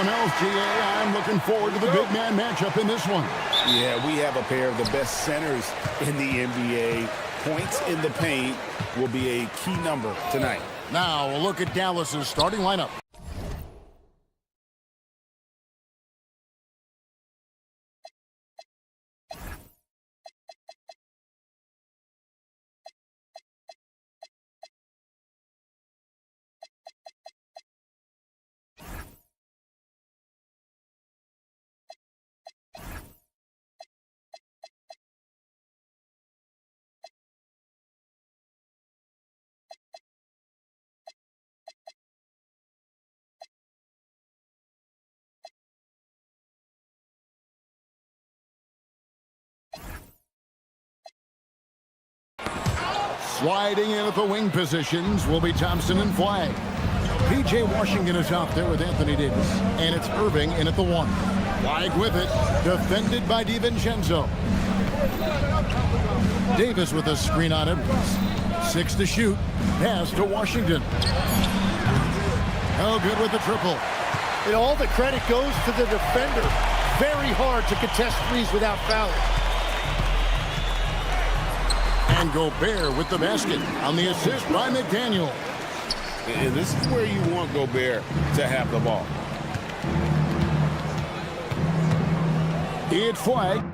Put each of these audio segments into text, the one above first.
anyone else, GA. I'm looking forward to the big man matchup in this one. Yeah, we have a pair of the best centers in the NBA. Points in the paint will be a key number tonight. Now, a look at Dallas's starting lineup. Sliding in at the wing positions will be Thompson and Flagg. P.J. Washington is out there with Anthony Davis. And it's Irving in at the 1. Flagg with it. Defended by DiVincenzo. Davis with a screen on Edwards. 6 to shoot. Pass to Washington. Oh, good with the triple. And all the credit goes to the defender. Very hard to contest threes without fouling. And Gobert with the basket on the assist by McDaniel. And this is where you want Gobert to have the ball. It's Flagg.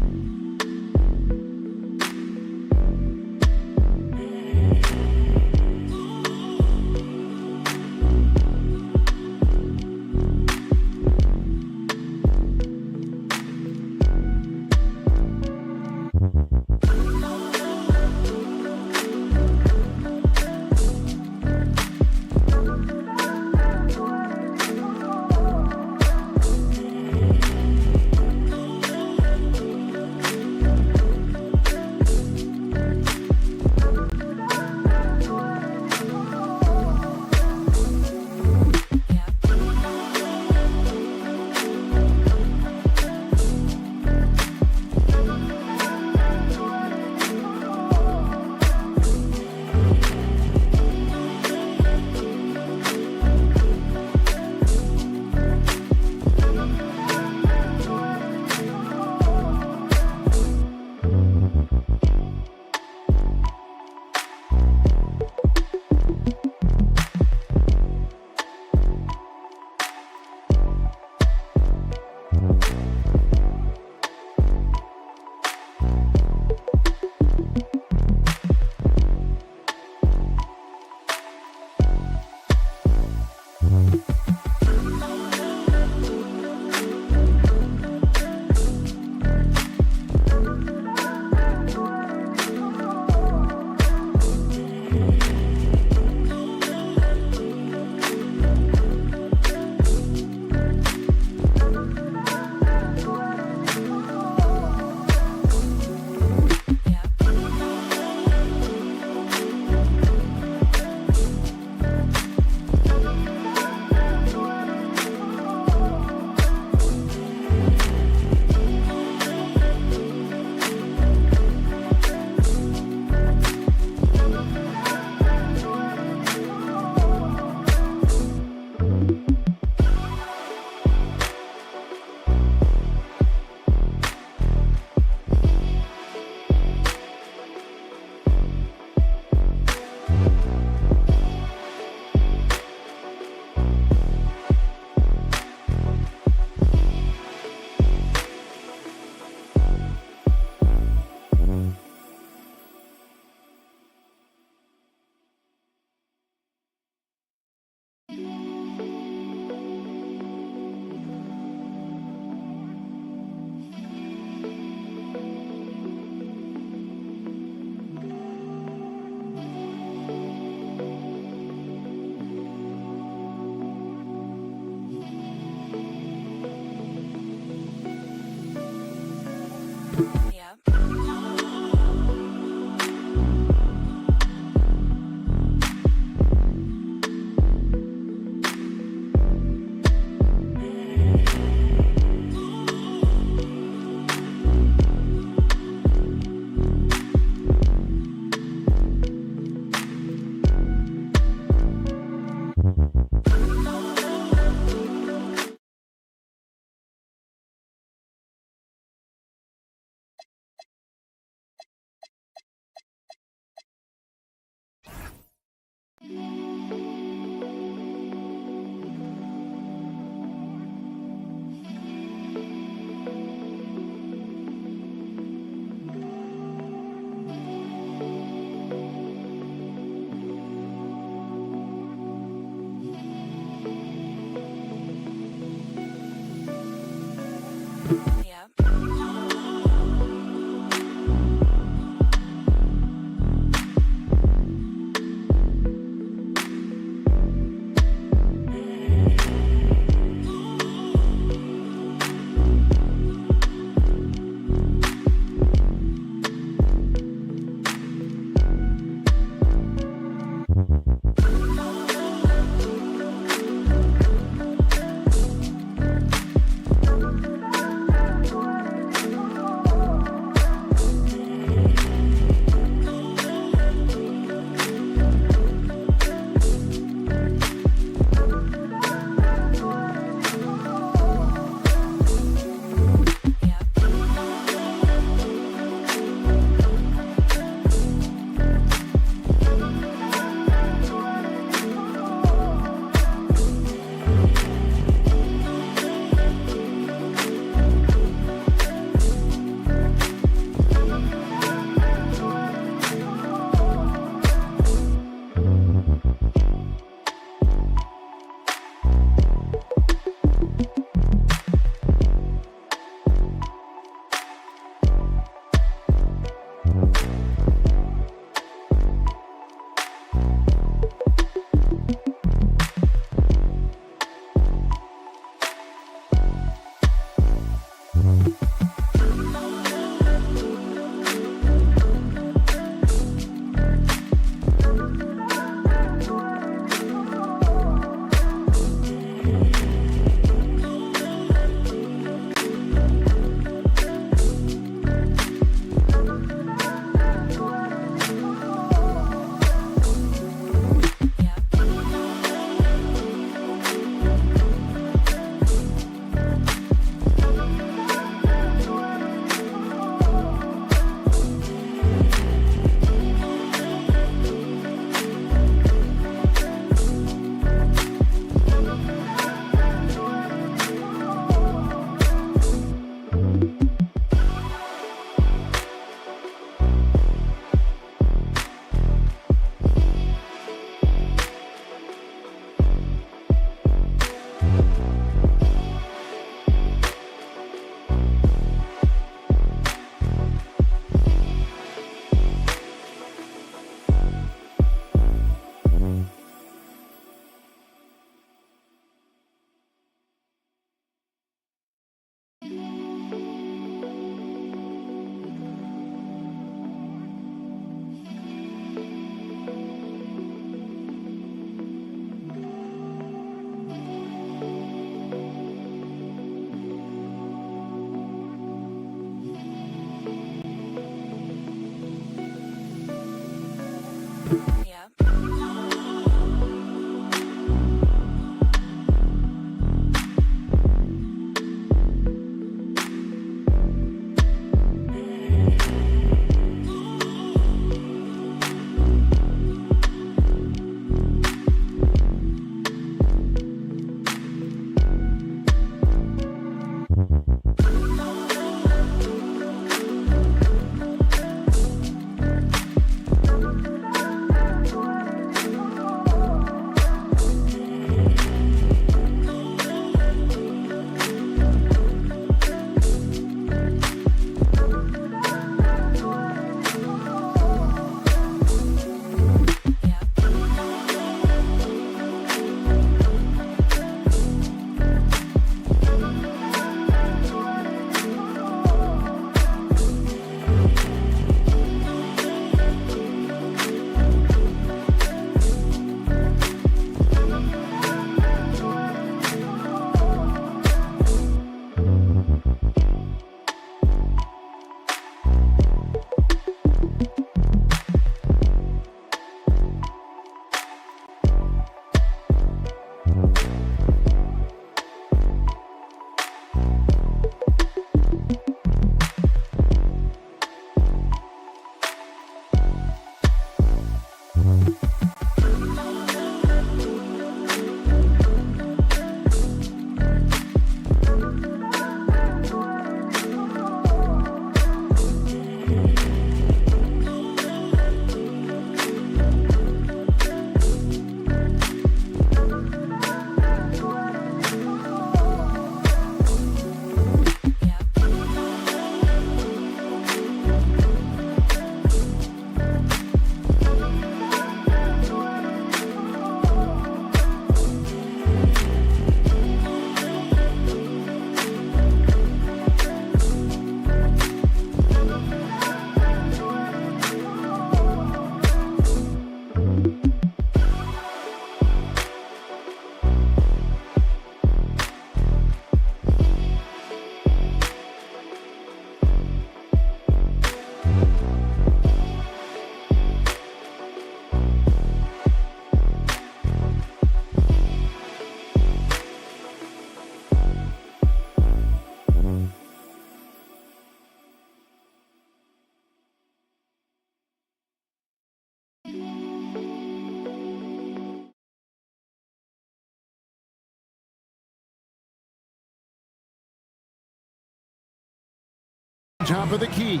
Top of the key.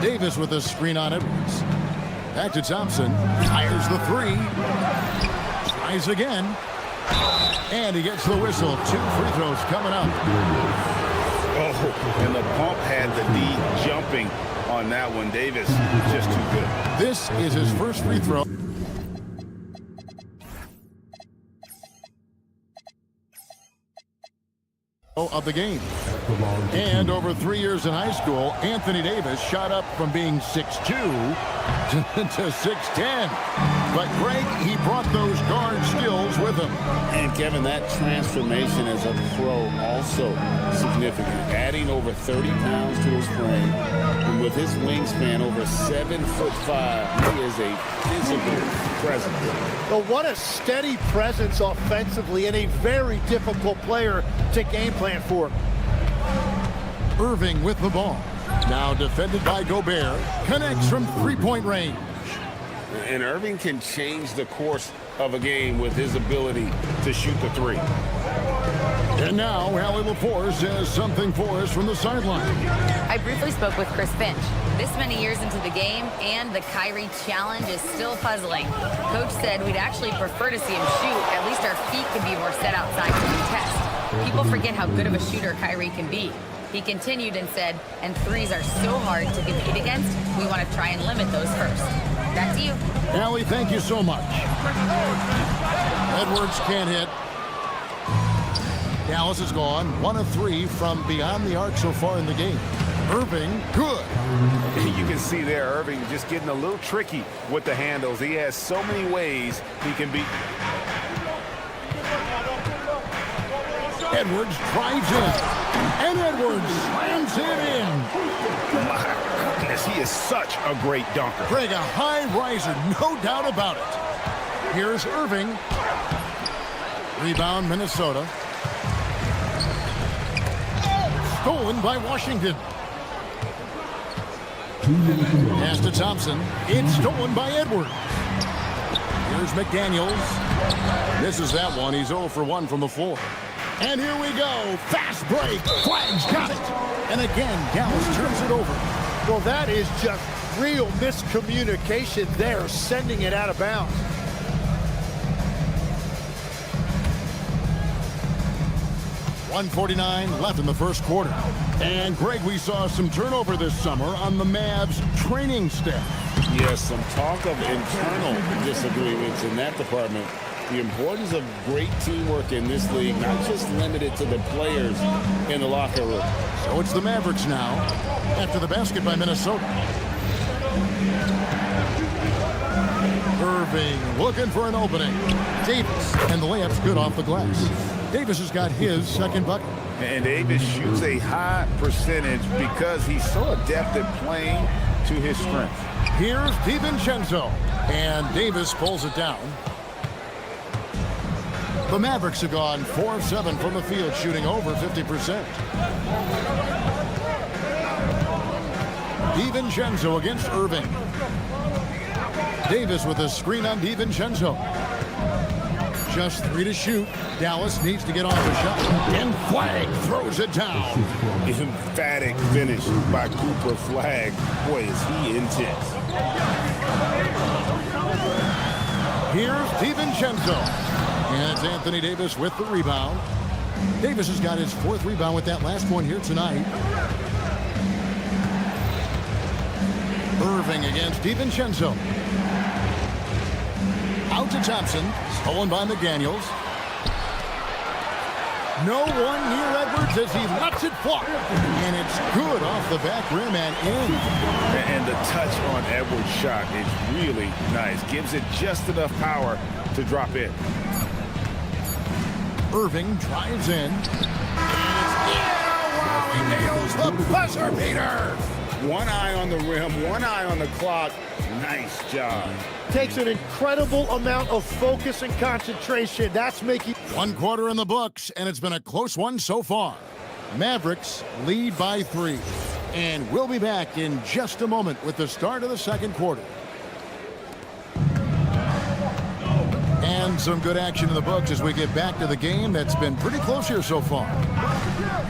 Davis with a screen on Edwards. Back to Thompson. Fires the three. Tries again. And he gets the whistle. 2 free throws coming up. Oh, and the pump had the D jumping on that one. Davis just too good. This is his first free throw of the game. And over 3 years in high school, Anthony Davis shot up from being 6'2" to 6'10". But Greg, he brought those guard skills with him. And Kevin, that transformation as a pro also significant. Adding over 30 pounds to his frame, and with his wingspan over 7'5", he is a physical presence. Well, what a steady presence offensively and a very difficult player to game plan for. Irving with the ball. Now defended by Gobert. Connects from three-point range. And Irving can change the course of a game with his ability to shoot the three. And now, Allie LaForce says something for us from the sideline. I briefly spoke with Chris Finch. This many years into the game, and the Kyrie challenge is still puzzling. Coach said we'd actually prefer to see him shoot. At least our feet can be more set outside to contest. People forget how good of a shooter Kyrie can be. He continued and said, and threes are so hard to compete against, we want to try and limit those first. Back to you. Allie, thank you so much. Edwards can't hit. Dallas is gone. 1 of 3 from beyond the arc so far in the game. Irving, good. You can see there, Irving just getting a little tricky with the handles. He has so many ways he can beat. Edwards drives in. And Edwards slams it in. My goodness, he is is such a great dunker. Greg, a high riser, no doubt about it. Here's Irving. Rebound, Minnesota. Stolen by Washington. Pass to Thompson. It's stolen by Edwards. Here's McDaniels. Misses that one. He's 0 for 1 from the floor. And here we go. Fast break. Flag's got it. And again, Dallas turns it over. Well, that is just real miscommunication there, sending it out of bounds. .149 left in the first quarter. And, Greg, we saw some turnover this summer on the Mavs training staff. Yes, some talk of internal disagreements in that department. The importance of great teamwork in this league, not just limited to the players in the locker room. So it's the Mavericks now, after the basket by Minnesota. Irving looking for an opening. Davis, and the layup's good off the glass. Davis has got his second bucket. And Davis shoots a high percentage because he's so adept at playing to his strength. Here's DiVincenzo, and Davis pulls it down. The Mavericks have gone 4 of 7 from the field, shooting over 50%. DiVincenzo against Irving. Davis with a screen on DiVincenzo. Just 3 to shoot. Dallas needs to get off the shot. And Flag throws it down. Emphatic finish by Cooper Flag. Boy, is he intense. Here's DiVincenzo. And it's Anthony Davis with the rebound. Davis has got his 4th rebound with that last one here tonight. Irving against DiVincenzo. Out to Thompson. Stolen by McDaniels. No one near Edwards as he lets it fly. And it's good off the back rim and in. And the touch on Edwards' shot is really nice. Gives it just enough power to drop in. Irving drives in. Wow, he nails the buzzer beater. One eye on the rim, one eye on the clock. Nice job. Takes an incredible amount of focus and concentration. That's making... 1 quarter in the books, and it's been a close one so far. Mavericks lead by 3. And we'll be back in just a moment with the start of the second quarter. And some good action in the books as we get back to the game that's been pretty close here so far.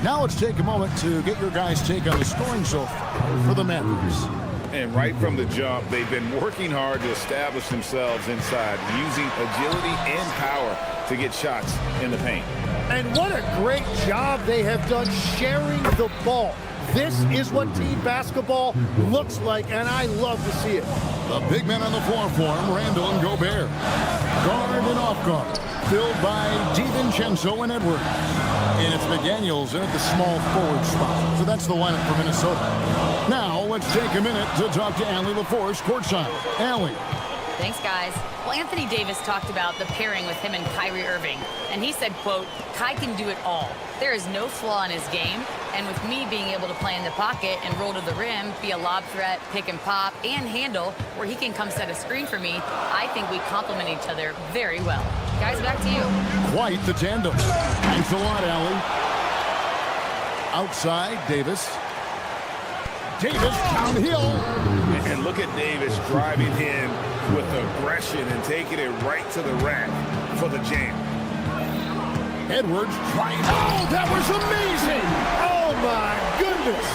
Now let's take a moment to get your guys' take on the scoring so far for the Mavericks. And right from the jump, they've been working hard to establish themselves inside, using agility and power to get shots in the paint. And what a great job they have done sharing the ball. This is what team basketball looks like, and I love to see it. The big men on the floor for him, Randall and Gobert. Guard and off guard, filled by DiVincenzo and Edwards. And it's McDaniels in at the small forward spot. So that's the lineup for Minnesota. Now, let's take a minute to talk to Allie LaForce courtside. Allie. Thanks, guys. Well, Anthony Davis talked about the pairing with him and Kyrie Irving. And he said, quote, Kai can do it all. There is no flaw in his game. And with me being able to play in the pocket and roll to the rim, be a lob threat, pick and pop, and handle, where he can come set a screen for me, I think we complement each other very well. Guys, back to you. Quite the tandem. Thanks a lot, Allie. Outside, Davis. Davis downhill. And look at Davis driving in with aggression and taking it right to the rack for the jam. Edwards trying. Oh, that was amazing. Oh, my goodness.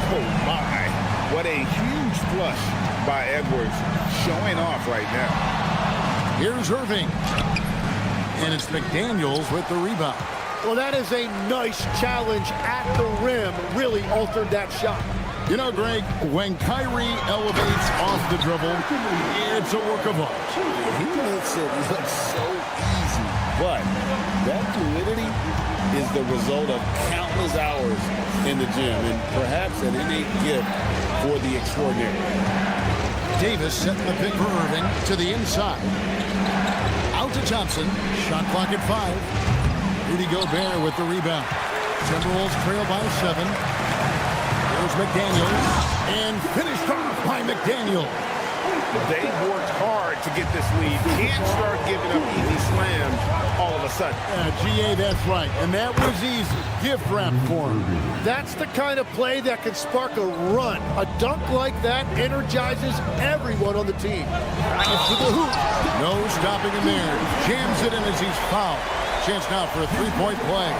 Oh, my. What a huge flush by Edwards, showing off right now. Here's Irving. And it's McDaniels with the rebound. Well, that is a nice challenge at the rim. Really altered that shot. You know, Greg, when Kyrie elevates off the dribble, it's a work of art. He makes it look so easy, but that fluidity is the result of countless hours in the gym and perhaps an innate gift for the extraordinary. Davis setting the pick for Irving to the inside. Out to Thompson. Shot clock at 5. Rudy Gobert with the rebound. Timberwolves trail by 7. There's Here's McDaniels, and finished off by McDaniels. They worked hard to get this lead. Can't start giving up easy slams all of a sudden. GA, that's right. And that was easy. Gift wrap for him. That's the kind of play that can spark a run. A dunk like that energizes everyone on the team. Drives to the hoop. No stopping him there. Jams it in as he's fouled. Chance now for a three-point play.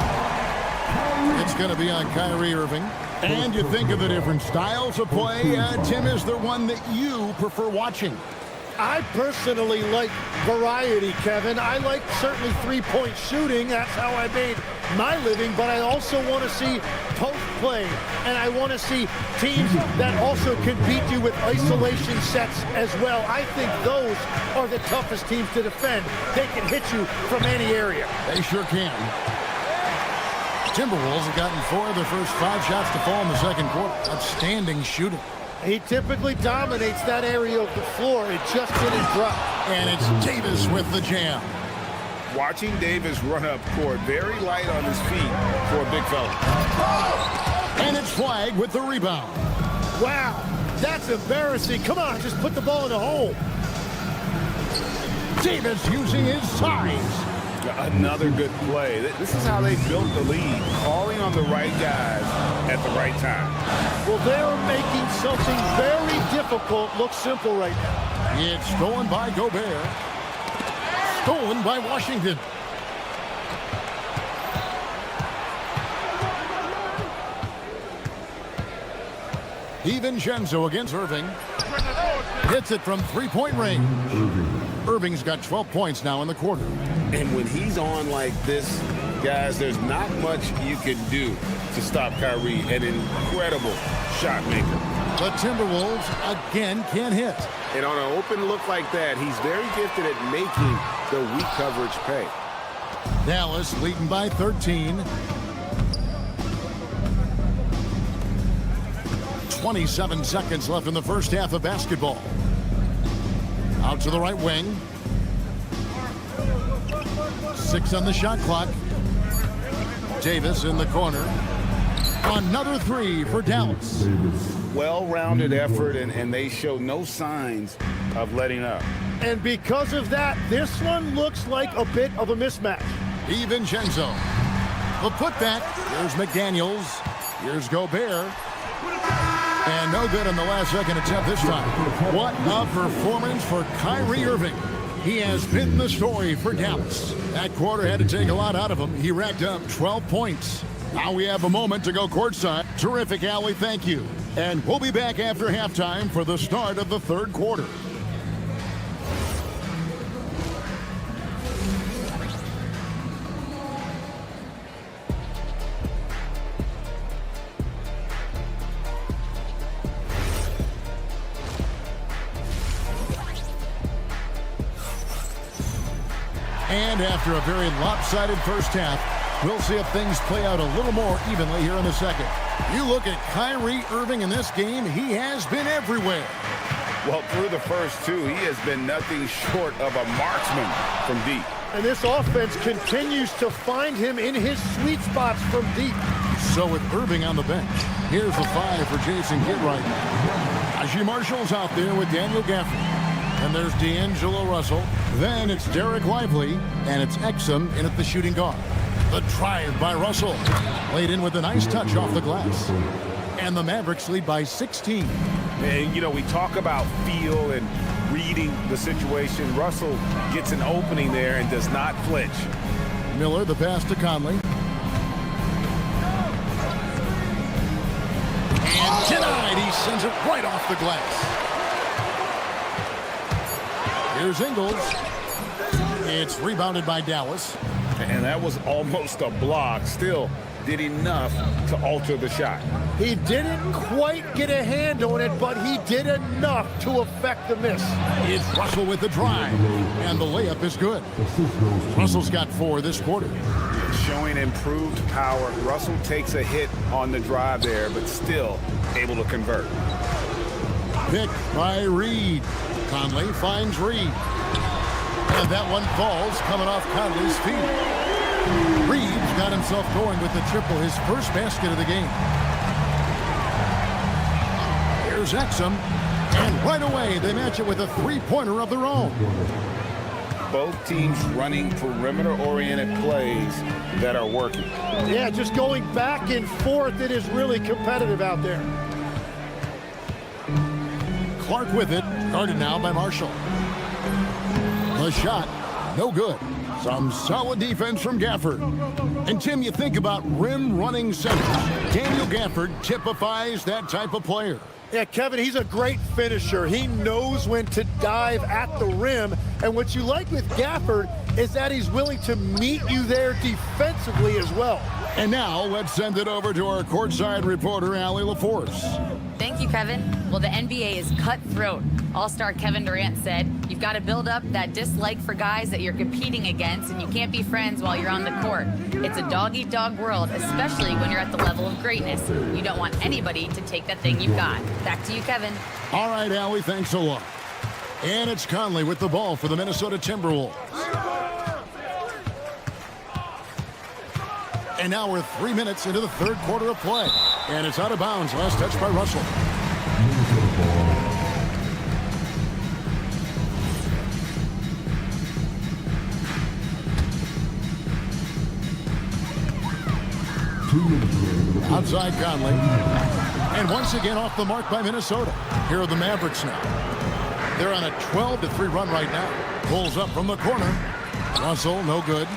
It's going to be on Kyrie Irving. And you think of the different styles of play. Tim, is there one that you prefer watching? I personally like variety, Kevin. I like certainly three-point shooting. That's how I made my living. But I also want to see post play. And I want to see teams that also can beat you with isolation sets as well. I think those are the toughest teams to defend. They can hit you from any area. They sure can. Timberwolves have gotten 4 of their first 5 shots to fall in the second quarter. Outstanding shooting. He typically dominates that area of the floor. It just didn't drop. And it's Davis with the jam. Watching Davis run up court, very light on his feet for a big fella. And it's Flag with the rebound. Wow, that's embarrassing. Come on, just put the ball in the hole. Davis using his size. Another good play. This is how they built the lead, calling on the right guys at the right time. Well, they're making something very difficult look simple right now. It's stolen by Gobert. Stolen by Washington. DiVincenzo against Irving. Hits it from three-point range. Irving's got 12 points now in the quarter. And when he's on like this, guys, there's not much you can do to stop Kyrie. An incredible shot maker. The Timberwolves again can't hit. And on an open look like that, he's very gifted at making the weak coverage pay. Dallas leading by 13. 27 seconds left in the first half of basketball. Out to the right wing. 6 on the shot clock. Davis in the corner. Another 3 for Dallas. Well-rounded effort, and they show no signs of letting up. And because of that, this one looks like a bit of a mismatch. DiVincenzo will put that. Here's McDaniels. Here's Gobert. And no good on the last second attempt this time. What a performance for Kyrie Irving. He has been the story for Dallas. That quarter had to take a lot out of him. He racked up 12 points. Now we have a moment to go courtside. Terrific, Allie. Thank you. And we'll be back after halftime for the start of the third quarter. And after a very lopsided first half, we'll see if things play out a little more evenly here in the second. You look at Kyrie Irving in this game, he has been everywhere. Well, through the first 2, he has been nothing short of a marksman from deep. And this offense continues to find him in his sweet spots from deep. So with Irving on the bench, here's the 5 for Jason Kidd-Wright. Najee Marshall's out there with Daniel Gafford. And there's D'Angelo Russell. Then it's Derek Lively, and it's Exum in at the shooting guard. The drive by Russell. Laid in with a nice touch off the glass. And the Mavericks lead by 16. And, you know, we talk about feel and reading the situation. Russell gets an opening there and does not flinch. Miller, the pass to Conley. And denied. He sends it right off the glass. Here's Ingles. It's rebounded by Dallas. And that was almost a block. Still did enough to alter the shot. He didn't quite get a hand on it, but he did enough to affect the miss. It's Russell with the drive. And the layup is good. Russell's got 4 this quarter. Showing improved power. Russell takes a hit on the drive there, but still able to convert. Picked by Reed. Conley finds Reed. And that one falls coming off Conley's feet. Reed's got himself going with the triple, his first basket of the game. Here's Exum. And right away, they match it with a three-pointer of their own. Both teams running perimeter-oriented plays that are working. Yeah, just going back and forth. It is really competitive out there. Clark with it, guarded now by Marshall. The shot, no good. Some solid defense from Gafford. And Tim, you think about rim-running centers. Daniel Gafford typifies that type of player. Yeah, Kevin, he's a great finisher. He knows when to dive at the rim. And what you like with Gafford is that he's willing to meet you there defensively as well. And now let's send it over to our courtside reporter, Allie LaForce. Thank you, Kevin. Well, the NBA is cutthroat. All-star Kevin Durant said, you've got to build up that dislike for guys that you're competing against, and you can't be friends while you're on the court. It's a dog-eat-dog world, especially when you're at the level of greatness. You don't want anybody to take that thing you've got. Back to you, Kevin. All right, Allie, thanks a lot. And it's Conley with the ball for the Minnesota Timberwolves. And now we're 3 minutes into the third quarter of play. And it's out of bounds. Last touch by Russell. Outside Conley. And once again off the mark by Minnesota. Here are the Mavericks now. They're on a 12-3 run right now. Pulls up from the corner. Russell, no good.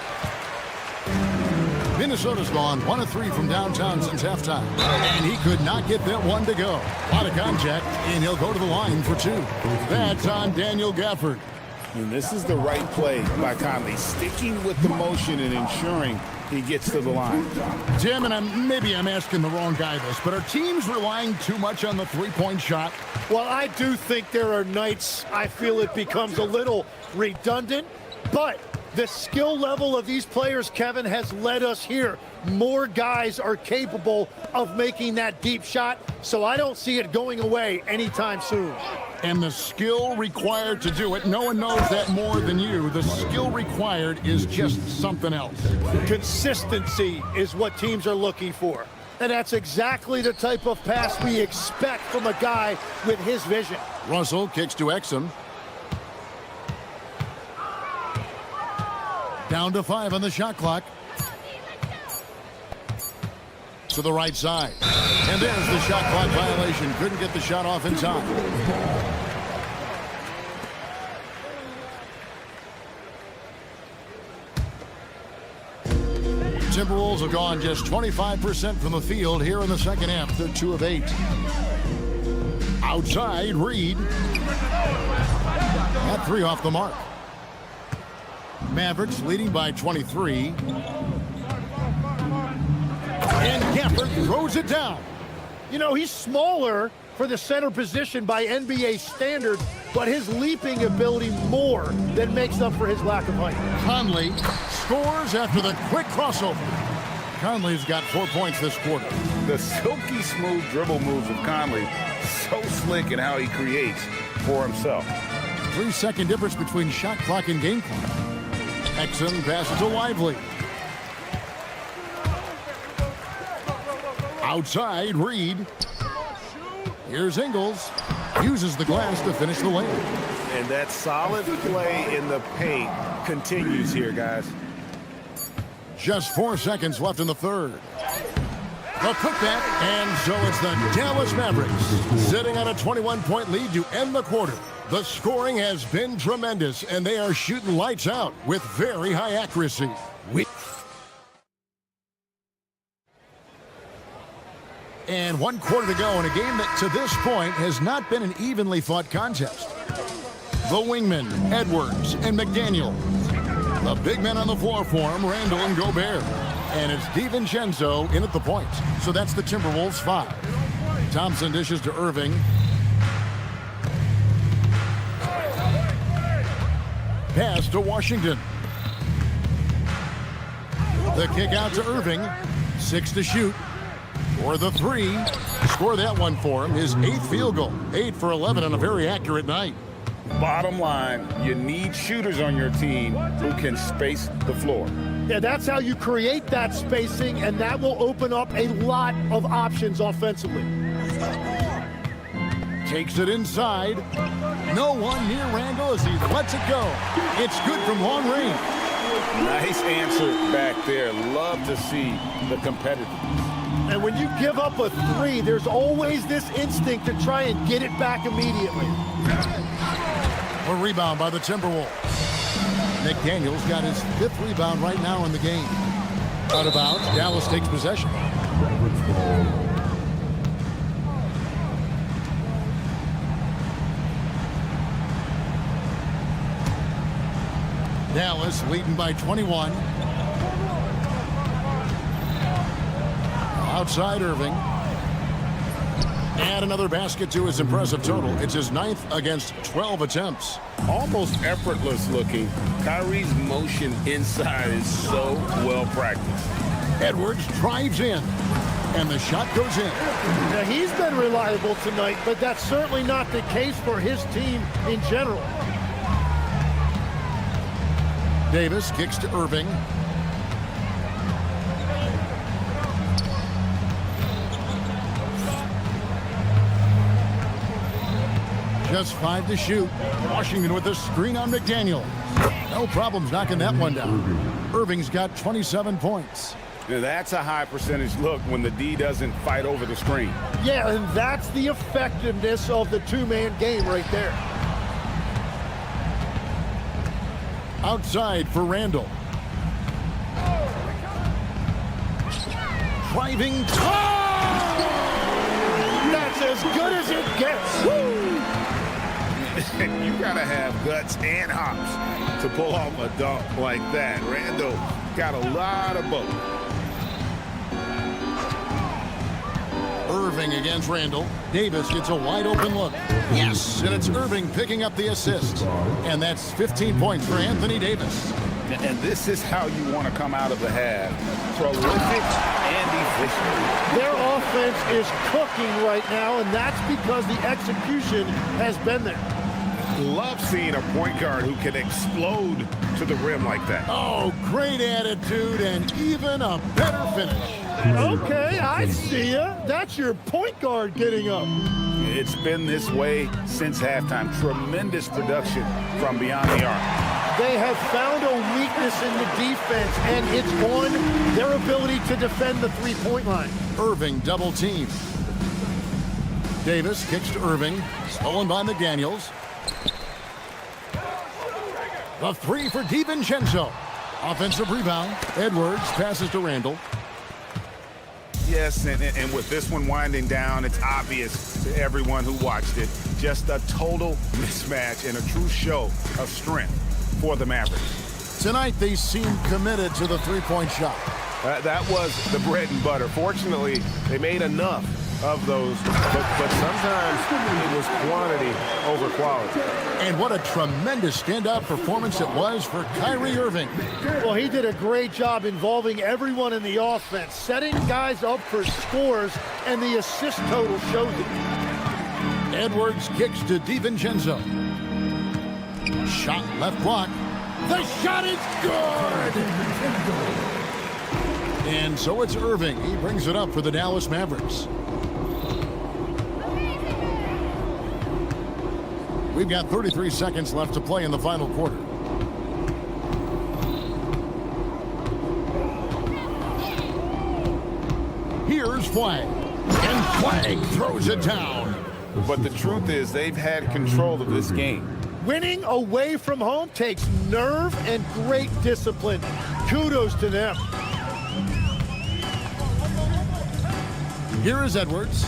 Minnesota's gone 1 of 3 from downtown since halftime. And he could not get that one to go. A lot of contact, and he'll go to the line for 2. That's on Daniel Gafford. And this is the right play by Conley, sticking with the motion and ensuring he gets to the line. Tim, and maybe I'm asking the wrong guy this, but are teams relying too much on the three-point shot? Well, I do think there are nights I feel it becomes a little redundant, but the skill level of these players, Kevin, has led us here. More guys are capable of making that deep shot, so I don't see it going away anytime soon. And the skill required to do it, no one knows that more than you. The skill required is just something else. Consistency is what teams are looking for. And that's exactly the type of pass we expect from a guy with his vision. Russell kicks to Exum. Down to 5 on the shot clock. To the right side. And there's the shot clock violation. Couldn't get the shot off in time. Timberwolves have gone just 25% from the field here in the second half. They're 2 of 8. Outside, Reed. That 3 off the mark. Mavericks leading by 23. And Gafford throws it down. You know, he's smaller for the center position by NBA standards, but his leaping ability more than makes up for his lack of height. Conley scores after the quick crossover. Conley's got 4 points this quarter. The silky smooth dribble moves of Conley, so slick in how he creates for himself. 3-second difference between shot clock and game clock. Exum passes to Lively. Outside, Reed. Here's Ingles. Uses the glass to finish the lane. And that solid play in the paint continues here, guys. Just 4 seconds left in the third. The putback, and so it's the Dallas Mavericks sitting on a 21-point lead to end the quarter. The scoring has been tremendous, and they are shooting lights out with very high accuracy. And 1 quarter to go in a game that to this point has not been an evenly fought contest. The wingmen, Edwards and McDaniel. The big men on the floor for him, Randall and Gobert. And it's DiVincenzo in at the point. So that's the Timberwolves 5. Thompson dishes to Irving. Pass to Washington. The kick out to Irving. 6 to shoot. For the 3. Score that one for him. His 8th field goal. 8 for 11 on a very accurate night. Bottom line, you need shooters on your team who can space the floor. Yeah, that's how you create that spacing, and that will open up a lot of options offensively. Takes it inside. No one near Randall as he lets it go. It's good from long range. Nice answer back there. Love to see the competitiveness. And when you give up a three, there's always this instinct to try and get it back immediately. A rebound by the Timberwolves. McDaniel's got his 5th rebound right now in the game. Out of bounds, Dallas takes possession. Dallas leading by 21. Outside Irving. And another basket to his impressive total. It's his 9th against 12 attempts. Almost effortless looking. Kyrie's motion inside is so well practiced. Edwards drives in. And the shot goes in. Now, he's been reliable tonight, but that's certainly not the case for his team in general. Davis kicks to Irving. Just 5 to shoot. Washington with a screen on McDaniel. No problems knocking that one down. Irving's got 27 points. Now that's a high percentage look when the D doesn't fight over the screen. Yeah, and that's the effectiveness of the two-man game right there. Outside for Randall. Driving. That's as good as it gets. Woo! You gotta have guts and hops to pull off a dunk like that. Randall got a lot of both. Irving against Randall. Davis gets a wide open look. Yes, and it's Irving picking up the assist. And that's 15 points for Anthony Davis. And this is how you want to come out of the half. Prolific and efficient. Their offense is cooking right now, and that's because the execution has been there. Love seeing a point guard who can explode to the rim like that. Oh, great attitude and even a better finish. Okay, I see ya. That's your point guard getting up. It's been this way since halftime. Tremendous production from beyond the arc. They have found a weakness in the defense, and it's on their ability to defend the three-point line. Irving double team. Davis kicks to Irving. Stolen by McDaniels. The 3 for DiVincenzo. Offensive rebound. Edwards passes to Randall. Yes, and with this one winding down, it's obvious to everyone who watched it. Just a total mismatch and a true show of strength for the Mavericks. Tonight, they seem committed to the three-point shot. That was the bread and butter. Fortunately, they made enough of those, but sometimes it was quantity over quality. And what a tremendous standout performance it was for Kyrie Irving. Well, he did a great job involving everyone in the offense, setting guys up for scores, and the assist total shows it. Edwards kicks to DiVincenzo. Shot left block. The shot is good! And so it's Irving. He brings it up for the Dallas Mavericks. We've got 33 seconds left to play in the final quarter. Here's Flag. And Flag throws it down. But the truth is they've had control of this game. Winning away from home takes nerve and great discipline. Kudos to them. Here is Edwards.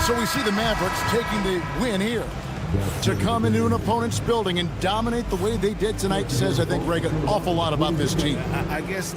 So we see the Mavericks taking the win here. To come into an opponent's building and dominate the way they did tonight says, I think, Greg, an awful lot about this team. I guess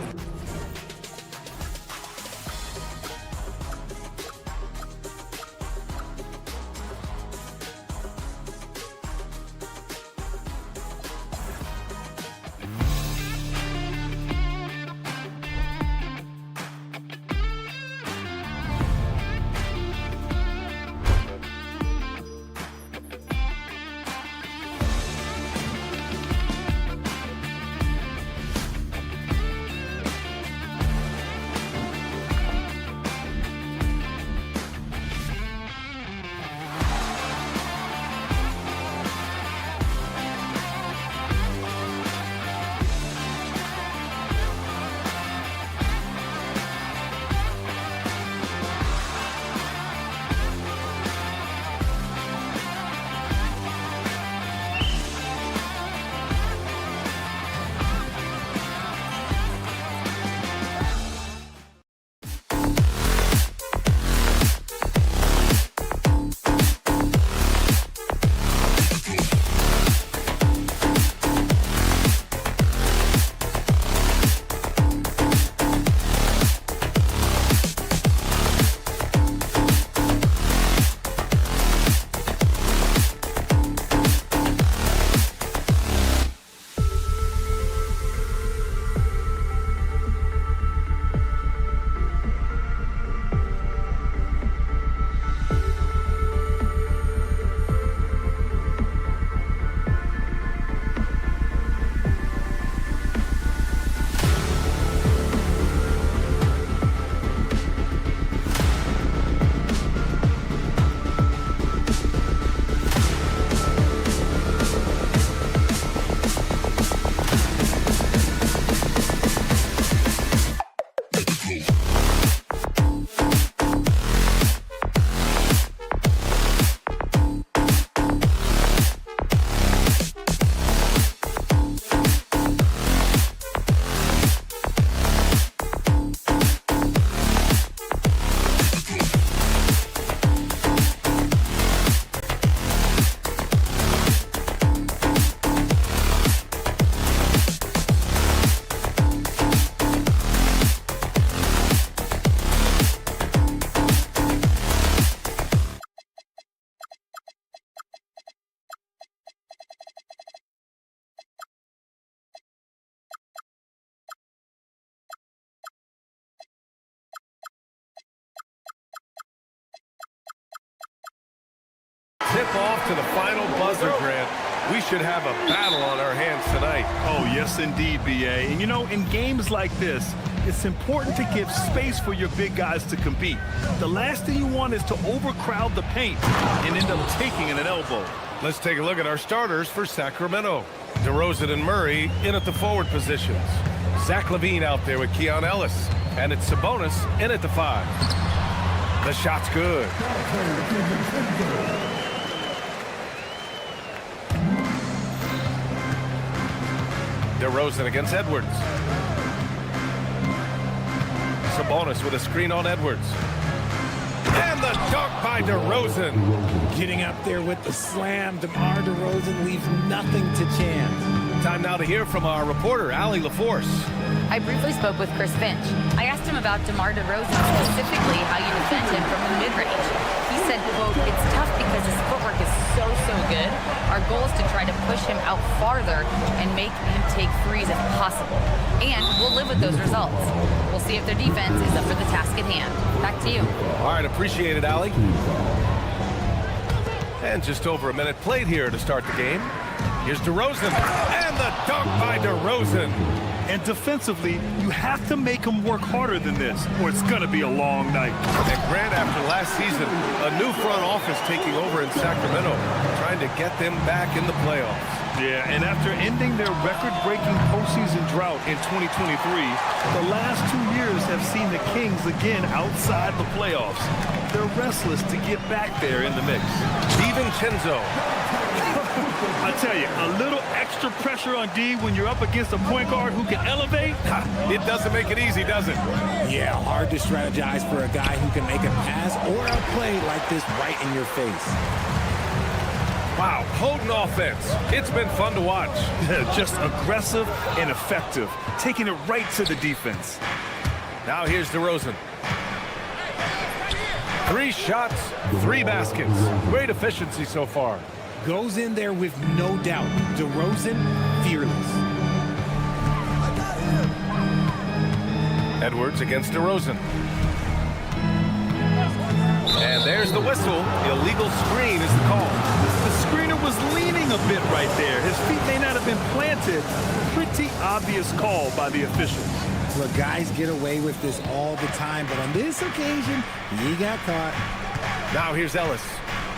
to the final buzzer, Grant. We should have a battle on our hands tonight. Oh, yes, indeed, B.A. And, you know, in games like this, it's important to give space for your big guys to compete. The last thing you want is to overcrowd the paint and end up taking an elbow. Let's take a look at our starters for Sacramento. DeRozan and Murray in at the forward positions. Zach LaVine out there with Keon Ellis. And it's Sabonis in at the 5. The shot's good. DeRozan against Edwards. Sabonis with a screen on Edwards. And the dunk by DeRozan. Getting up there with the slam, DeMar DeRozan leaves nothing to chance. Time now to hear from our reporter, Allie LaForce. I briefly spoke with Chris Finch. I asked him about DeMar DeRozan, specifically how you defend him from the mid-range. He said, quote, "It's tough because his footwork is so good. Our goal is to try to push him out farther and make him take threes if possible. And we'll live with those results. We'll see if their defense is up for the task at hand." Back to you. All right, appreciate it, Allie. And just over a minute played here to start the game. Here's DeRozan, and the dunk by DeRozan. And defensively, you have to make them work harder than this, or it's going to be a long night. And Grant, after last season, a new front office taking over in Sacramento, trying to get them back in the playoffs. Yeah, and after ending their record-breaking postseason drought in 2023, the last 2 years have seen the Kings again outside the playoffs. They're restless to get back there in the mix. DiVincenzo. I tell you, a little extra pressure on D when you're up against a point guard who can elevate. It doesn't make it easy, does it? Yeah, hard to strategize for a guy who can make a pass or a play like this right in your face. Wow, potent offense. It's been fun to watch. Just aggressive and effective, taking it right to the defense. Now here's DeRozan. 3 shots, 3 baskets. Great efficiency so far. Goes in there with no doubt. DeRozan, fearless. Edwards against DeRozan. And there's the whistle. Illegal screen is the call. The screener was leaning a bit right there. His feet may not have been planted. Pretty obvious call by the officials. Look, guys get away with this all the time, but on this occasion, he got caught. Now here's Ellis.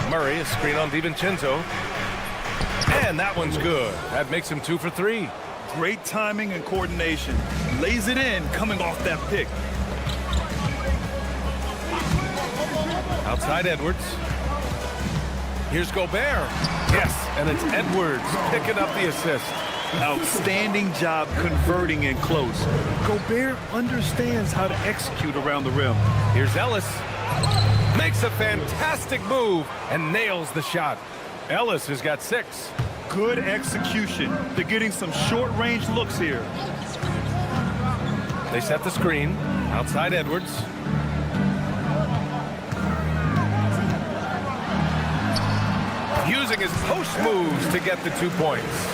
Murray, a screen on DiVincenzo. And that one's good. That makes him 2 for 3. Great timing and coordination. Lays it in coming off that pick. Outside Edwards. Here's Gobert. Yes, and it's Edwards picking up the assist. Outstanding job converting in close. Gobert understands how to execute around the rim. Here's Ellis. Makes a fantastic move and nails the shot. Ellis has got 6. Good execution. They're getting some short-range looks here. They set the screen. Outside Edwards. Using his post moves to get the 2 points.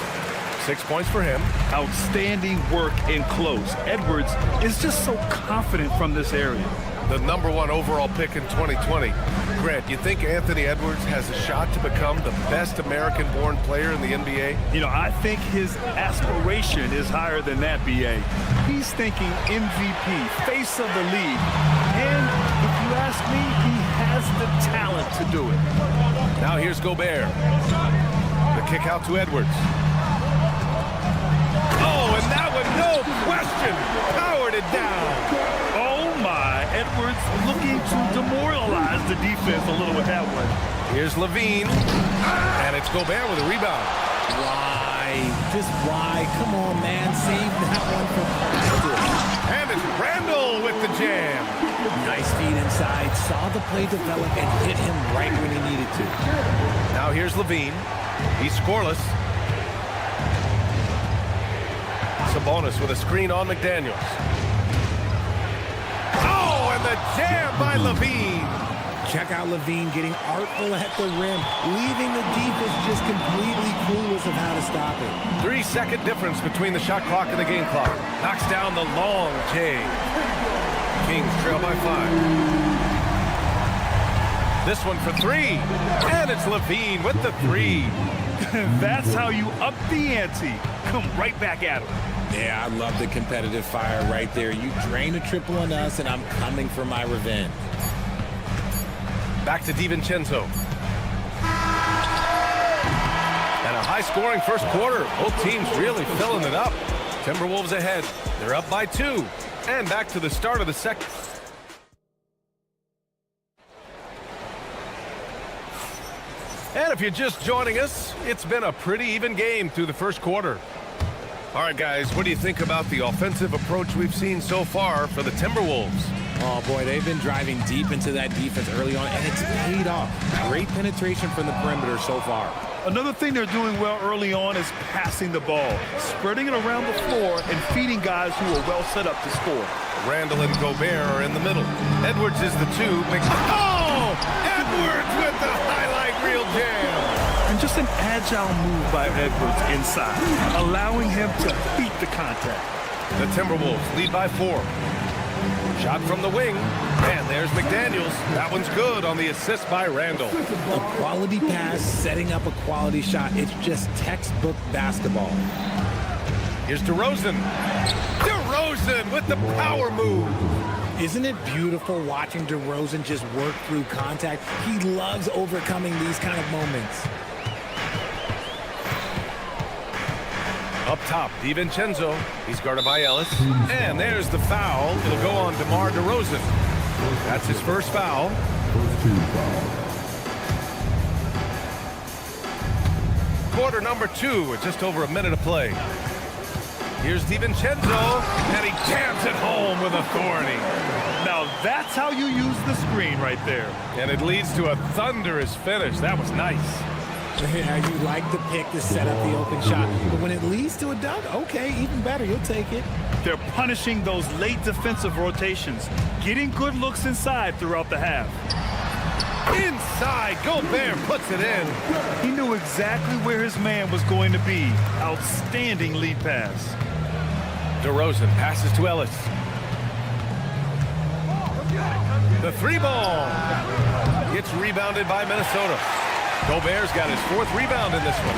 6 points for him. Outstanding work in close. Edwards is just so confident from this area. The #1 overall pick in 2020. Grant, you think Anthony Edwards has a shot to become the best American-born player in the NBA? You know, I think his aspiration is higher than that, B.A. He's thinking MVP, face of the league. And if you ask me, he has the talent to do it. Now here's Gobert. The kick out to Edwards. Oh, and that one, no question, powered it down. Oh, my. Edwards looking to demoralize the defense a little with that one. Here's LaVine, and it's Gobert with a rebound. Why? Just why? Come on, man. Save that one for practice. And it's Randall with the jam. Nice feed inside. Saw the play develop and hit him right when he needed to. Now here's LaVine. He's scoreless. Sabonis with a screen on McDaniels. Oh, and the jam by LaVine. Check out LaVine getting artful at the rim, leaving the defense just completely clueless of how to stop it. 3-second difference between the shot clock and the game clock. Knocks down the long J. Kings trail by 5. This one for three. And it's Levine with the three. That's how you up the ante. Come right back at him. Yeah, I love the competitive fire right there. You drain a triple on us, and I'm coming for my revenge. Back to DiVincenzo. And a high-scoring first quarter. Both teams really filling it up. Timberwolves ahead. They're up by 2. And back to the start of the second. And if you're just joining us, it's been a pretty even game through the first quarter. All right, guys, what do you think about the offensive approach we've seen so far for the Timberwolves? Oh, boy, they've been driving deep into that defense early on, and it's paid off. Great penetration from the perimeter so far. Another thing they're doing well early on is passing the ball, spreading it around the floor and feeding guys who are well set up to score. Randall and Gobert are in the middle. Edwards is the 2. Oh! Edwards with the highlight reel jam. And just an agile move by Edwards inside, allowing him to beat the contact. The Timberwolves lead by 4. Shot from the wing, and there's McDaniels. That one's good on the assist by Randall. A quality pass, setting up a quality shot. It's just textbook basketball. Here's DeRozan. DeRozan with the power move. Isn't it beautiful watching DeRozan just work through contact? He loves overcoming these kind of moments. Up top, DiVincenzo. He's guarded by Ellis. And there's the foul. It'll go on DeMar DeRozan. That's his first foul. Quarter number 2 with just over a minute of play. Here's DiVincenzo, and he jams it home with authority. Now that's how you use the screen right there. And it leads to a thunderous finish. That was nice. Yeah, you like the pick to set up the open shot, but when it leads to a dunk, okay, even better, you'll take it. They're punishing those late defensive rotations, getting good looks inside throughout the half. Inside, Gobert puts it in. He knew exactly where his man was going to be. Outstanding lead pass. DeRozan passes to Ellis. The 3 ball. Gets rebounded by Minnesota. Gobert's got his 4th rebound in this one.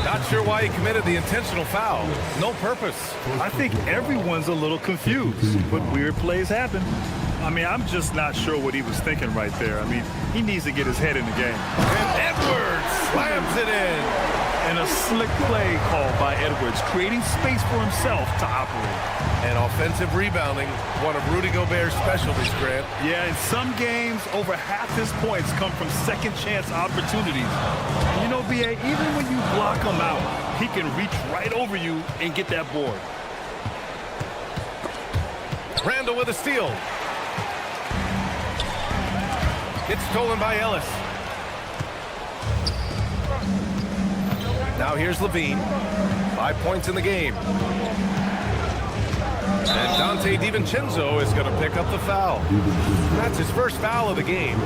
Not sure why he committed the intentional foul. No purpose. I think everyone's a little confused, but weird plays happen. I mean, I'm just not sure what he was thinking right there. I mean, he needs to get his head in the game. And Edwards slams it in. And a slick play called by Edwards, creating space for himself to operate. And offensive rebounding, one of Rudy Gobert's specialties, Grant. Yeah, in some games, over half his points come from second-chance opportunities. You know, B.A., even when you block him out, he can reach right over you and get that board. Randall with a steal. It's stolen by Ellis. Now here's Levine. 5 points in the game. And Dante DiVincenzo is going to pick up the foul. That's his first foul of the game.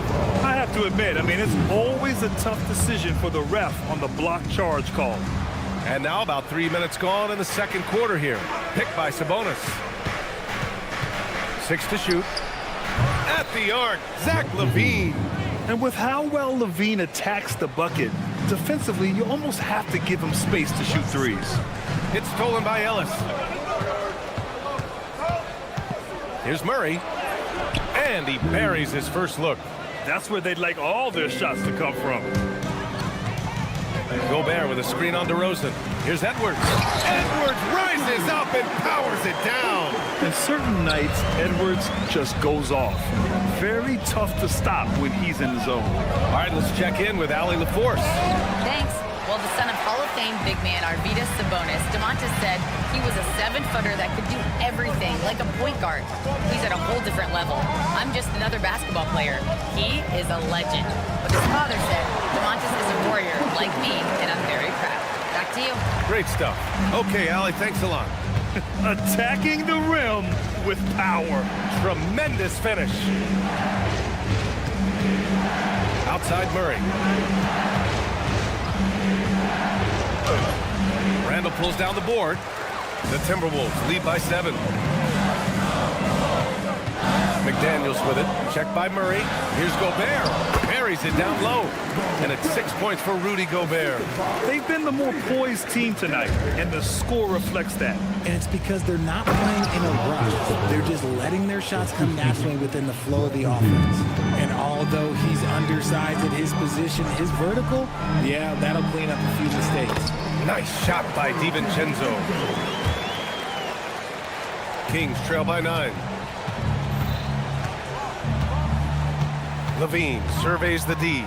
I have to admit, I mean, it's always a tough decision for the ref on the block charge call. And now about 3 minutes gone in the second quarter here. Picked by Sabonis. 6 to shoot. At the arc, Zach LaVine. And with how well LaVine attacks the bucket, defensively, you almost have to give him space to shoot threes. It's stolen by Ellis. Here's Murray. And he buries his first look. That's where they'd like all their shots to come from. Gobert with a screen on DeRozan. Here's Edwards. Edwards rises up and powers it down. And certain nights, Edwards just goes off. Very tough to stop when he's in the zone. All right, let's check in with Allie LaForce. Thanks. Well, the son of Hall of Fame big man Arvydas Sabonis, DeMontis said he was a 7-footer that could do everything, like a point guard. He's at a whole different level. I'm just another basketball player. He is a legend. But his father said DeMontis is a warrior like me, and I'm very proud. Back to you. Great stuff. Okay, Allie, thanks a lot. Attacking the rim with power. Tremendous finish. Outside Murray. Randall pulls down the board. The Timberwolves lead by 7. McDaniels with it. Checked by Murray. Here's Gobert. Buries it down low. And it's 6 points for Rudy Gobert. They've been the more poised team tonight, and the score reflects that. And it's because they're not playing in a rush. They're just letting their shots come naturally within the flow of the offense. And although he's undersized at his position, his vertical, yeah, that'll clean up a few mistakes. Nice shot by DiVincenzo. Kings trail by 9. Levine surveys the D.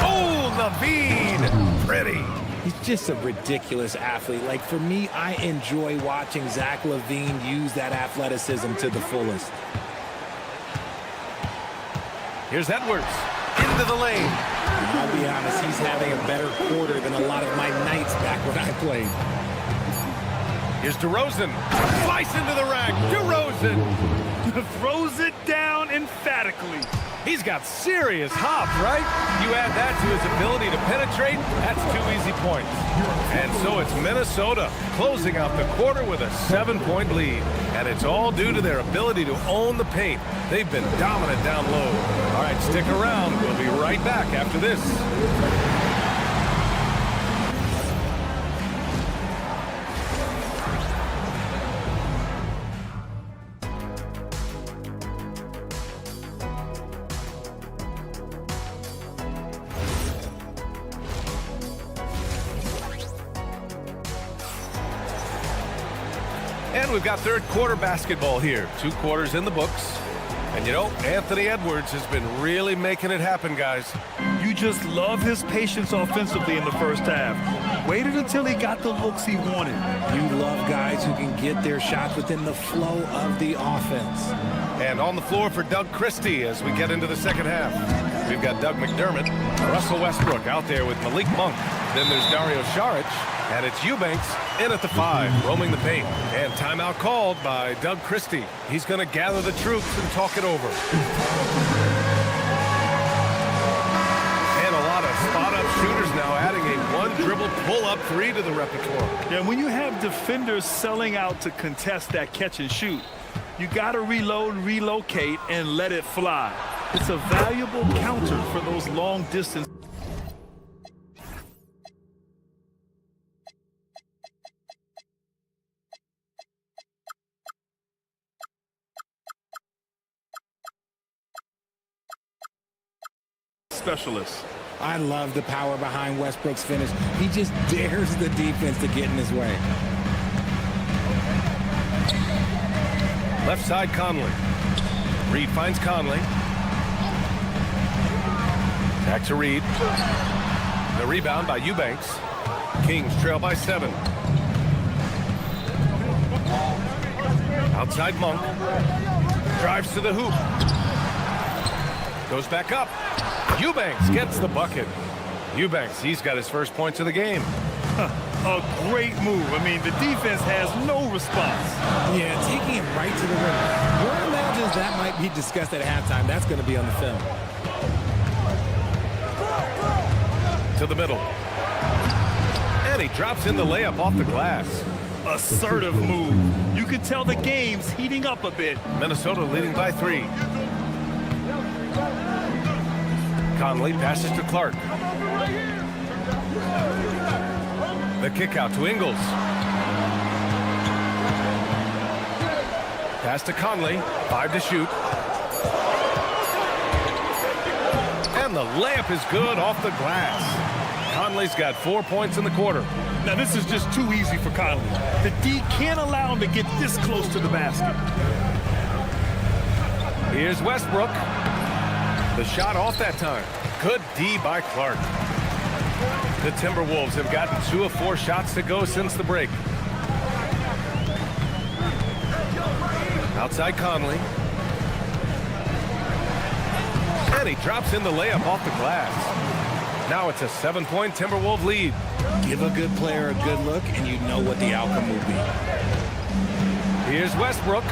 Oh, Levine! Pretty. He's just a ridiculous athlete. Like, for me, I enjoy watching Zach LaVine use that athleticism to the fullest. Here's Edwards. Into the lane. I'll be honest, he's having a better quarter than a lot of my nights back when I played. Here's DeRozan. Slice into the rack. DeRozan. Throws it down emphatically. He's got serious hop, right? You add that to his ability to penetrate, that's 2 easy points. And so it's Minnesota closing out the quarter with a 7-point lead. And it's all due to their ability to own the paint. They've been dominant down low. All right, stick around. We'll be right back after this. And we've got third quarter basketball here. 2 quarters in the books. And you know, Anthony Edwards has been really making it happen, guys. You just love his patience offensively in the first half. Waited until he got the looks he wanted. You love guys who can get their shots within the flow of the offense. And on the floor for Doug Christie as we get into the second half. We've got Doug McDermott, Russell Westbrook out there with Malik Monk. Then there's Dario Saric, and it's Eubanks in at the 5, roaming the paint. And timeout called by Doug Christie. He's going to gather the troops and talk it over. And a lot of spot-up shooters now adding a one-dribble pull-up 3 to the repertoire. Yeah, when you have defenders selling out to contest that catch and shoot, you got to reload, relocate, and let it fly. It's a valuable counter for those long-distance. Specialists. I love the power behind Westbrook's finish. He just dares the defense to get in his way. Left side, Conley. Reed finds Conley. Back to Reed. The rebound by Eubanks. Kings trail by 7. Outside Monk. Drives to the hoop. Goes back up. Eubanks gets the bucket. Eubanks, he's got his first points of the game. A great move. I mean, the defense has no response. Yeah, taking it right to the rim. Whoever imagines that might be discussed at halftime, that's going to be on the film. To the middle. And he drops in the layup off the glass. Assertive move. You can tell the game's heating up a bit. Minnesota leading by 3. Conley passes to Clark. The kick out to Ingles. Pass to Conley. 5 to shoot. And the layup is good off the glass. Conley's got 4 points in the quarter. Now this is just too easy for Conley. The D can't allow him to get this close to the basket. Here's Westbrook. The shot off that time. Good D by Clark. The Timberwolves have gotten 2 of 4 shots to go since the break. Outside Conley. And he drops in the layup off the glass. Now it's a 7-point Timberwolves lead. Give a good player a good look, and you know what the outcome will be. Here's Westbrook.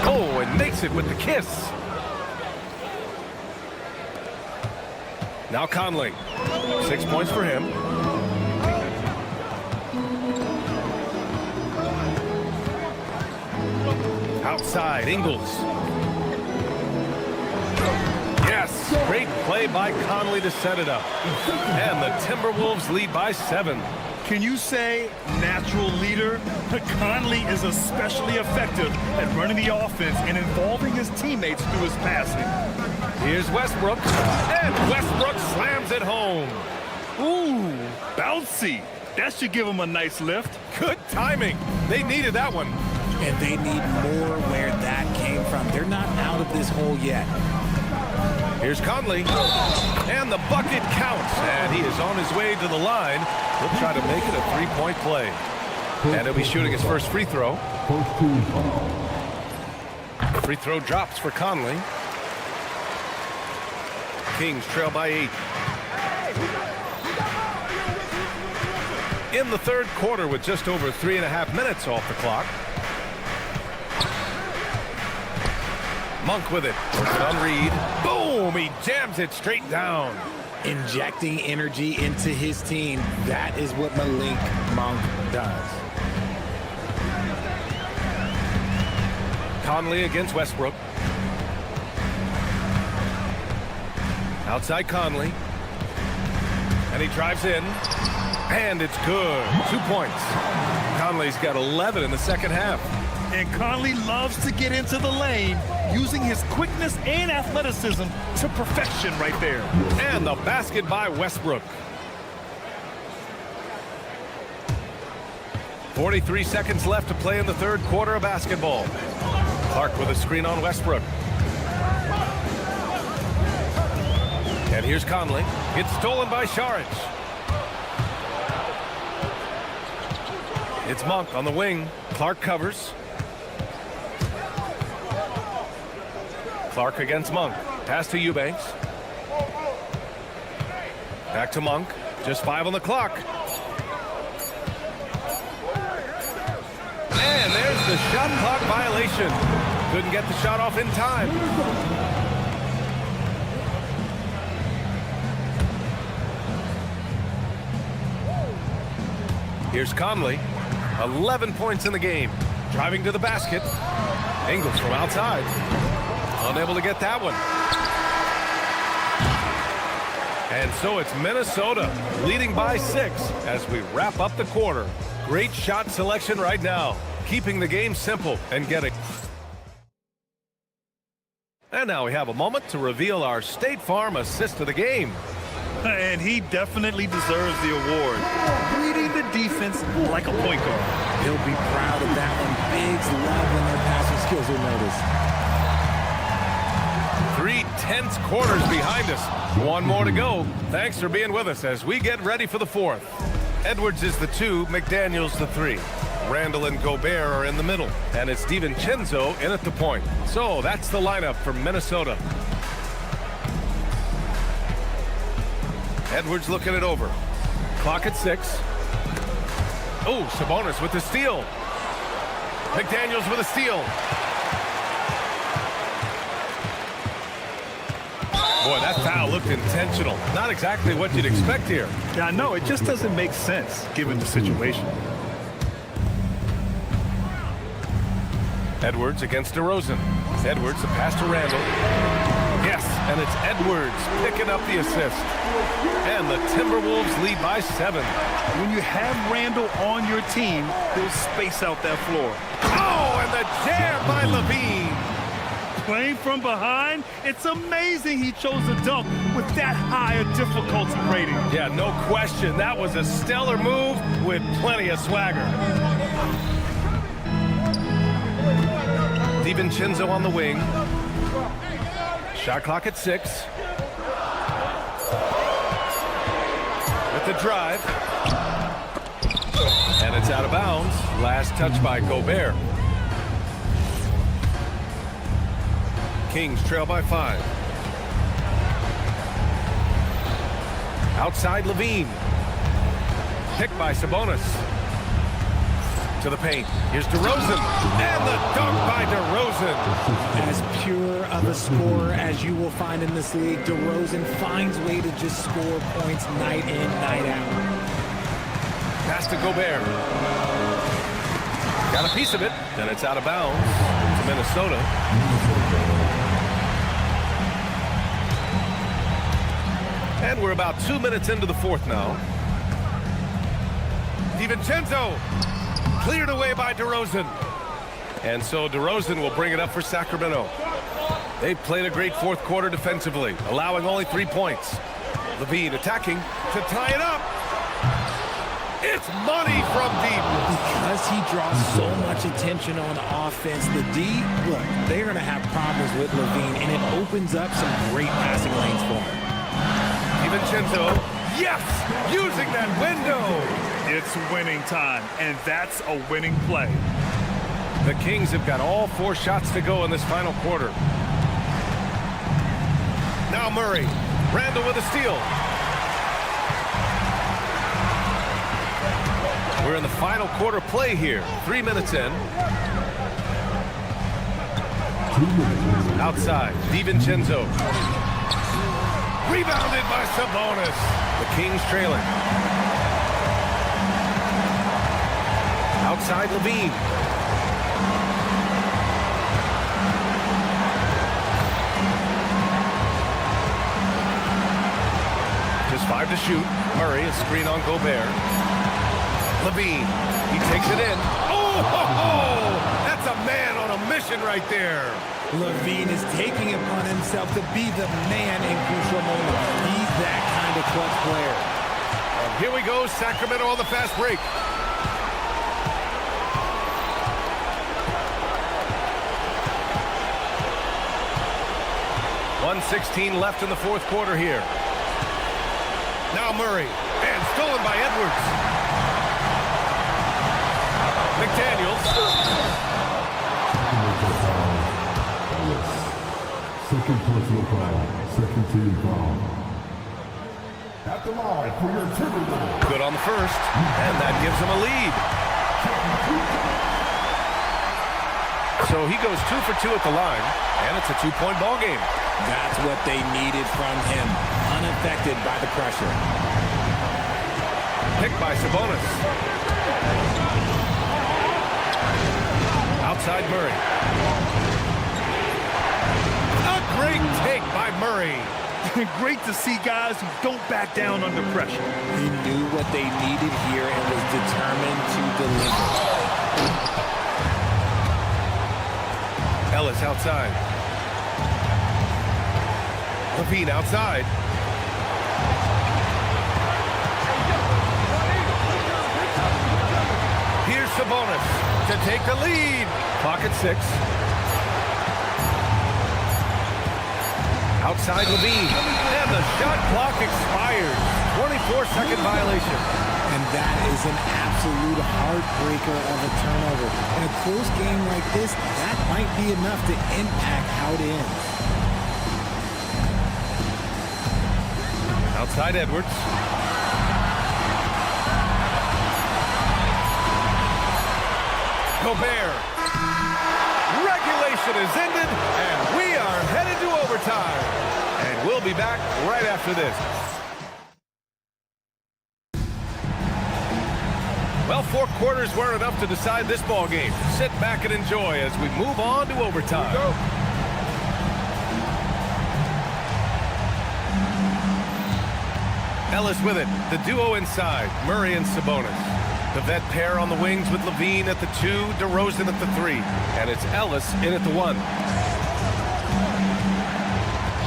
Oh, and makes it with the kiss. Now Conley. 6 points for him. Outside, Ingles. Yes, great play by Conley to set it up. And the Timberwolves lead by 7. Can you say natural leader? Conley is especially effective at running the offense and involving his teammates through his passing. Here's Westbrook, and Westbrook slams it home. Ooh, bouncy. That should give him a nice lift. Good timing. They needed that one. And they need more where that came from. They're not out of this hole yet. Here's Conley, and the bucket counts, and he is on his way to the line. He'll try to make it a three-point play. And he'll be shooting his first free throw. Free throw drops for Conley. Kings trail by 8. In the third quarter with just over 3.5 minutes off the clock. Monk with it. Works it on Reed. Boom! He jams it straight down. Injecting energy into his team. That is what Malik Monk does. Conley against Westbrook. Outside Conley. And he drives in. And it's good. 2 points. Conley's got 11 in the second half. And Conley loves to get into the lane, using his quickness and athleticism to perfection right there. And the basket by Westbrook. 43 seconds left to play in the third quarter of basketball. Clark with a screen on Westbrook. And here's Conley. It's stolen by Saric. It's Monk on the wing. Clark covers. Clark against Monk. Pass to Eubanks. Back to Monk. Just 5 on the clock. And there's the shot clock violation. Couldn't get the shot off in time. Here's Conley. 11 points in the game. Driving to the basket. Ingles from outside. Unable to get that one. And so it's Minnesota leading by 6 as we wrap up the quarter. Great shot selection right now. Keeping the game simple and getting. And now we have a moment to reveal our State Farm assist of the game. And he definitely deserves the award. Reading the defense like a point guard. He'll be proud of that one. Bigs love when their passing skills are noticed. 3 tense quarters behind us. One more to go. Thanks for being with us as we get ready for the fourth. Edwards is the 2, McDaniels the 3. Randall and Gobert are in the middle. And it's DiVincenzo in at the point. So that's the lineup for Minnesota. Edwards looking it over. Clock at 6. Oh, Sabonis with the steal. McDaniels with a steal. Boy, that foul looked intentional. Not exactly what you'd expect here. Yeah, I know. It just doesn't make sense given the situation. Edwards against DeRozan. Edwards, the pass to Randall. Yes, and it's Edwards picking up the assist. And the Timberwolves lead by 7. When you have Randall on your team, he'll space out that floor. Oh, and the jam by Levine. Playing from behind, it's amazing he chose a dunk with that higher difficulty rating. Yeah, no question. That was a stellar move with plenty of swagger. DiVincenzo on the wing. Shot clock at 6. With the drive. And it's out of bounds. Last touch by Gobert. Kings trail by 5. Outside Levine. Picked by Sabonis. To the paint. Here's DeRozan. And the dunk by DeRozan. As pure of a scorer as you will find in this league, DeRozan finds a way to just score points night in, night out. Pass to Gobert. Got a piece of it, and it's out of bounds to Minnesota. And we're about 2 minutes into the fourth now. DiVincenzo cleared away by DeRozan. And so DeRozan will bring it up for Sacramento. They've played a great fourth quarter defensively, allowing only 3 points. LaVine attacking to tie it up. It's money from deep. Because he draws so much attention on offense, the D, look, they're going to have problems with LaVine, and it opens up some great passing lanes for him. DiVincenzo, yes, using that window. It's winning time, and that's a winning play. The Kings have got all 4 shots to go in this final quarter. Now Murray, Randall with a steal. We're in the final quarter play here. 3 minutes in. Outside, DiVincenzo. Rebounded by Sabonis. The Kings trailing. Outside LaVine. Just 5 to shoot. Murray, a screen on Gobert. LaVine, he takes it in. Oh, that's a man on a mission right there. LaVine is taking it upon himself to be the man in crucial moments. He's that kind of clutch player. And here we go, Sacramento on the fast break. .116 left in the fourth quarter here. Now Murray, and stolen by Edwards. McDaniels. Second personal foul. Second team foul. At the line for your Timberwolves. Good on the first, and that gives him a lead. So he goes 2 for 2 at the line, and it's a 2-point ball game. That's what they needed from him, unaffected by the pressure. Picked by Sabonis. Outside Murray. A great take by Murray. Great to see guys who don't back down under pressure. He knew what they needed here and was determined to deliver. Ellis outside. LaVine outside. Here's Sabonis to take the lead. Clock at 6. Outside LaVine. And the shot clock expires. 24-second violation. And that is an absolute heartbreaker of a turnover. In a close game like this, that might be enough to impact how it ends. Outside Edwards. Gobert. Regulation is ended, and we are headed to overtime. And we'll be back right after this. Well, 4 quarters weren't enough to decide this ball game. Sit back and enjoy as we move on to overtime. Ellis with it. The duo inside. Murray and Sabonis. The vet pair on the wings with LaVine at the 2, DeRozan at the 3. And it's Ellis in at the 1.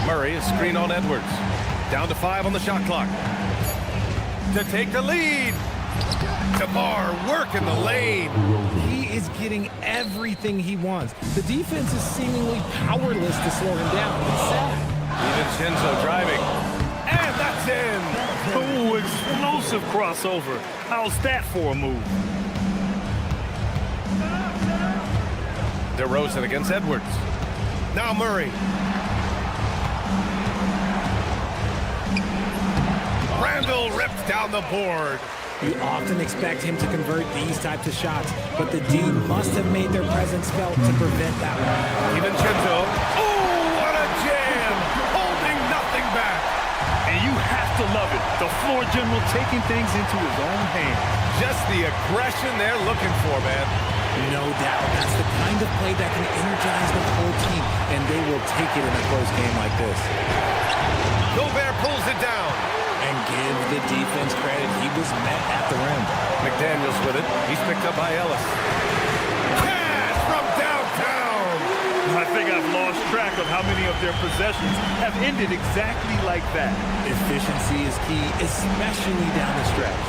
Murray, a screen on Edwards. Down to 5 on the shot clock. To take the lead. DeMar working the lane. He is getting everything he wants. The defense is seemingly powerless to slow him down. It's sad. DiVincenzo driving. And that's in. Oh, explosive crossover. How's that for a move? DeRozan against Edwards. Now Murray. Randall rips down the board. You often expect him to convert these types of shots, but the D must have made their presence felt to prevent that one. DiVincenzo. Oh, what a jam! Holding nothing back. And you have to love it. The floor general taking things into his own hands. Just the aggression they're looking for, man. No doubt. That's the kind of play that can energize the whole team, and they will take it in a close game like this. Gobert pulls it down. And give the defense credit. He was met at the rim. McDaniels with it. He's picked up by Ellis. Pass from downtown. I think I've lost track of how many of their possessions have ended exactly like that. Efficiency is key, especially down the stretch.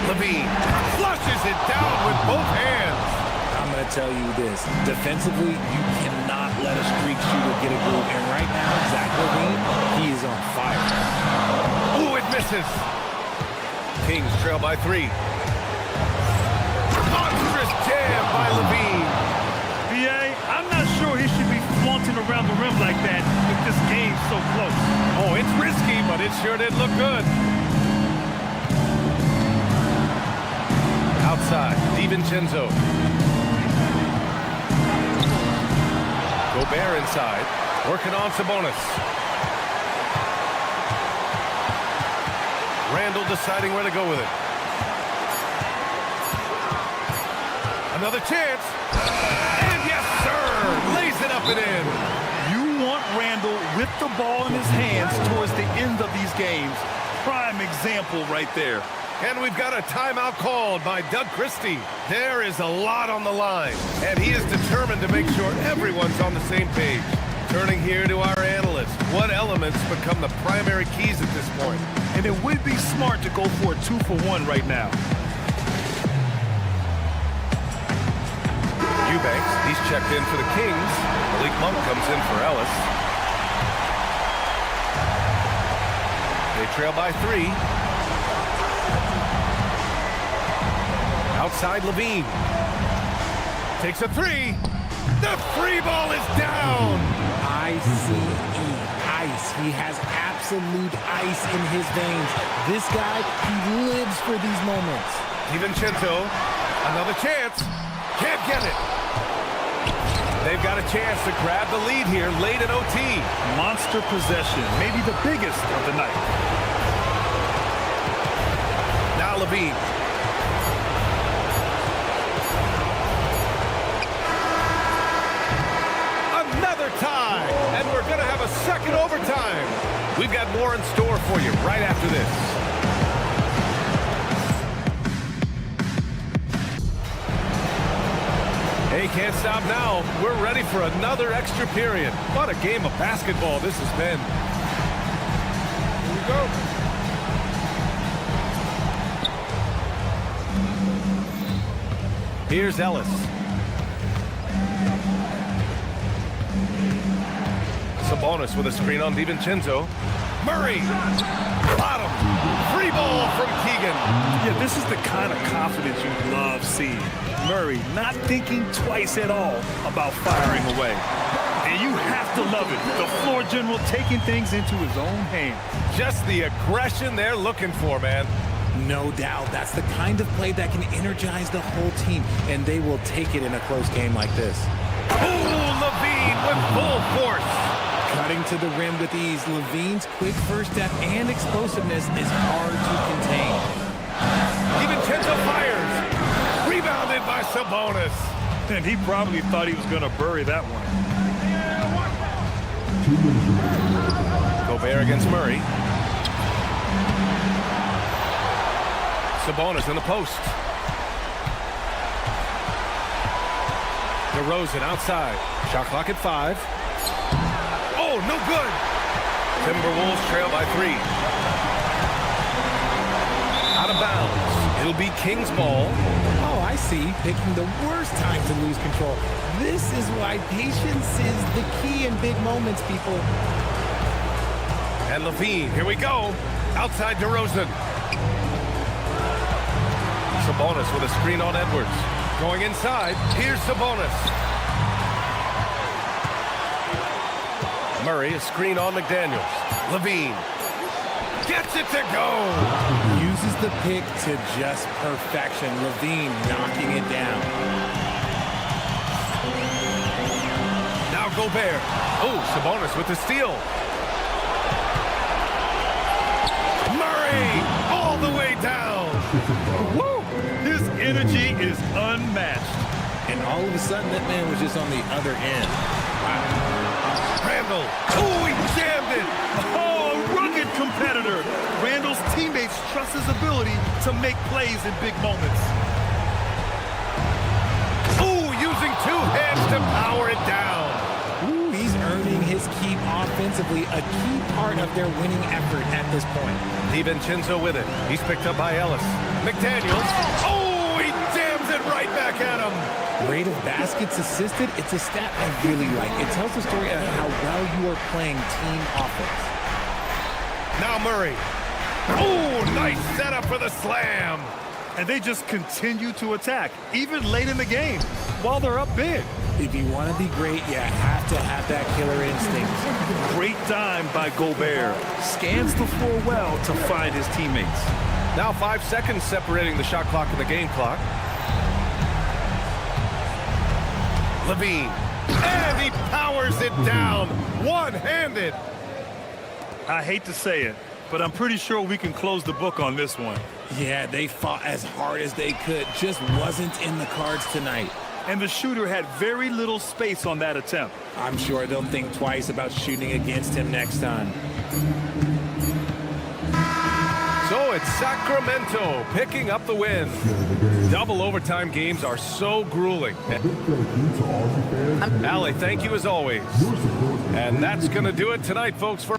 Levine flushes it down with both hands. I'm going to tell you this. Defensively, you cannot let a streak shooter get a groove. And right now, Zach LaVine, he is on fire. Ooh, it misses. Kings trail by 3. Monstrous jam by Levine. BA, I'm not sure he should be flaunting around the rim like that with this game so close. Oh, it's risky, but it sure did look good. Outside, DiVincenzo. Gobert inside, working on Sabonis. Randall deciding where to go with it. Another chance. And yes, sir! Lays it up and in. You want Randall with the ball in his hands towards the end of these games. Prime example right there. And we've got a timeout called by Doug Christie. There is a lot on the line, and he is determined to make sure everyone's on the same page. Turning here to our analysts, what elements become the primary keys at this point? And it would be smart to go for a 2-for-1 right now. Eubanks, he's checked in for the Kings. Malik Monk comes in for Ellis. They trail by 3. Outside Levine. Takes a 3. The 3 ball is down. ICE. Ice. He has absolute ice in his veins. This guy, he lives for these moments. DiVincenzo, another chance. Can't get it. They've got a chance to grab the lead here late in OT. Monster possession, maybe the biggest of the night. Now Levine. Another tie, and we're going to have a second overtime. We've got more in store for you right after this. Hey, can't stop now. We're ready for another extra period. What a game of basketball this has been. Here we go. Here's Ellis. Sabonis with a screen on DiVincenzo. Murray. Bottom. Free ball from Keegan. Yeah, this is the kind of confidence you love seeing. Murray not thinking twice at all about firing away. And you have to love it. The floor general taking things into his own hands. Just the aggression they're looking for, man. No doubt. That's the kind of play that can energize the whole team, and they will take it in a close game like this. Oh, Levine with full force. Cutting to the rim with ease. Levine's quick first step and explosiveness is hard to contain. DiVincenzo fires. Rebounded by Sabonis. And he probably thought he was going to bury that one. Gobert against Murray. Sabonis in the post. DeRozan outside. Shot clock at 5. Oh, no good. Timberwolves trail by 3. Out of bounds. It'll be Kings ball. Oh, I see. Picking the worst time to lose control. This is why patience is the key in big moments, people. And Levine, here we go. Outside DeRozan. Sabonis with a screen on Edwards. Going inside. Here's Sabonis. Murray, a screen on McDaniels. Levine. Gets it to go. Uses the pick to just perfection. Levine knocking it down. Now Gobert. Oh, Sabonis with the steal. Murray all the way down. Woo! His energy is unmatched. All of a sudden, that man was just on the other end. Wow. Randall. Oh, he jammed it. Oh, a rugged competitor. Randall's teammates trust his ability to make plays in big moments. Oh, using two hands to power it down. Ooh, he's earning his keep offensively, a key part of their winning effort at this point. DiVincenzo with it. He's picked up by Ellis. McDaniels. Oh, he jams it right back at him. Rate of baskets assisted, it's a stat I really like. It tells the story of how well you are playing team offense. Now Murray. Oh, nice setup for the slam. And they just continue to attack, even late in the game, while they're up big. If you want to be great, you have to have that killer instinct. Great dime by Gobert. Scans the floor well to find his teammates. Now 5 seconds separating the shot clock and the game clock. Levine. And he powers it down. One-handed. I hate to say it, but I'm pretty sure we can close the book on this one. Yeah, they fought as hard as they could. Just wasn't in the cards tonight. And the shooter had very little space on that attempt. I'm sure they'll think twice about shooting against him next time. So it's Sacramento picking up the win. Double overtime games are so grueling. Allie, thank you as always. And that's going to do it tonight, folks. For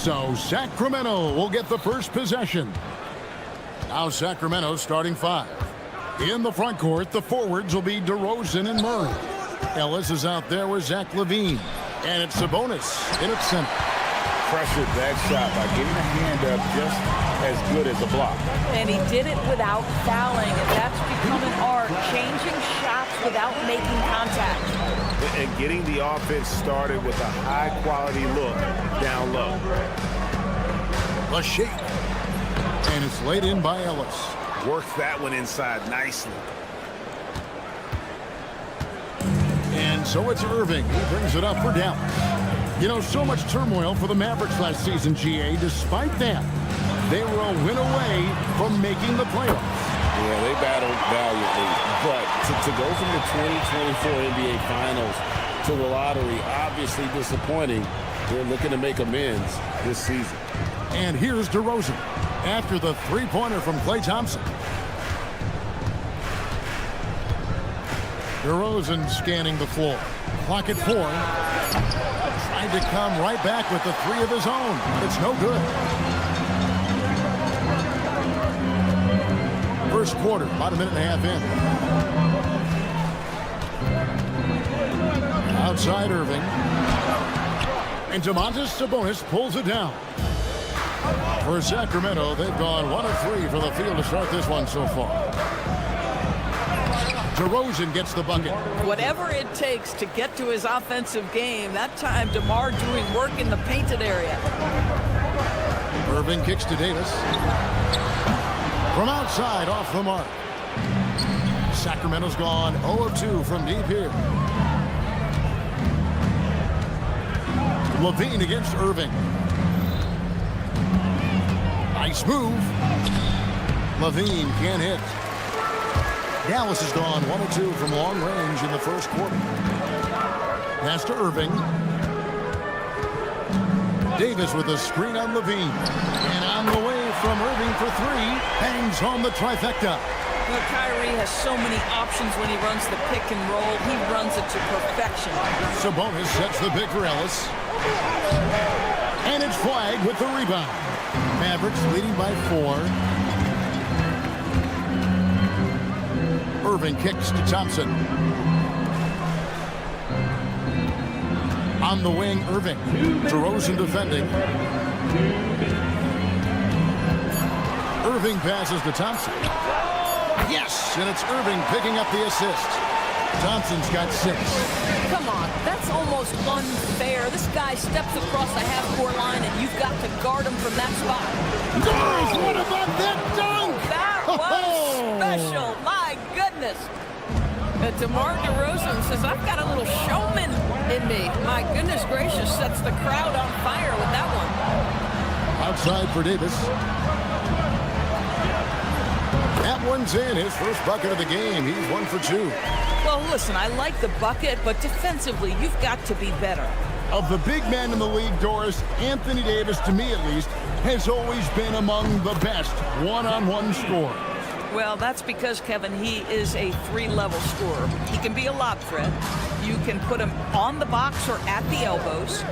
So Sacramento will get the first possession. Now Sacramento starting 5. In the front court, the forwards will be DeRozan and Murray. Ellis is out there with Zach LaVine. And it's Sabonis in its center. Pressured that shot by getting a hand up just as good as a block. And he did it without fouling, and that's become an art, changing shots without making contact. And getting the offense started with a high-quality look down low. A shake. And it's laid in by Ellis. Works that one inside nicely. And so it's Irving. He brings it up for Dallas. You know, so much turmoil for the Mavericks last season, GA. Despite that, they were a win away from making the playoffs. Yeah, they battled valiantly. But to go from the 2024 NBA Finals to the lottery, obviously disappointing. They're looking to make amends this season. And here's DeRozan after the three-pointer from Klay Thompson. DeRozan scanning the floor. Clock at 4. Tried to come right back with the three of his own. It's no good. First quarter, about a minute and a half in. Outside Irving. And Domantas Sabonis pulls it down. For Sacramento, they've gone 1 of 3 for the field to start this one so far. DeRozan gets the bucket. Whatever it takes to get to his offensive game, that time DeMar doing work in the painted area. Irving kicks to Davis. From outside, off the mark. Sacramento's gone 0 of 2 from deep here. LaVine against Irving. Nice move. LaVine can't hit. Dallas has gone 1 of 2 from long range in the first quarter. Pass to Irving. Davis with a screen on LaVine. And on the way from Irving for 3. Hangs home the trifecta. Well, Kyrie has so many options when he runs the pick and roll. He runs it to perfection. Sabonis sets the pick for Ellis. And it's flagged with the rebound. Mavericks leading by 4. Irving kicks to Thompson. On the wing, Irving. DeRozan defending. Irving passes to Thompson. Yes, and it's Irving picking up the assist. Thompson's got 6. Come on, that's almost unfair. This guy steps across the half-court line, and you've got to guard him from that spot. Guys, what about that dunk? That was special. My goodness. DeMar DeRozan says, I've got a little showman in me. My goodness gracious, sets the crowd on fire with that one. Outside for Davis. That one's in. His first bucket of the game. He's 1 for 2. Well, listen, I like the bucket, but defensively, you've got to be better. Of the big men in the league, Doris, Anthony Davis, to me at least, has always been among the best one-on-one scorers. Well, that's because, Kevin, he is a 3-level scorer. He can be a lob threat. You can put him on the box or at the elbows.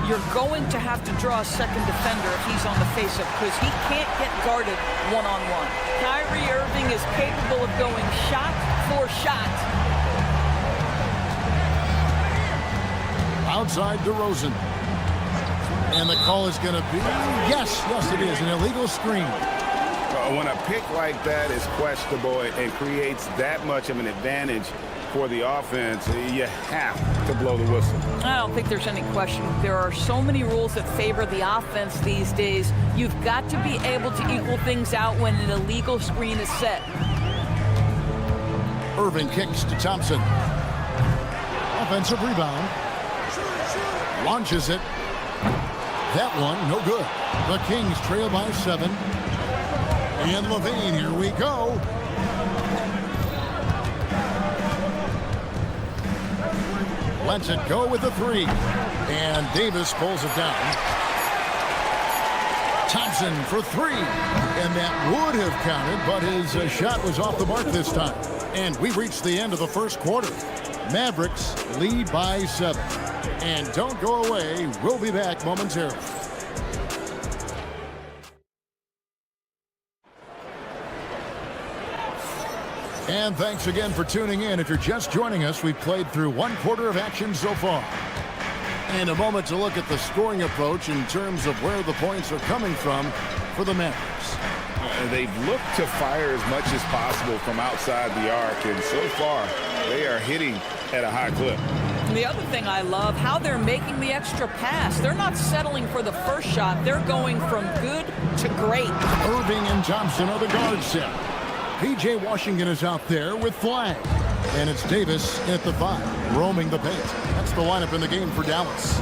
You're going to have to draw a second defender if he's on the face-up because he can't get guarded one-on-one. Kyrie Irving is capable of going shot for shot. Outside DeRozan. And the call is going to be, yes, it is, an illegal screen. When a pick like that is questionable and creates that much of an advantage for the offense, you have to blow the whistle. I don't think there's any question. There are so many rules that favor the offense these days. You've got to be able to equal things out when an illegal screen is set. Irving kicks to Thompson. Offensive rebound. Launches it. That one, no good. The Kings trail by 7. And LaVine, here we go. Lets it go with the 3. And Davis pulls it down. Thompson for 3. And that would have counted, but his shot was off the mark this time. And we've reached the end of the first quarter. Mavericks lead by 7. And don't go away. We'll be back momentarily. And thanks again for tuning in. If you're just joining us, we've played through 1/4 of action so far. And a moment to look at the scoring approach in terms of where the points are coming from for the Mavericks. They've looked to fire as much as possible from outside the arc, and so far they are hitting at a high clip. And the other thing I love, how they're making the extra pass. They're not settling for the first shot. They're going from good to great. Irving and Thompson are the guard set. P.J. Washington is out there with Flag. And it's Davis at the 5, roaming the paint. That's the lineup in the game for Dallas.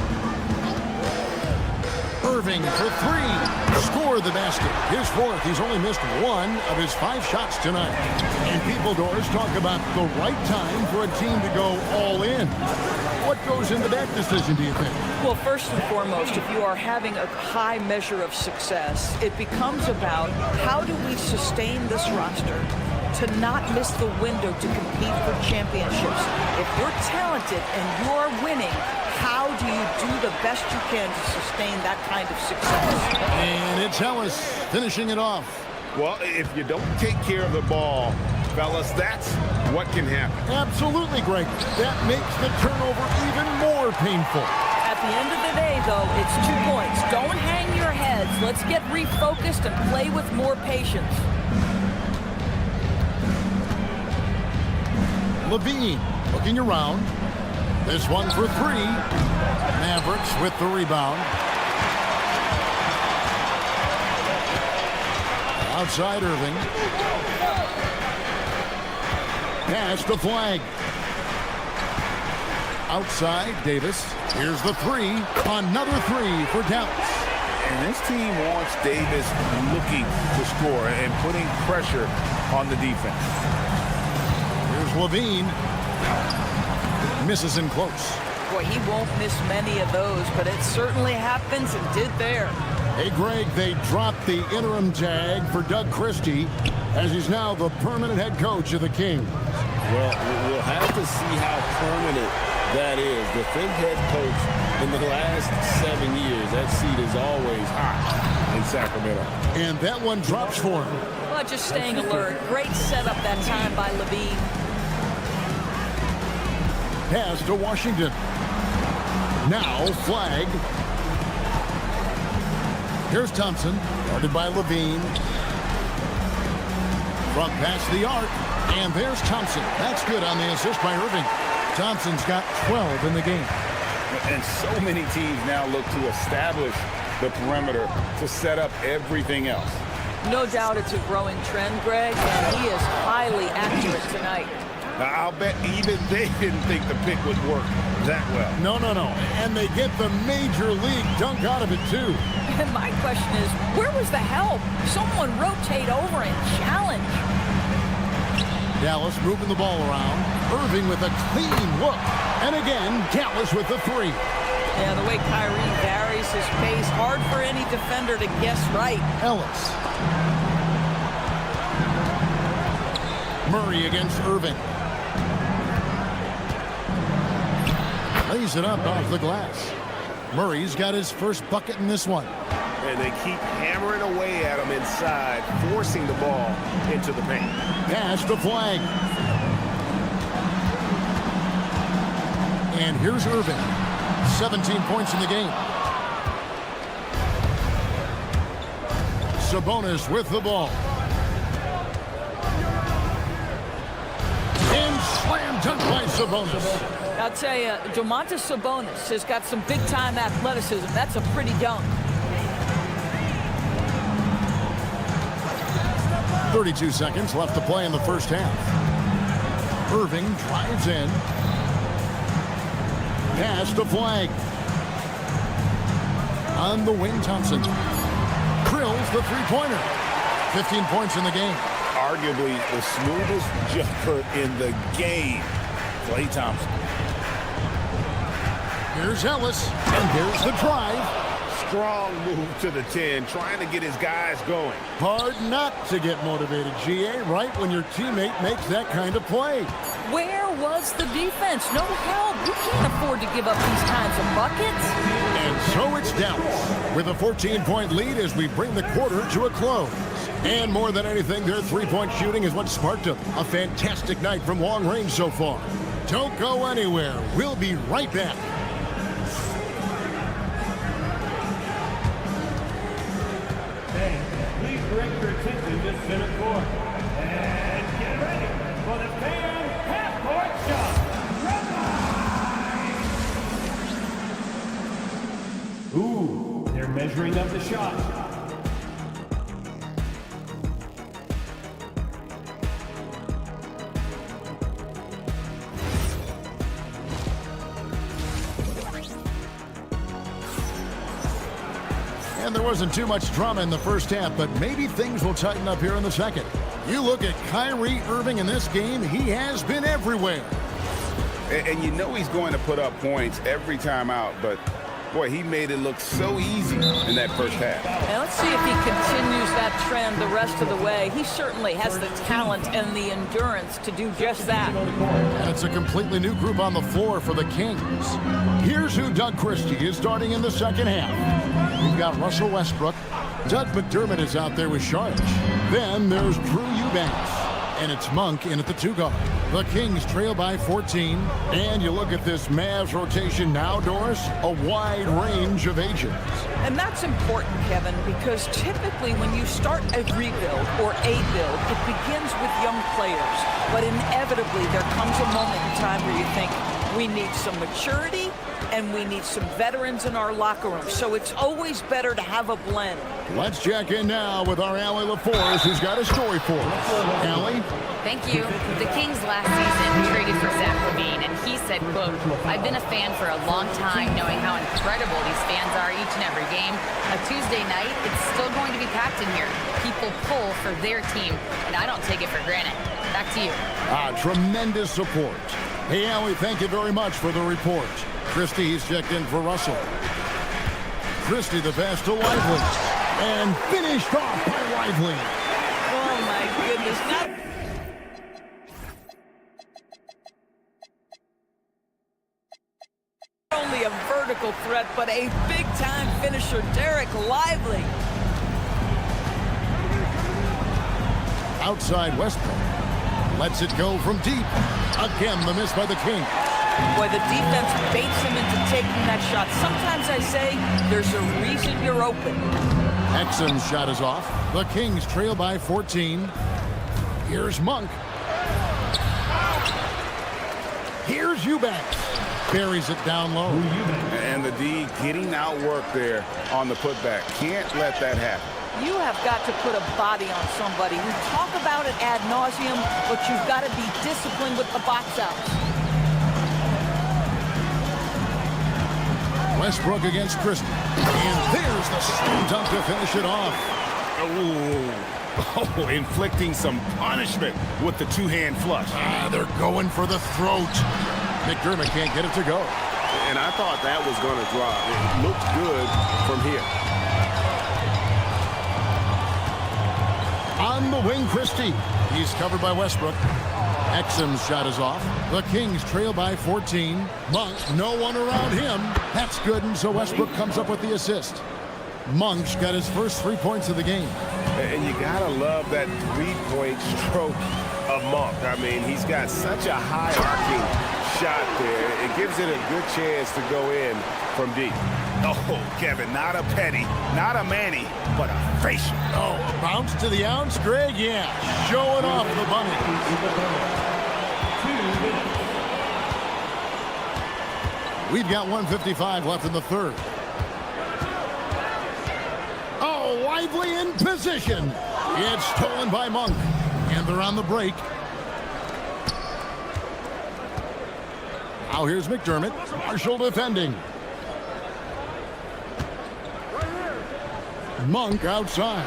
Irving for 3. Score the basket. His 4th. He's only missed 1 of his 5 shots tonight. And people doors talk about the right time for a team to go all in. What goes into that decision, do you think? Well, first and foremost, if you are having a high measure of success, it becomes about how do we sustain this roster to not miss the window to compete for championships. If you're talented and you're winning, how do you do the best you can to sustain that kind of success? And it's Ellis finishing it off. Well, if you don't take care of the ball, fellas, that's what can happen. Absolutely, Greg. That makes the turnover even more painful. At the end of the day, though, it's 2 points. Don't hang your heads. Let's get refocused and play with more patience. Levine looking around. This one for 3. Mavericks with the rebound. Outside Irving. Pass to Flag. Outside Davis. Here's the 3. Another 3 for Dallas. And this team wants Davis looking to score and putting pressure on the defense. Here's Levine. Misses in close. Boy, he won't miss many of those, but it certainly happens and did there. Hey, Greg, they dropped the interim tag for Doug Christie as he's now the permanent head coach of the Kings. Well, we'll have to see how permanent that is. The fifth head coach in the last 7 years, that seat is always hot in Sacramento. And that one drops for him. Well, just staying alert. Great setup that time by Levine. Pass to Washington. Now Flag. Here's Thompson, guarded by Levine. Front past the arc, and there's Thompson. That's good on the assist by Irving. Thompson's got 12 in the game. And so many teams now look to establish the perimeter to set up everything else. No doubt it's a growing trend, Greg, and he is highly accurate tonight. Now, I'll bet even they didn't think the pick would work that well. No. And they get the major league dunk out of it, too. And my question is, where was the help? Someone rotate over and challenge. Dallas moving the ball around. Irving with a clean look. And again, Dallas with the 3. Yeah, the way Kyrie varies his pace, hard for any defender to guess right. Ellis. Murray against Irving. Lays it up off the glass. Murray's got his first bucket in this one. And they keep hammering away at him inside, forcing the ball into the paint. Pass to Flag. And here's Irving. 17 points in the game. Sabonis with the ball. And slam dunk by Sabonis. I'll tell you, Domantas Sabonis has got some big-time athleticism. That's a pretty dunk. 32 seconds left to play in the first half. Irving drives in. Pass to Flag. On the wing, Thompson. Drills the three-pointer. 15 points in the game. Arguably the smoothest jumper in the game, Klay Thompson. Here's Ellis, and here's the drive. Strong move to the 10, trying to get his guys going. Hard not to get motivated, GA, right when your teammate makes that kind of play. Where was the defense? No help. You can't afford to give up these kinds of buckets. And And so it's Dallas with a 14-point lead as we bring the quarter to a close. And more than anything, their three-point shooting is what sparked them. A fantastic night from long range so far. Don't go anywhere. We'll be right back. Please direct your attention to center court. And get ready for the fan half-court shot. Ooh, they're measuring up the shot. And there wasn't too much drama in the first half, but maybe things will tighten up here in the second. You look at Kyrie Irving in this game, he has been everywhere. And you know he's going to put up points every time out, but boy, he made it look so easy in that first half. And let's see if he continues that trend the rest of the way. He certainly has the talent and the endurance to do just that. And it's a completely new group on the floor for the Kings. Here's who Doug Christie is starting in the second half. We've got Russell Westbrook. Doug McDermott is out there with Sharp. Then there's Drew Eubanks. And it's Monk in at the 2 guard. The Kings trail by 14. And you look at this Mavs rotation now, Doris, a wide range of ages. And that's important, Kevin, because typically when you start a rebuild or a build, it begins with young players. But inevitably, there comes a moment in time where you think, we need some maturity and we need some veterans in our locker room. So it's always better to have a blend. Let's check in now with our Allie LaForce, who's got a story for us. Allie? Thank you. The Kings last season traded for Zach LaVine, and he said, quote, I've been a fan for a long time, knowing how incredible these fans are each and every game. A Tuesday night, it's still going to be packed in here. People pull for their team, and I don't take it for granted. Back to you. Tremendous support. Hey, Allie, thank you very much for the report. Christie, he's checked in for Russell. Christie, the pass to Lively. And finished off by Lively. Oh, my goodness. Not only a vertical threat, but a big-time finisher, Derek Lively. Outside Westbrook. Lets it go from deep. Again, the miss by the Kings. Boy, the defense baits him into taking that shot. Sometimes I say there's a reason you're open. Exum's shot is off. The Kings trail by 14. Here's Monk. Here's Eubanks. Buries it down low. And the D getting outworked there on the putback. Can't let that happen. You have got to put a body on somebody. We talk about it ad nauseum, but you've got to be disciplined with the box outs. Westbrook against Christie. And there's the slam dunk to finish it off. Oh, inflicting some punishment with the two-hand flush. They're going for the throat. McDermott can't get it to go. And I thought that was going to drop. It looked good from here. On the wing, Christie. He's covered by Westbrook. Exum's shot is off. The Kings trail by 14. Monk, no one around him. That's good, and so Westbrook comes up with the assist. Monk's got his first 3 points of the game. And you gotta love that three-point stroke of Monk. I mean, he's got such a high arcing shot there. It gives it a good chance to go in from deep. Oh, Kevin, not a penny, not a Manny, but a facial. Oh, a bounce to the ounce, Greg? Yeah, showing off the bunny. We've got 1:55 left in the third. Oh, Lively in position. It's stolen by Monk. And they're on the break. Now here's McDermott. Marshall defending. Monk outside.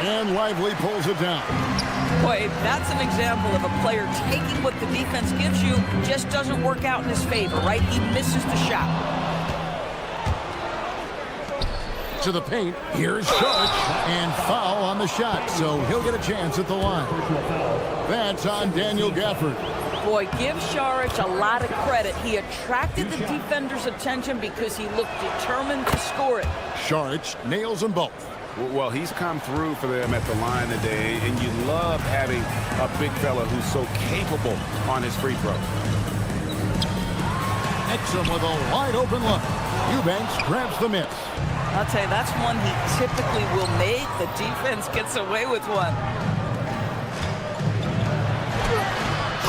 And Lively pulls it down. Boy, that's an example of a player taking what the defense gives you, just doesn't work out in his favor, right? He misses the shot. To the paint. Here's Sharp. And foul on the shot, so he'll get a chance at the line. That's on Daniel Gafford. Boy, give Saric a lot of credit. He attracted the defender's attention because he looked determined to score it. Saric nails them both. Well, he's come through for them at the line today, and you love having a big fella who's so capable on his free throw. Exum with a wide open look. Eubanks grabs the miss. I'll tell you, that's one he typically will make. The defense gets away with one.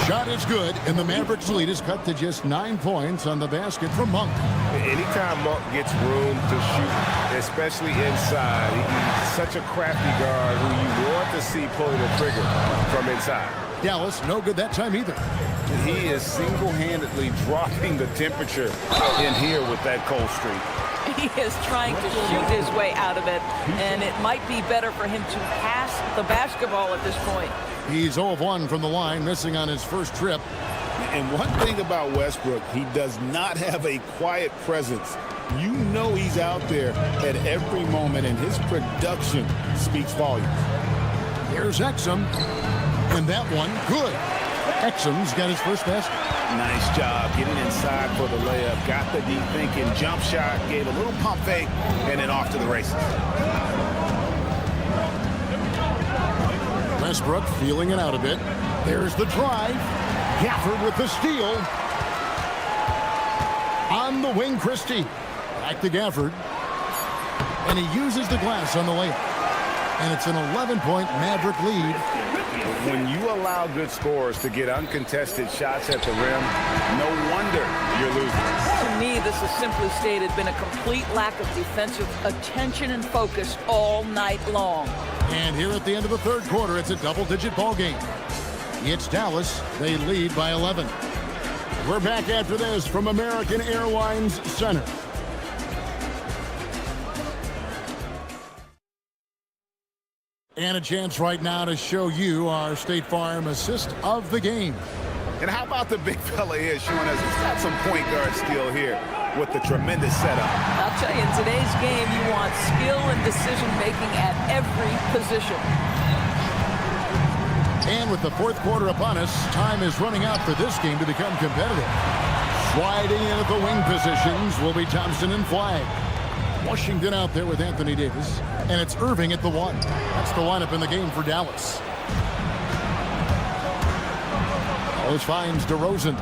Shot is good, and the Mavericks lead is cut to just 9 points on the basket from Monk. Anytime Monk gets room to shoot, especially inside, he's such a crafty guard who you want to see pulling the trigger from inside. Dallas, no good that time either. He is single-handedly dropping the temperature in here with that cold streak. He is trying to shoot his way out of it, and it might be better for him to pass the basketball at this point. He's 0 of 1 from the line, missing on his first trip. And one thing about Westbrook, he does not have a quiet presence. You know he's out there at every moment, and his production speaks volumes. Here's Exum, and that one, good. Exum's got his first basket. Nice job getting inside for the layup. Got the deep thinking jump shot, gave a little pump fake, and then off to the races. Westbrook feeling it out a bit. There's the drive. Gafford with the steal. On the wing, Christie. Back to Gafford. And he uses the glass on the layup. And it's an 11-point Maverick lead. When you allow good scorers to get uncontested shots at the rim, no wonder you're losing. To me, this has simply stated been a complete lack of defensive attention and focus all night long. And here at the end of the third quarter, it's a double-digit ball game. It's Dallas. They lead by 11. We're back after this from American Airlines Center. And a chance right now to show you our State Farm assist of the game. And how about the big fella here showing us he's got some point guard skill here with the tremendous setup. I'll tell you, in today's game, you want skill and decision-making at every position. And with the fourth quarter upon us, time is running out for this game to become competitive. Sliding in at the wing positions will be Thompson and Flagg. Washington out there with Anthony Davis. And it's Irving at the 1. That's the lineup in the game for Dallas. Dallas finds DeRozan.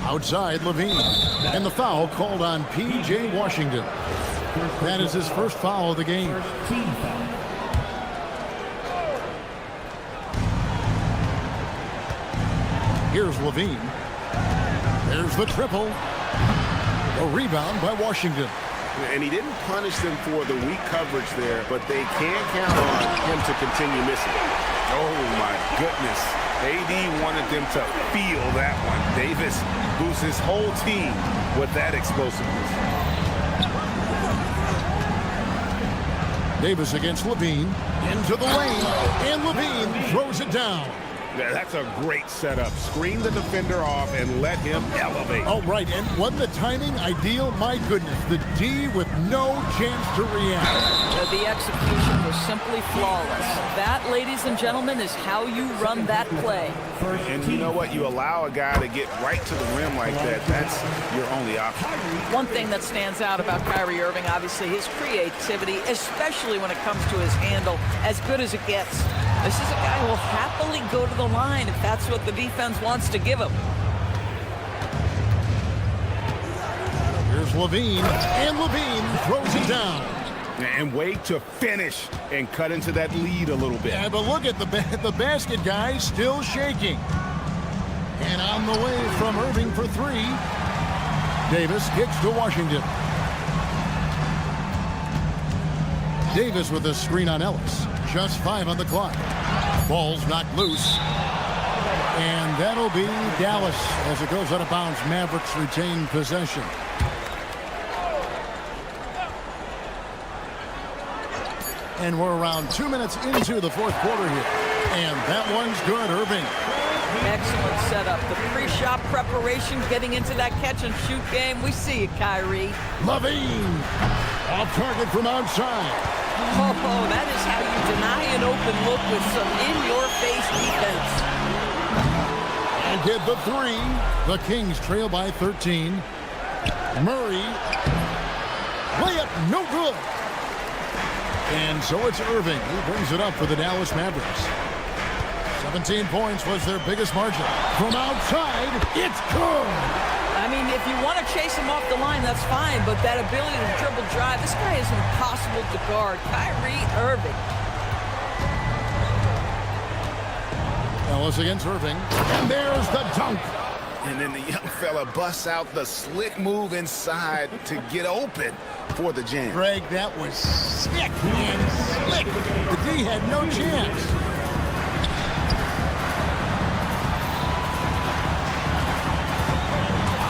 Outside, Levine. And the foul called on P.J. Washington. That is his first foul of the game. Here's Levine. There's the triple. A rebound by Washington. And he didn't punish them for the weak coverage there, but they can count on him to continue missing. Oh, my goodness. AD wanted them to feel that one. Davis boosts his whole team with that explosiveness. Davis against Levine. Into the lane. And Levine throws it down. Yeah, that's a great setup. Screen the defender off and let him elevate. Oh, right. And wasn't the timing ideal? My goodness. The D with no chance to react. The execution was simply flawless. That, ladies and gentlemen, is how you run that play. And you know what? You allow a guy to get right to the rim like that. That's your only option. One thing that stands out about Kyrie Irving, obviously, his creativity, especially when it comes to his handle, as good as it gets. This is a guy who will happily go to the line if that's what the defense wants to give him. Here's Levine, and Levine throws it down. And wait to finish and cut into that lead a little bit. Yeah, but look at the basket guy still shaking. And on the way from Irving for 3. Davis kicks to Washington. Davis with a screen on Ellis. Just 5 on the clock. Ball's knocked loose. And that'll be Dallas as it goes out of bounds. Mavericks retain possession. And we're around 2 minutes into the fourth quarter here. And that one's good, Irving. Excellent setup. The pre-shot preparation, getting into that catch-and-shoot game. We see it, Kyrie. Levine. Off target from outside. Oh, that is how you deny an open look with some in-your-face defense. Can't get the three. The Kings trail by 13. Murray. Layup, no good. And so it's Irving who brings it up for the Dallas Mavericks. 17 points was their biggest margin. From outside, it's good. I mean, if you want to chase him off the line, that's fine, but that ability to dribble drive, this guy is impossible to guard. Kyrie Irving. Ellis against Irving. And there's the dunk. And then the young fella busts out the slick move inside to get open for the jam. Greg, that was sick and slick. The D had no chance.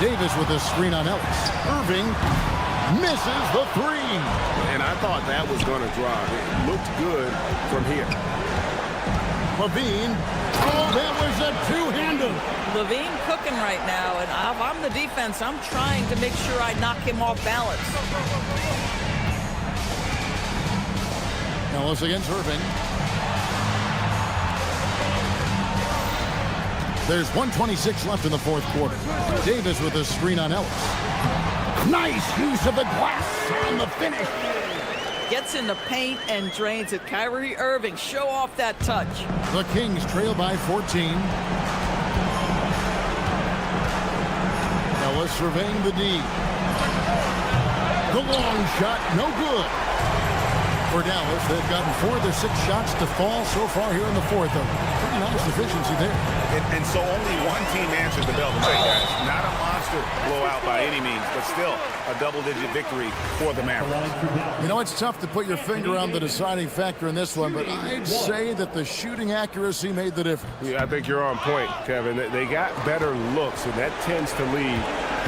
Davis with a screen on Ellis. Irving misses the three. And I thought that was going to drop. It looked good from here. Levine. Oh, that was a two-hander. Levine cooking right now, and if I'm the defense, I'm trying to make sure I knock him off balance. Ellis against Irving. There's 1:26 left in the fourth quarter. Davis with a screen on Ellis. Nice use of the glass on the finish. Gets in the paint and drains it. Kyrie Irving, show off that touch. The Kings trail by 14. Ellis surveying the D. The long shot, no good. For Dallas, they've gotten 4 of their 6 shots to fall so far here in the fourth. Pretty nice efficiency there. And so only one team answered the bell tonight, guys. Not a monster blowout by any means, but still a double-digit victory for the Mavericks. You know, it's tough to put your finger on the deciding factor in this one, but I'd say that the shooting accuracy made the difference. Yeah, I think you're on point, Kevin. They got better looks, and that tends to lead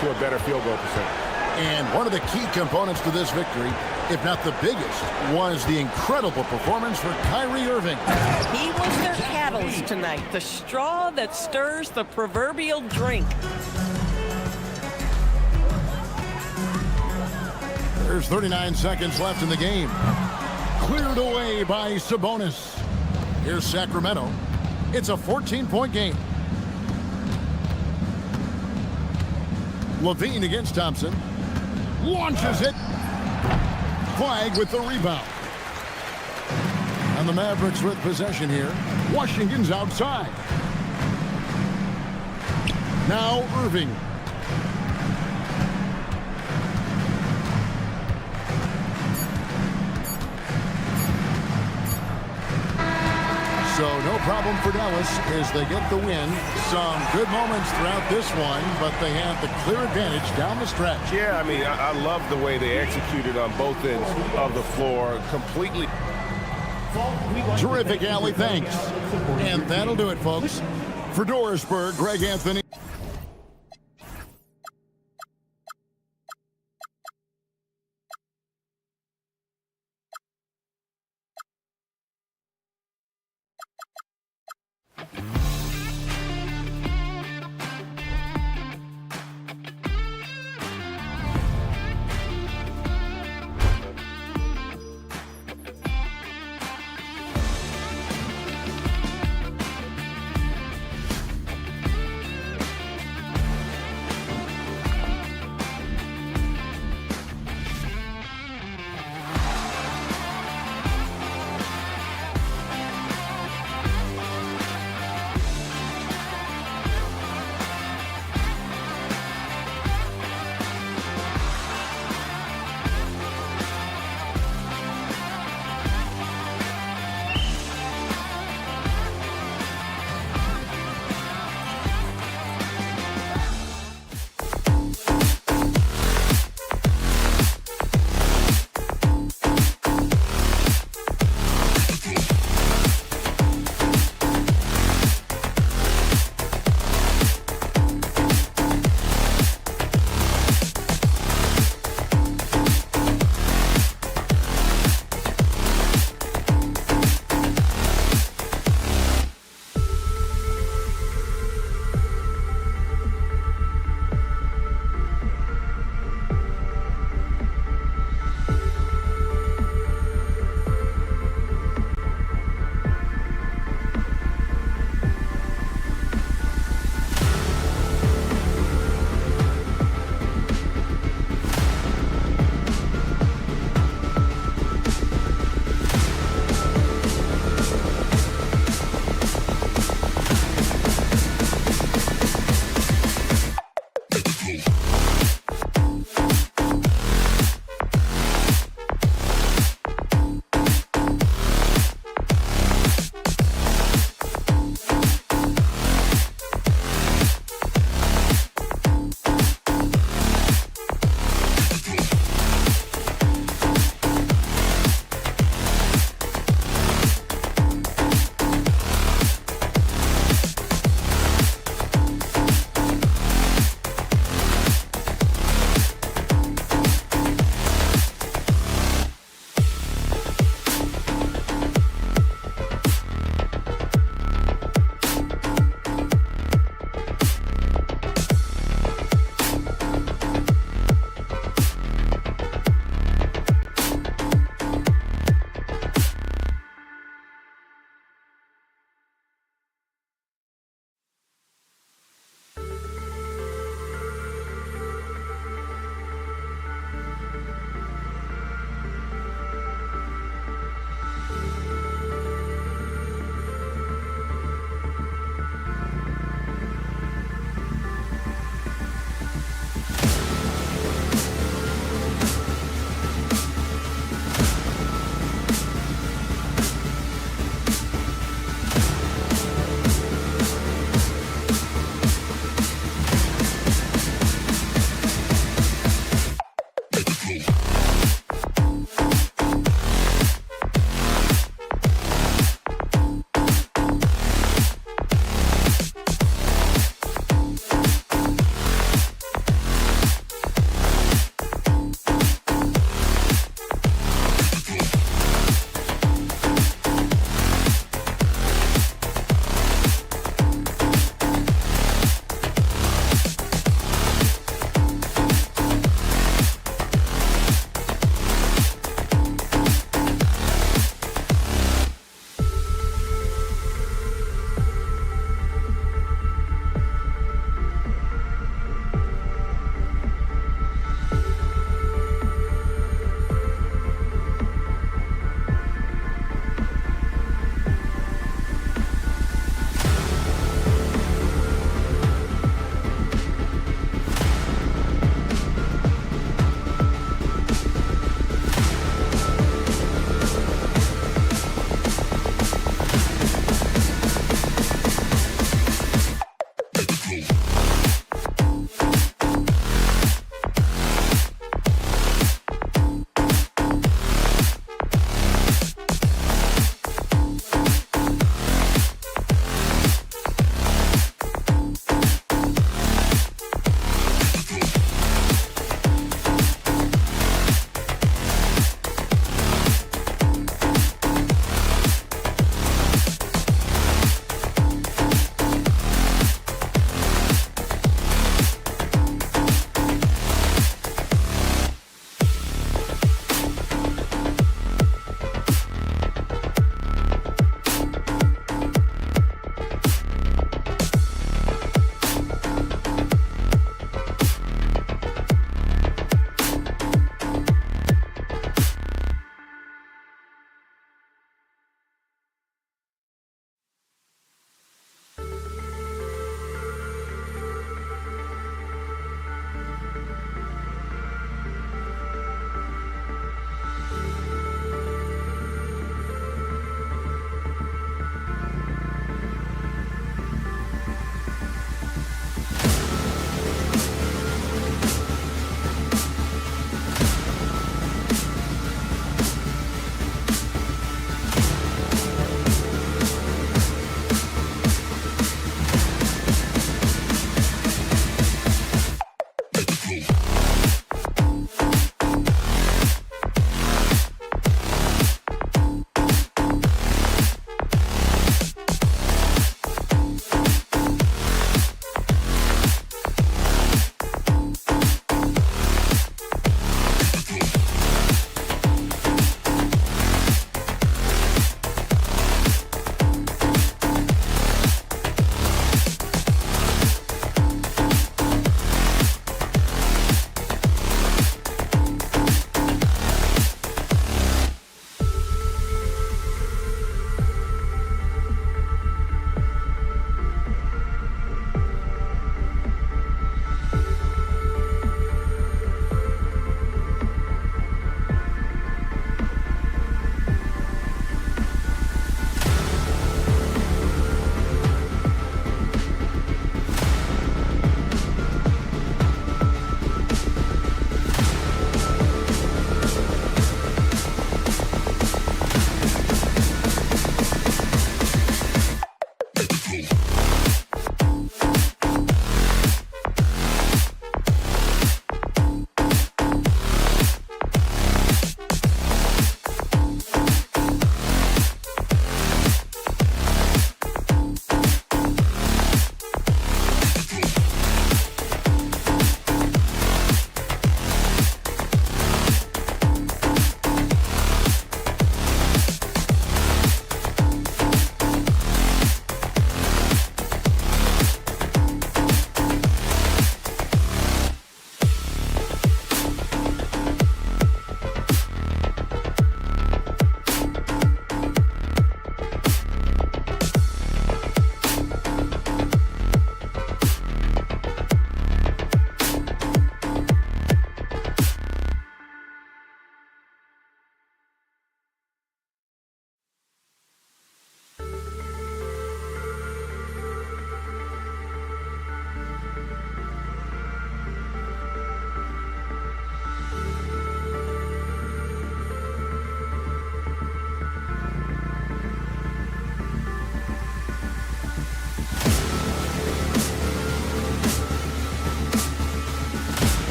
to a better field goal percentage. And one of the key components to this victory, if not the biggest, was the incredible performance for Kyrie Irving. He was their catalyst tonight, the straw that stirs the proverbial drink. There's 39 seconds left in the game. Cleared away by Sabonis. Here's Sacramento. It's a 14-point game. Levine against Thompson. Launches it. Flag with the rebound. And the Mavericks with possession here. Washington's outside. Now Irving. So no problem for Dallas as they get the win. Some good moments throughout this one, but they have the clear advantage down the stretch. Yeah, I mean, I love the way they executed on both ends of the floor. Completely. Terrific, Allie. Thanks. And that'll do it, folks. For Dorisburg, Greg Anthony.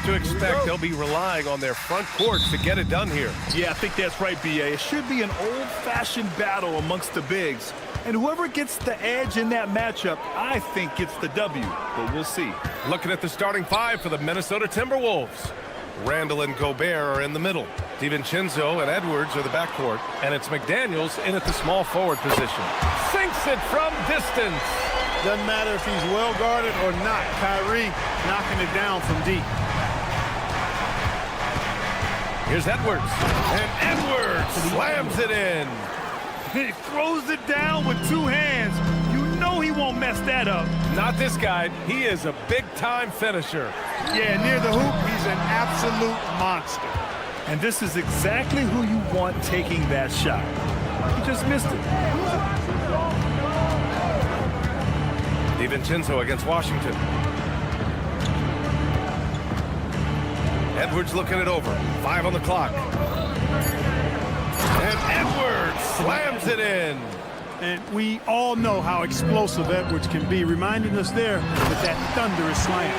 to expect they'll be relying on their front court to get it done here. Yeah, I think that's right, B.A. It should be an old-fashioned battle amongst the bigs. And whoever gets the edge in that matchup, I think gets the W. But we'll see. Looking at the starting five for the Minnesota Timberwolves. Randall and Gobert are in the middle. DiVincenzo and Edwards are the backcourt. And it's McDaniels in at the small forward position. Sinks it from distance. Doesn't matter if he's well guarded or not. Kyrie knocking it down from deep. Here's Edwards. And Edwards slams it in. He throws it down with two hands. You know he won't mess that up. Not this guy. He is a big-time finisher. Yeah, near the hoop, he's an absolute monster. And this is exactly who you want taking that shot. He just missed it. DiVincenzo against Washington. Edwards looking it over. 5 on the clock. And Edwards slams it in. And we all know how explosive Edwards can be, reminding us there with that thunderous slam.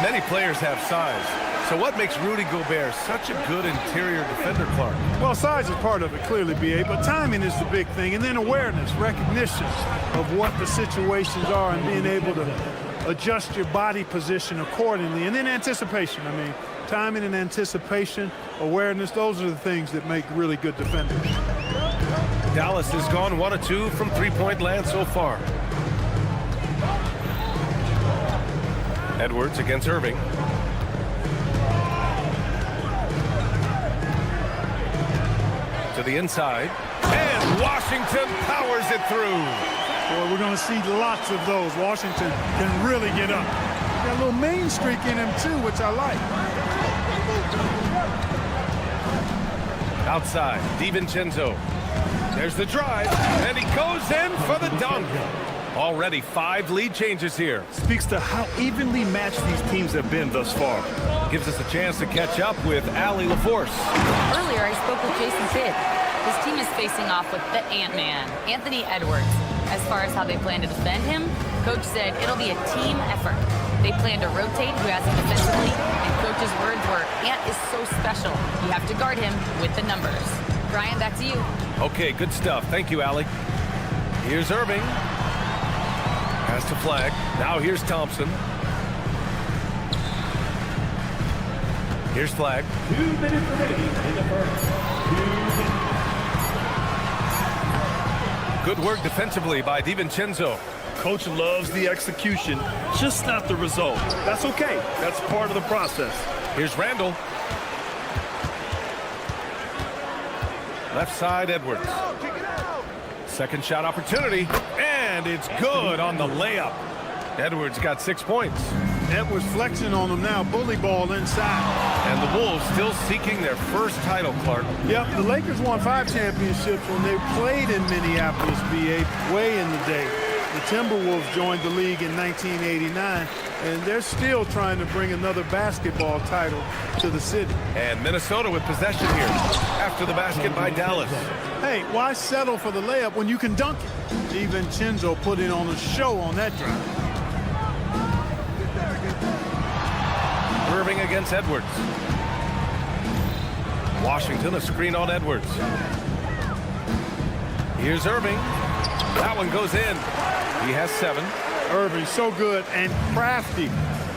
Many players have size. So what makes Rudy Gobert such a good interior defender, Clark? Well, size is part of it, clearly, B.A., but timing is the big thing. And then awareness, recognition of what the situations are and being able to adjust your body position accordingly. And then anticipation. I mean, timing and anticipation, awareness, those are the things that make really good defenders. Dallas has gone 1 of 2 from three-point land so far. Edwards against Irving. To the inside. And Washington powers it through. Boy, we're going to see lots of those. Washington can really get up. Got a little main streak in him, too, which I like. Outside, DiVincenzo. There's the drive, and he goes in for the dunk. Already 5 lead changes here. Speaks to how evenly matched these teams have been thus far. Gives us a chance to catch up with Allie LaForce. Earlier, I spoke with Jason Kidd. His team is facing off with the Ant-Man, Anthony Edwards. As far as how they plan to defend him, Coach said it'll be a team effort. They plan to rotate who has him defensively, and Coach's words were, Ant is so special. You have to guard him with the numbers. Brian, back to you. Okay, good stuff. Thank you, Allie. Here's Irving. Has to flag. Now here's Thompson. Here's flag. 2 minutes remaining in the first. 2 minutes. Good work defensively by DiVincenzo. Coach loves the execution, just not the result. That's okay. That's part of the process. Here's Randall. Left side, Edwards. Second shot opportunity, and it's good on the layup. Edwards got 6 points. Edwards flexing on them now, bully ball inside. And the Wolves still seeking their first title, Clark. Yep, the Lakers won 5 championships when they played in Minneapolis, BA, way in the day. The Timberwolves joined the league in 1989, and they're still trying to bring another basketball title to the city. And Minnesota with possession here after the basket by Dallas. Hey, why settle for the layup when you can dunk it? DiVincenzo put in on a show on that drive. Irving against Edwards. Washington, a screen on Edwards. Here's Irving. That one goes in. He has 7. Irving so good and crafty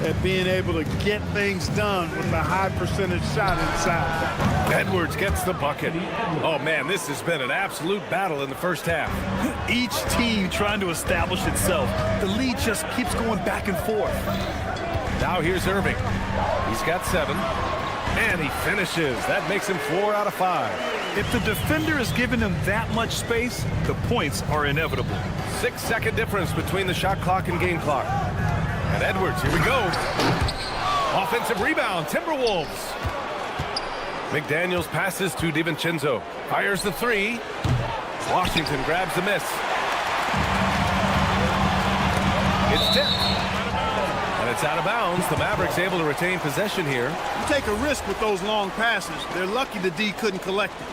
at being able to get things done with a high percentage shot inside. Edwards gets the bucket. Oh man, this has been an absolute battle in the first half. Each team trying to establish itself. The lead just keeps going back and forth. Now here's Irving. He's got 7. And he finishes. That makes him 4 out of 5. If the defender is giving him that much space, the points are inevitable. 6-second difference between the shot clock and game clock. And Edwards, here we go. Offensive rebound, Timberwolves. McDaniels passes to DiVincenzo. Fires the 3. Washington grabs the miss. It's tipped. And it's out of bounds. The Mavericks able to retain possession here. You take a risk with those long passes. They're lucky the D couldn't collect it.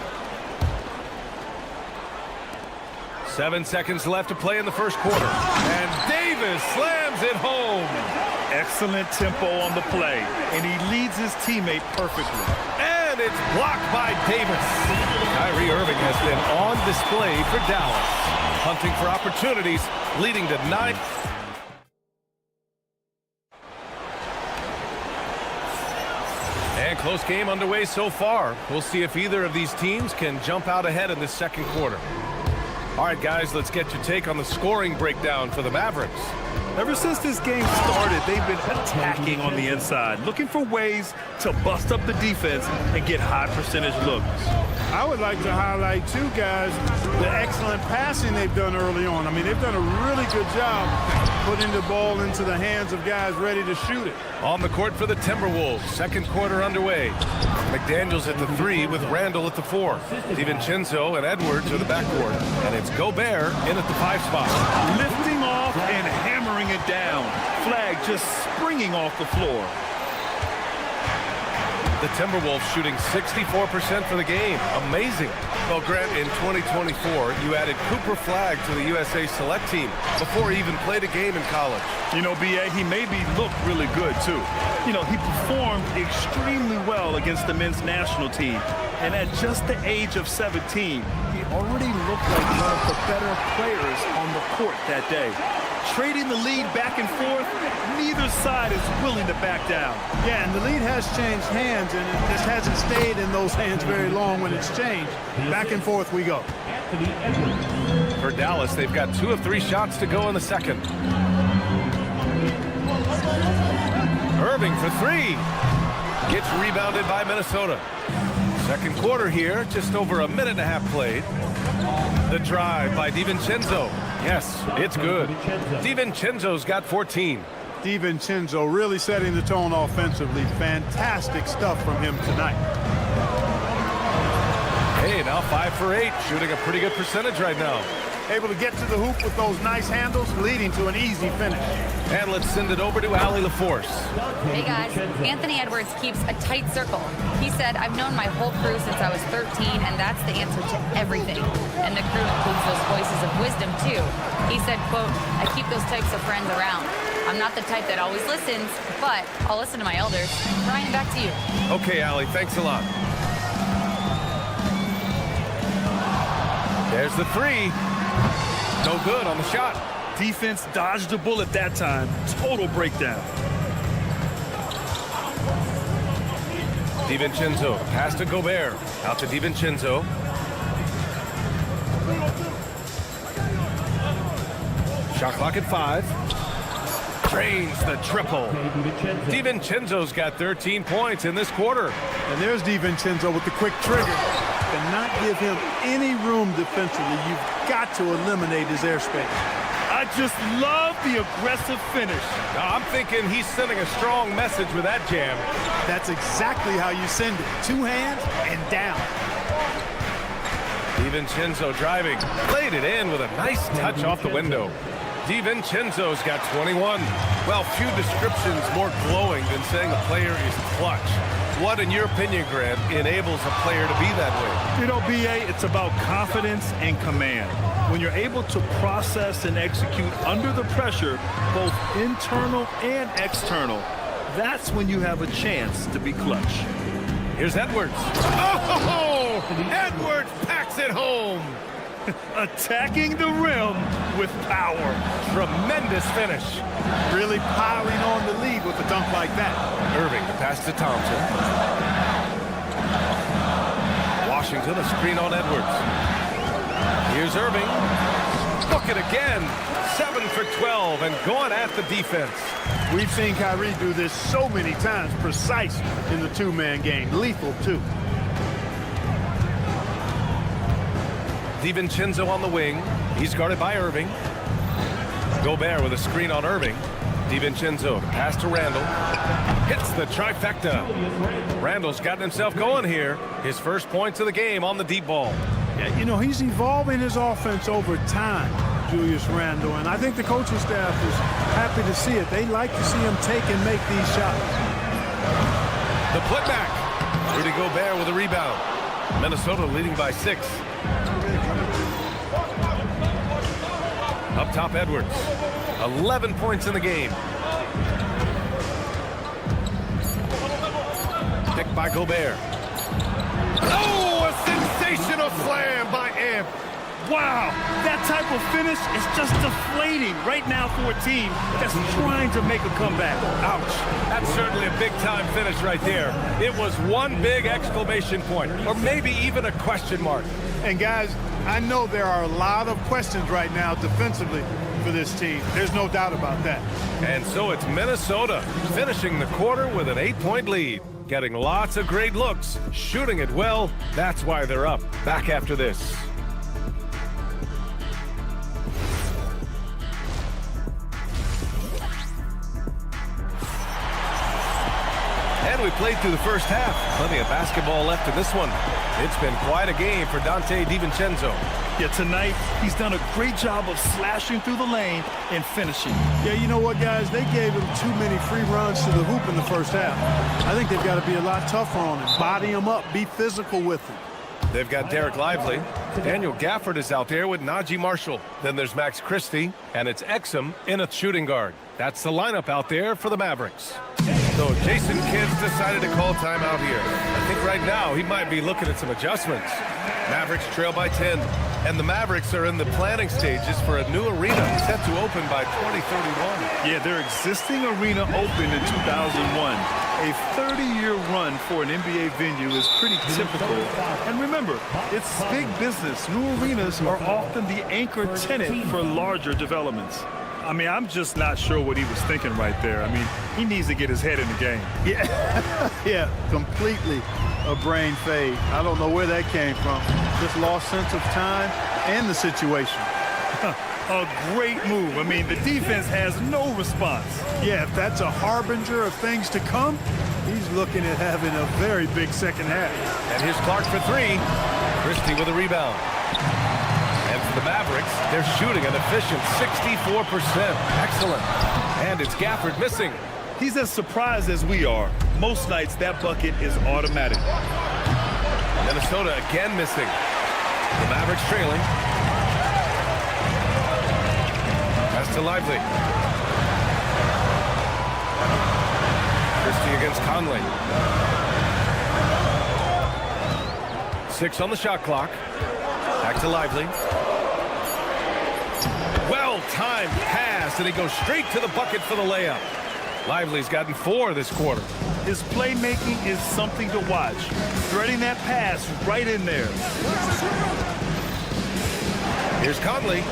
7 seconds left to play in the first quarter. And Davis slams it home. Excellent tempo on the play, and he leads his teammate perfectly. And it's blocked by Davis. Kyrie Irving has been on display for Dallas. Hunting for opportunities, leading to 9. And close game underway so far. We'll see if either of these teams can jump out ahead in this second quarter. All right, guys, let's get your take on the scoring breakdown for the Mavericks. Ever since this game started, they've been attacking on the inside, looking for ways to bust up the defense and get high percentage looks. I would like to highlight, too, guys, the excellent passing they've done early on. I mean, they've done a really good job putting the ball into the hands of guys ready to shoot it. On the court for the Timberwolves, second quarter underway. McDaniels at the 3 with Randall at the 4. DiVincenzo and Edwards are the backcourt. And it's Gobert in at the 5 spot. Lifting off and hammering it down. Flag just springing off the floor. The Timberwolves shooting 64% for the game. Amazing. Well, Grant, in 2024, you added Cooper Flagg to the USA Select team before he even played a game in college. You know, B.A., he made me look really good, too. You know, he performed extremely well against the men's national team. And at just the age of 17, he already looked like one of the better players on the court that day. Trading the lead back and forth, neither side is willing to back down. Yeah, and the lead has changed hands, and it just hasn't stayed in those hands very long when it's changed. Back and forth we go. For Dallas, they've got 2 of 3 shots to go in the second. Irving for 3. Gets rebounded by Minnesota. Second quarter here, just over a minute and a half played. The drive by DiVincenzo. Yes, it's good. DiVincenzo's got 14. DiVincenzo really setting the tone offensively. Fantastic stuff from him tonight. Hey, now 5 for 8, shooting a pretty good percentage right now. Able to get to the hoop with those nice handles, leading to an easy finish. And let's send it over to Allie LaForce. Hey guys, Anthony Edwards keeps a tight circle. He said, I've known my whole crew since I was 13, and that's the answer to everything. And the crew includes those voices of wisdom, too. He said, quote, I keep those types of friends around. I'm not the type that always listens, but I'll listen to my elders. Ryan, back to you. Okay, Allie, thanks a lot. There's the 3. No good on the shot. Defense dodged a bullet that time. Total breakdown. DiVincenzo, pass to Gobert. Out to DiVincenzo. Shot clock at 5. Drains the triple. DiVincenzo's got 13 points in this quarter. And there's DiVincenzo with the quick trigger. Cannot give him any room defensively. You've got to eliminate his airspace. I just love the aggressive finish. Now, I'm thinking he's sending a strong message with that jam. That's exactly how you send it. 2 hands and down. DiVincenzo driving. Played it in with a nice touch off the window. DiVincenzo's got 21. Well, few descriptions more glowing than saying a player is clutch. What, in your opinion, Grant, enables a player to be that way? You know, B.A., it's about confidence and command. When you're able to process and execute under the pressure, both internal and external, that's when you have a chance to be clutch. Here's Edwards. Oh! Edwards packs it home. Attacking the rim with power. Tremendous finish. Really piling on the lead with a dunk like that. Irving, the pass to Thompson. Washington, a screen on Edwards. Here's Irving. Look it again. 7 for 12 and going at the defense. We've seen Kyrie do this so many times, precise in the 2-man game. Lethal, too. DiVincenzo on the wing. He's guarded by Irving. Gobert with a screen on Irving. DiVincenzo, pass to Randall. Hits the trifecta. Randall's gotten himself going here. His first points of the game on the deep ball. Yeah, you know, he's evolving his offense over time, Julius Randle, and I think the coaching staff is happy to see it. They like to see him take and make these shots. The putback. Rudy Gobert with a rebound. Minnesota leading by 6. Up top, Edwards. 11 points in the game. picked by Gobert. Oh, a sensational slam by Amp. Wow, that type of finish is just deflating right now for a team that's trying to make a comeback. Ouch. That's certainly a big-time finish right there. It was one big exclamation point, or maybe even a question mark. And guys, I know there are a lot of questions right now defensively for this team. There's no doubt about that. And so it's Minnesota finishing the quarter with an 8-point lead. Getting lots of great looks, shooting it well. That's why they're up. Back after this. And we played through the first half. Plenty of basketball left in this one. It's been quite a game for Dante DiVincenzo. Yeah, tonight he's done a great job of slashing through the lane and finishing. Yeah, you know what, guys? They gave him too many free runs to the hoop in the first half. I think they've got to be a lot tougher on him. Body him up. Be physical with him. They've got Derek Lively. Daniel Gafford is out there with Najee Marshall. Then there's Max Christie, and it's Exum in a shooting guard. That's the lineup out there for the Mavericks. So Jason Kidd's decided to call timeout here. I think right now he might be looking at some adjustments. Mavericks trail by 10, and the Mavericks are in the planning stages for a new arena set to open by 2031. Yeah, their existing arena opened in 2001. A 30-year run for an NBA venue is pretty typical. And remember, it's big business. New arenas are often the anchor tenant for larger developments. I mean, I'm just not sure what he was thinking right there. I mean, he needs to get his head in the game. Yeah, completely a brain fade. I don't know where that came from. Just lost sense of time and the situation. A great move. I mean, the defense has no response. Yeah, if that's a harbinger of things to come, he's looking at having a very big second half. And here's Clark for three. Christie with a rebound. And for the Mavericks, they're shooting an efficient 64%. Excellent. And it's Gafford missing. He's as surprised as we are. Most nights, that bucket is automatic. Minnesota again missing. The Mavericks trailing. Pass to Lively. Christie against Conley. 6 on the shot clock. Back to Lively. Well-timed pass, and he goes straight to the bucket for the layup. Lively's gotten 4 this quarter. His playmaking is something to watch. Threading that pass right in there. Here's Conley.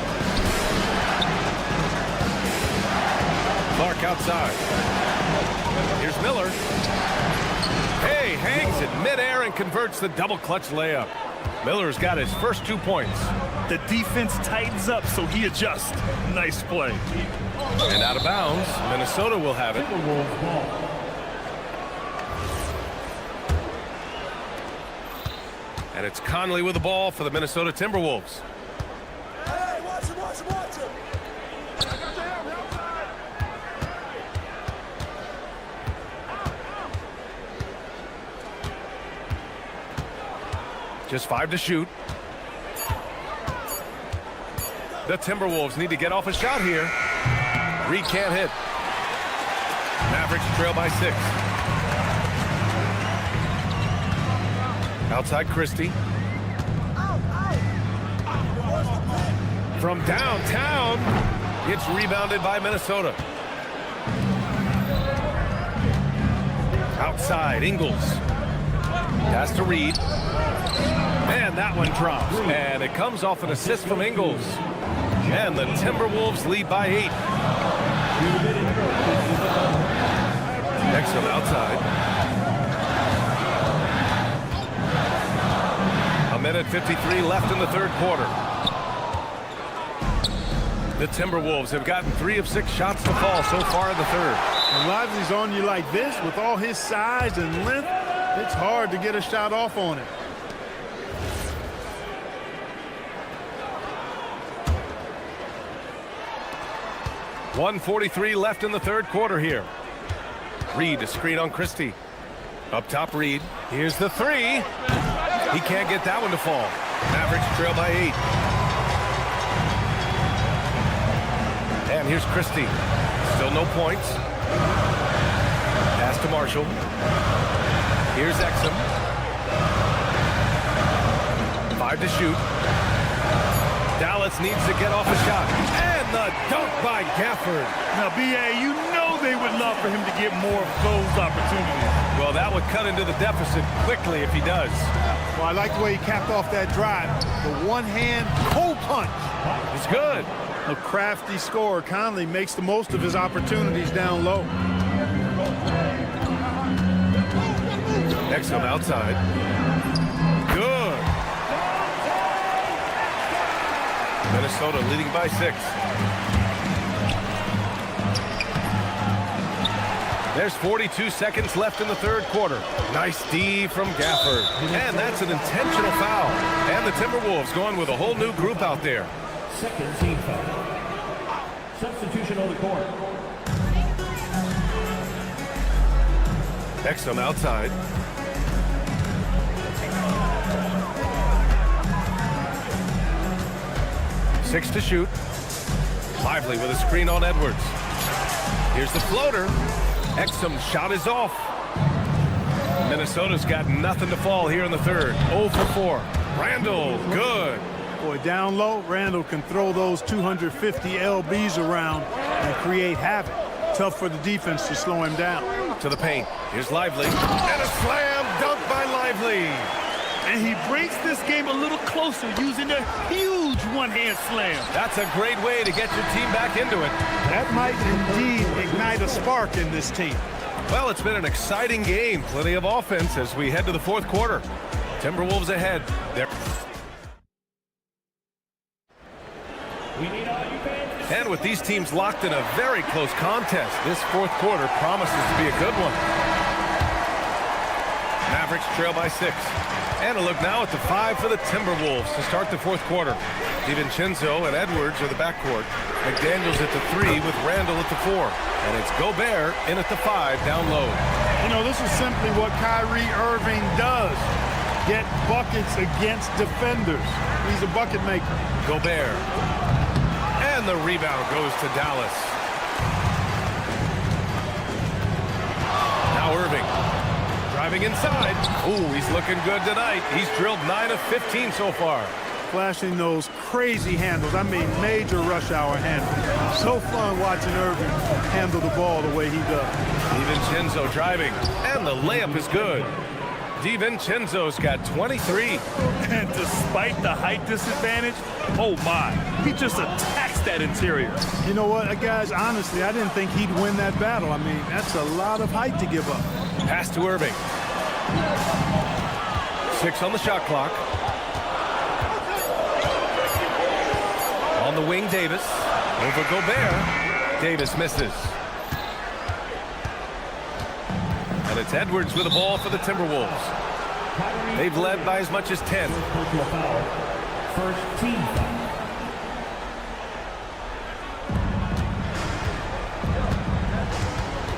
Clark outside. Here's Miller. Hey, hangs it midair and converts the double clutch layup. Miller's got his first 2 points. The defense tightens up, so he adjusts. Nice play. And out of bounds, Minnesota will have it. And it's Conley with the ball for the Minnesota Timberwolves. Hey, watch him, watch him, watch him. Just 5 to shoot. The Timberwolves need to get off a shot here. Reed can't hit. Mavericks trail by 6. Outside Christie. From downtown, it's rebounded by Minnesota. Outside, Ingles. Pass to Reed. And that one drops. And it comes off an assist from Ingles. And the Timberwolves lead by 8. Exum outside. A minute 53 left in the third quarter. The Timberwolves have gotten 3 of 6 shots to fall so far in the third. When Lively's on you like this, with all his size and length, it's hard to get a shot off on it. .143 left in the third quarter here. Reed, a screen on Christie. Up top, Reed. Here's the 3. He can't get that one to fall. Mavericks trail by 8. And here's Christie. Still no points. Pass to Marshall. Here's Exum. 5 to shoot. Dallas needs to get off a shot. And the dunk by Gafford. Now, B.A., you know they would love for him to get more of those opportunities. Well, that would cut into the deficit quickly if he does. Well, I like the way he capped off that drive. The one-hand cold punch. It's good. A crafty scorer. Conley makes the most of his opportunities down low. Exum outside. Good. Minnesota leading by 6. There's 42 seconds left in the third quarter. Nice D from Gafford. And that's an intentional foul. And the Timberwolves going with a whole new group out there. Second team foul. Substitution on the court. Exum outside. Six to shoot. Lively with a screen on Edwards. Here's the floater. Exum's shot is off. Minnesota's got nothing to fall here in the third. 0 for 4. Randall, good. Boy, down low, Randall can throw those 250 LBs around and create havoc. Tough for the defense to slow him down. To the paint. Here's Lively. And a slam dunk by Lively. And he breaks this game a little closer using a huge one-hand slam. That's a great way to get your team back into it. That might indeed ignite a spark in this team. Well, it's been an exciting game. Plenty of offense as we head to the fourth quarter. Timberwolves ahead. And with these teams locked in a very close contest, this fourth quarter promises to be a good one. Mavericks trail by 6. And a look now at the 5 for the Timberwolves to start the fourth quarter. DiVincenzo and Edwards are the backcourt. McDaniels at the 3 with Randall at the 4. And it's Gobert in at the 5 down low. You know, this is simply what Kyrie Irving does. Get buckets against defenders. He's a bucket maker. Gobert. And the rebound goes to Dallas. Now Irving. Driving inside. Ooh, he's looking good tonight. He's drilled 9 of 15 so far. Flashing those crazy handles. I mean, major rush hour handles. So fun watching Irving handle the ball the way he does. DiVincenzo driving. And the layup is good. DiVincenzo's got 23. And despite the height disadvantage, oh my, he just attacks that interior. You know what, guys, honestly, I didn't think he'd win that battle. I mean, that's a lot of height to give up. Pass to Irving. 6 on the shot clock. On the wing, Davis. Over Gobert. Davis misses. And it's Edwards with the ball for the Timberwolves. They've led by as much as 10. First team foul.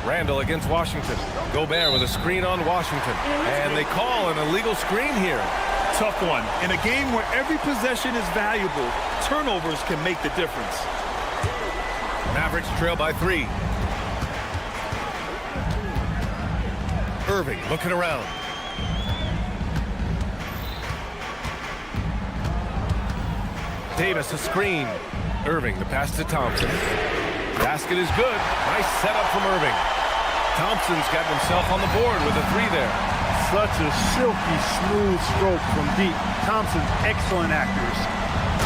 Randall against Washington. Gobert with a screen on Washington. And they call an illegal screen here. Tough one. In a game where every possession is valuable, turnovers can make the difference. Mavericks trail by 3. Irving looking around. Davis a screen. Irving the pass to Thompson. Basket is good. Nice setup from Irving. Thompson's got himself on the board with a 3 there. Such a silky, smooth stroke from deep. Thompson's excellent accuracy.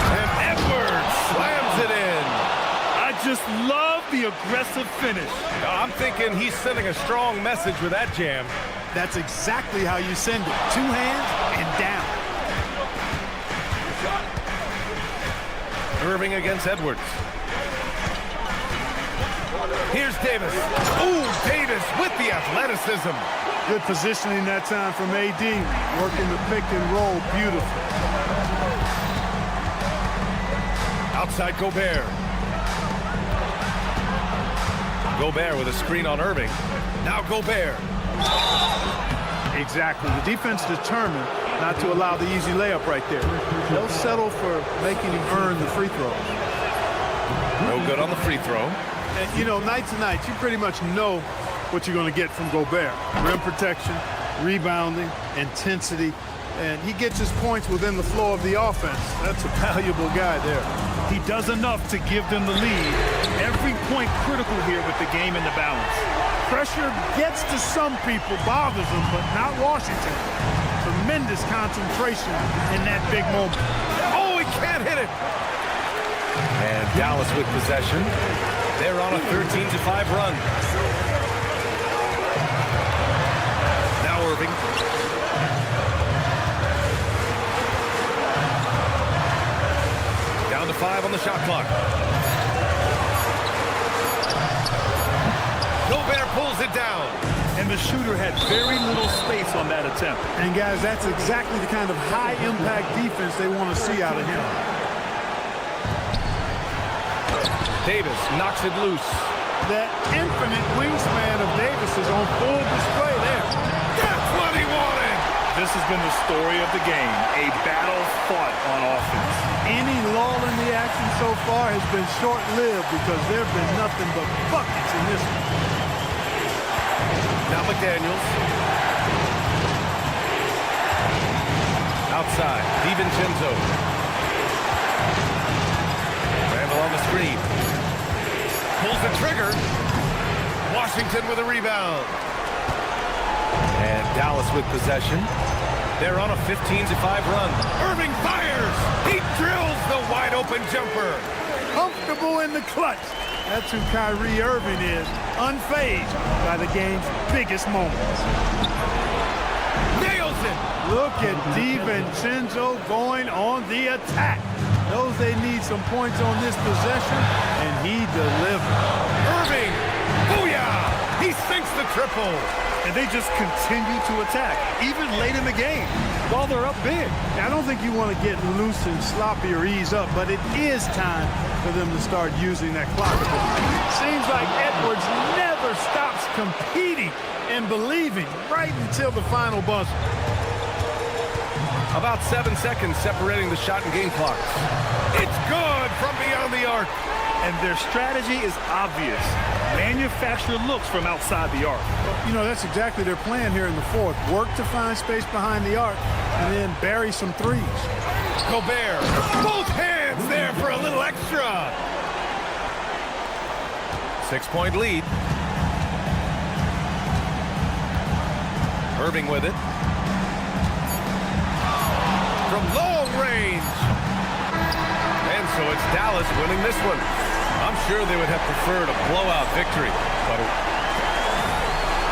And Edwards slams it in. I just love the aggressive finish. I'm thinking he's sending a strong message with that jam. That's exactly how you send it. 2 hands and down. Irving against Edwards. Here's Davis. Ooh, Davis with the athleticism. Good positioning that time from AD. Working the pick and roll beautiful. Outside Gobert. Gobert with a screen on Irving. Now Gobert. Exactly. The defense determined not to allow the easy layup right there. They'll settle for making him earn the free throws. No good on the free throw. And, you know, night to night, you pretty much know what you're going to get from Gobert. Rim protection, rebounding, intensity, and he gets his points within the flow of the offense. That's a valuable guy there. He does enough to give them the lead. Every point critical here with the game in the balance. Pressure gets to some people, bothers them, but not Washington. Tremendous concentration in that big moment. Oh, he can't hit it. And Dallas with possession. They're on a 13-5 run. Now Irving. Down to 5 on the shot clock. Gobert pulls it down. And the shooter had very little space on that attempt. And guys, that's exactly the kind of high-impact defense they want to see out of him. Davis knocks it loose. That infinite wingspan of Davis is on full display there. That's what he wanted. This has been the story of the game, a battle fought on offense. Any lull in the action so far has been short-lived because there have been nothing but buckets in this one. Now McDaniels. Outside, DiVincenzo. Randall on the screen. Pulls the trigger. Washington with a rebound. And Dallas with possession. They're on a 15-5 run. Irving fires. He drills the wide-open jumper. Comfortable in the clutch. That's who Kyrie Irving is, unfazed by the game's biggest moments. Nails it. Look at DiVincenzo going on the attack. Knows they need some points on this possession, and he delivered. Irving, booyah! He sinks the triple. And they just continue to attack, even late in the game, while they're up big. I don't think you want to get loose and sloppy or ease up, but it is time for them to start using that clock. Seems like Edwards never stops competing and believing right until the final buzzer. About 7 seconds separating the shot and game clocks. It's good from beyond the arc. And their strategy is obvious. Manufacture looks from outside the arc. You know, that's exactly their plan here in the fourth. Work to find space behind the arc and then bury some threes. Gobert, both hands there for a little extra. 6-point lead. Irving with it. From long range. And so it's Dallas winning this one. I'm sure they would have preferred a blowout victory. But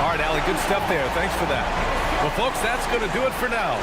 all right, Allie, good stuff there. Thanks for that. Well, folks, that's going to do it for now.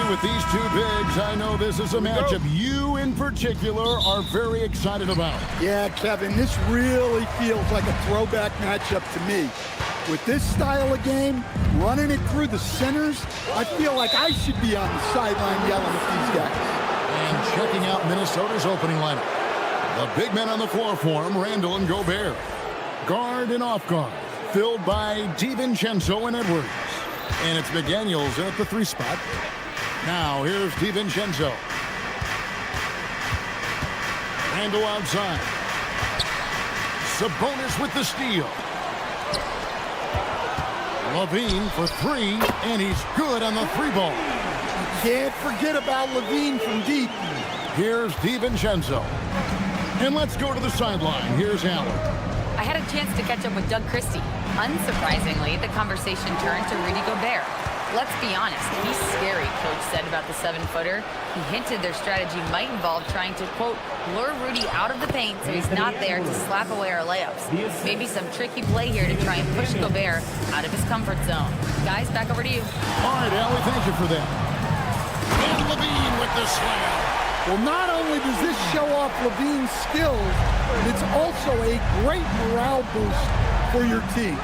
with these two bigs, I know this is a matchup you in particular are very excited about. Yeah, Kevin, this really feels like a throwback matchup to me. With this style of game, running it through the centers, I feel like I should be on the sideline yelling at these guys. And checking out Minnesota's opening lineup. The big men on the floor for him, Randall and Gobert. Guard and off guard, filled by DiVincenzo and Edwards. And it's McDaniels at the 3 spot. Now here's DiVincenzo. Randall outside. Sabonis with the steal. Levine for 3, and he's good on the 3 ball. Can't forget about Levine from deep. Here's DiVincenzo. And let's go to the sideline. Here's Allen. I had a chance to catch up with Doug Christie. Unsurprisingly, the conversation turned to Rudy Gobert. Let's be honest, he's scary, Coach said about the 7-footer. He hinted their strategy might involve trying to, quote, lure Rudy out of the paint so he's not there to slap away our layups. Maybe some tricky play here to try and push Gobert out of his comfort zone. Guys, back over to you. All right, Allie, thank you for that. And Levine with the slam. Well, not only does this show off Levine's skills, it's also a great morale boost for your team.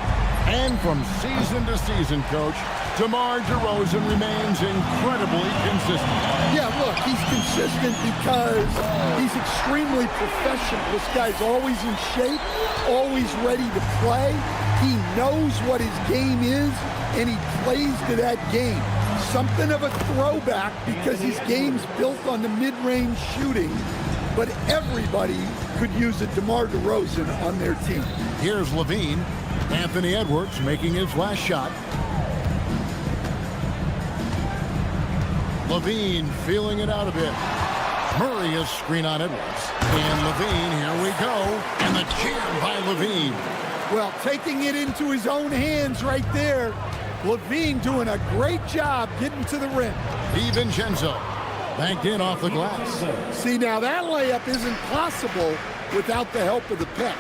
And from season to season, Coach, DeMar DeRozan remains incredibly consistent. Yeah, look, he's consistent because he's extremely professional. This guy's always in shape, always ready to play. He knows what his game is, and he plays to that game. Something of a throwback because his game's built on the mid-range shooting, but everybody could use a DeMar DeRozan on their team. Here's Levine. Anthony Edwards making his last shot. Levine feeling it out a bit. Murray is screen on Edwards. And Levine, here we go. And the jam by Levine. Well, taking it into his own hands right there. Levine doing a great job getting to the rim. DiVincenzo banked in off the glass. See, now that layup isn't possible without the help of the pick.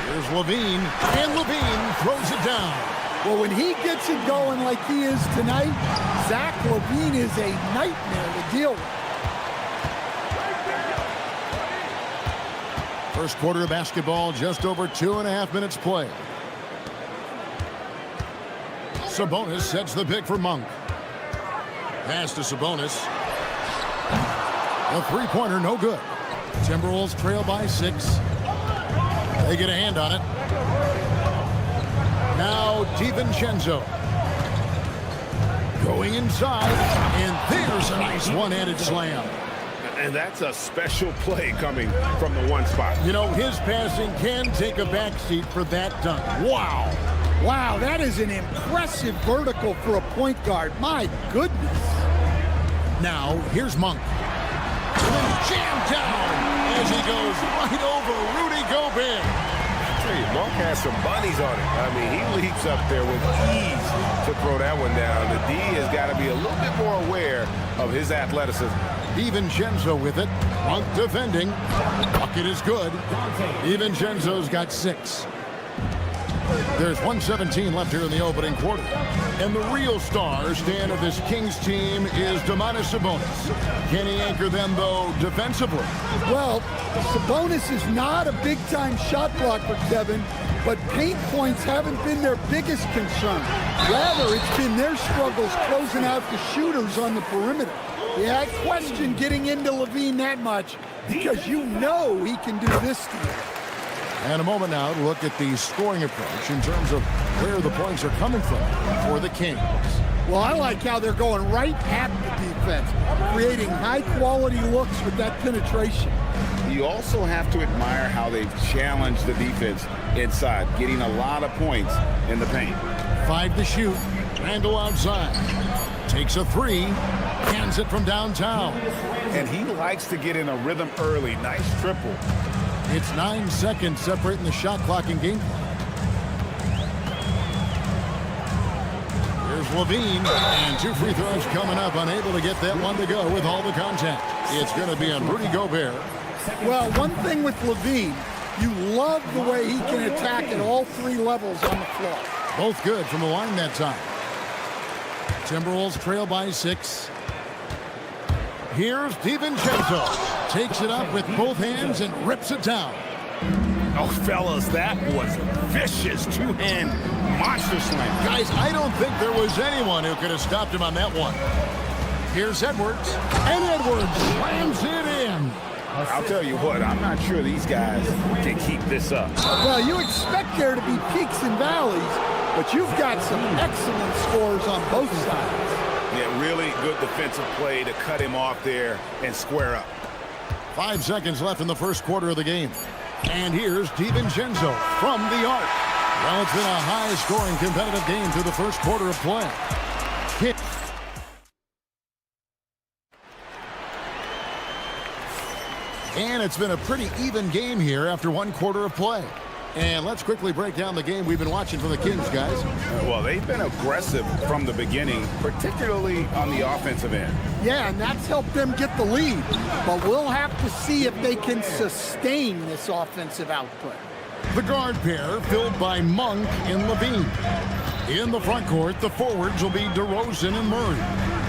Here's Levine, and Levine throws it down. Well, when he gets it going like he is tonight, Zach LaVine is a nightmare to deal with. First quarter of basketball, just over 2.5 minutes played. Sabonis sets the pick for Monk. Pass to Sabonis. A 3-pointer, no good. Timberwolves trail by 6. They get a hand on it. Now DiVincenzo. Going inside, and there's a nice one-handed slam. And that's a special play coming from the 1 spot. You know, his passing can take a backseat for that dunk. Wow. Wow, that is an impressive vertical for a point guard. My goodness. Now, here's Monk. Jammed down as he goes right over Rudy Gobert. Monk has some bunnies on it. I mean, he leaps up there with ease to throw that one down. The D has got to be a little bit more aware of his athleticism. DiVincenzo with it. Monk defending. Bucket is good. DiVincenzo's got 6. There's 1:17 left here in the opening quarter. And the real star stand of this Kings team is Domantas Sabonis. Can he anchor them, though, defensively? Well, Sabonis is not a big-time shot blocker, Kevin, but paint points haven't been their biggest concern. Rather, it's been their struggles closing out the shooters on the perimeter. Yeah, I question getting into Levine that much because you know he can do this to you. And a moment now to look at the scoring approach in terms of where the points are coming from for the Kings. Well, I like how they're going right at the defense, creating high-quality looks with that penetration. You also have to admire how they've challenged the defense inside, getting a lot of points in the paint. 5 to shoot. Randall outside. Takes a 3. Hands it from downtown. And he likes to get in a rhythm early. Nice triple. It's 9 seconds separating the shot clock and game clock. Here's Levine, and 2 free throws coming up, unable to get that one to go with all the contact. It's going to be on Rudy Gobert. Well, one thing with Levine, you love the way he can attack at all 3 levels on the floor. Both good from the line that time. Timberwolves trail by 6. Here's DiVincenzo. Takes it up with both hands and rips it down. Oh, fellas, that was vicious two-hand monster slam. Guys, I don't think there was anyone who could have stopped him on that one. Here's Edwards, and Edwards slams it in. I'll tell you what, I'm not sure these guys can keep this up. Well, you expect there to be peaks and valleys, but you've got some excellent scores on both sides. Yeah, really good defensive play to cut him off there and square up. 5 seconds left in the first quarter of the game. And here's DiVincenzo from the arc. Well, it's been a high-scoring competitive game through the first quarter of play. Kick. And it's been a pretty even game here after 1 quarter of play. And let's quickly break down the game we've been watching for the Kings, guys. Well, they've been aggressive from the beginning, particularly on the offensive end. Yeah, and that's helped them get the lead. But we'll have to see if they can sustain this offensive output. The guard pair filled by Monk and Levine. In the front court, the forwards will be DeRozan and Murray.